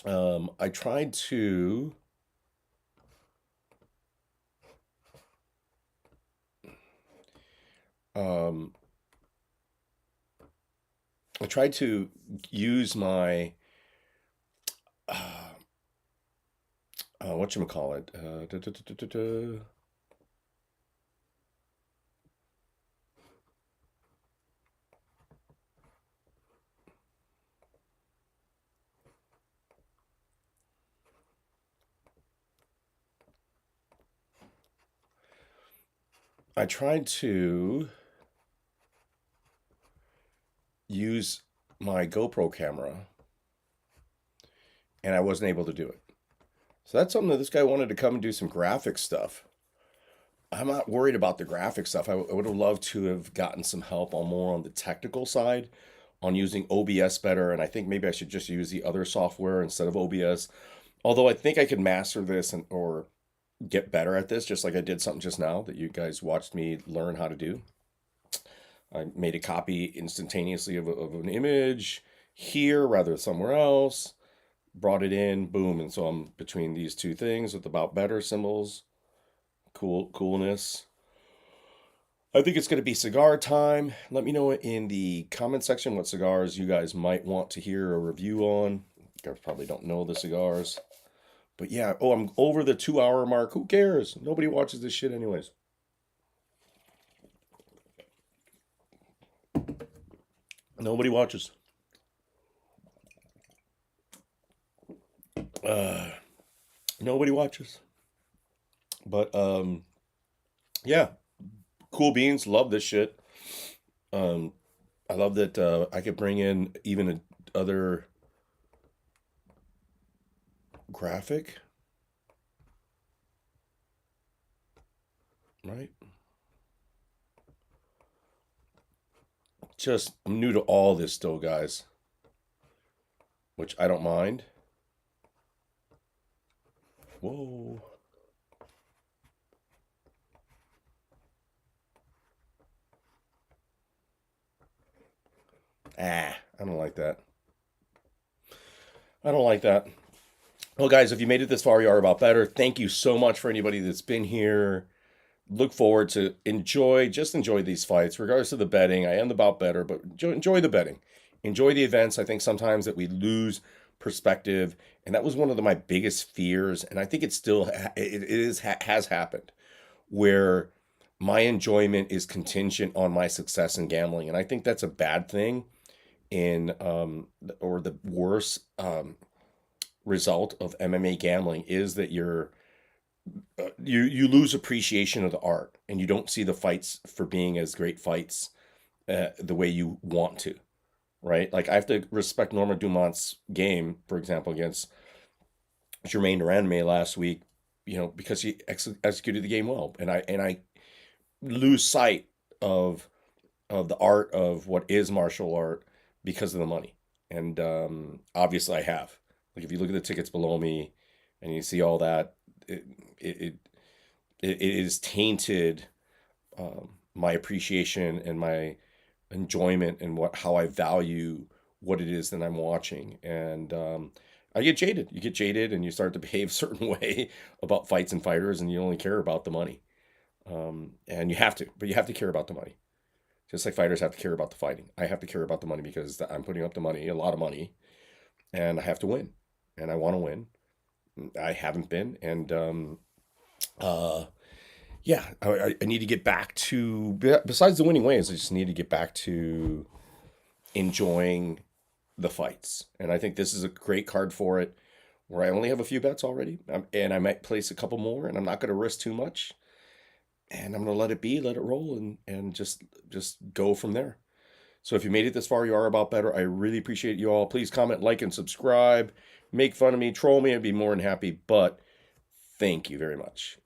I tried to um I tried to use my whatchamacallit, I tried to use my GoPro camera and I wasn't able to do it. So that's something that this guy wanted to come and do some graphic stuff. I'm not worried about the graphic stuff. I would have loved to have gotten some help on more on the technical side, on using OBS better, and I think maybe I should just use the other software instead of OBS. Although I think I could master this or get better at this, just like I did something just now that you guys watched me learn how to do. I made a copy instantaneously of an image here rather than somewhere else, brought it in, boom, and so I'm between these two things with about better symbols, coolness. I think it's going to be cigar time. Let me know in the comment section what cigars you guys might want to hear a review on. You guys probably don't know the cigars. But yeah, I'm over the 2 hour mark. Who cares? Nobody watches this shit anyways. Nobody watches. Uh, Nobody watches. But yeah, cool beans. Love this shit. Um, I love that I could bring in even other graphic, right? Just I'm new to all this still, guys, which I don't mind. Whoa. I don't like that. I don't like that. Well, guys, if you made it this far, you are about better. Thank you so much for anybody that's been here. Look forward to just enjoy these fights, regardless of the betting. I am about better, but enjoy the betting, enjoy the events. I think sometimes that we lose perspective, and that was one of my biggest fears. And I think it still has happened, where my enjoyment is contingent on my success in gambling, and I think that's a bad thing. In or the worst result of MMA gambling is that you lose appreciation of the art, and you don't see the fights for being as great fights the way you want to, right? Like I have to respect Norma Dumont's game, for example, against Jermaine Durandame last week, because he executed the game well, and I lose sight of the art of what is martial art because of the money. And obviously, I have. Like if you look at the tickets below me, and you see all that, it it it is tainted my appreciation and my enjoyment and what how I value what it is that I'm watching. And I get jaded. You get jaded, and you start to behave a certain way about fights and fighters, and you only care about the money. And you have to, but you have to care about the money. Just like fighters have to care about the fighting. I have to care about the money because I'm putting up the money, a lot of money, and I have to win. And I want to win. I haven't been. And uh, yeah, I need to get back to, besides the winning ways, I just need to get back to enjoying the fights. And I think this is a great card for it, where I only have a few bets already. And I might place a couple more, and I'm not going to risk too much. And I'm going to let it be, let it roll, and just go from there. So if you made it this far, you are about better. I really appreciate you all. Please comment, like, and subscribe. Make fun of me, troll me. I'd be more than happy. But thank you very much.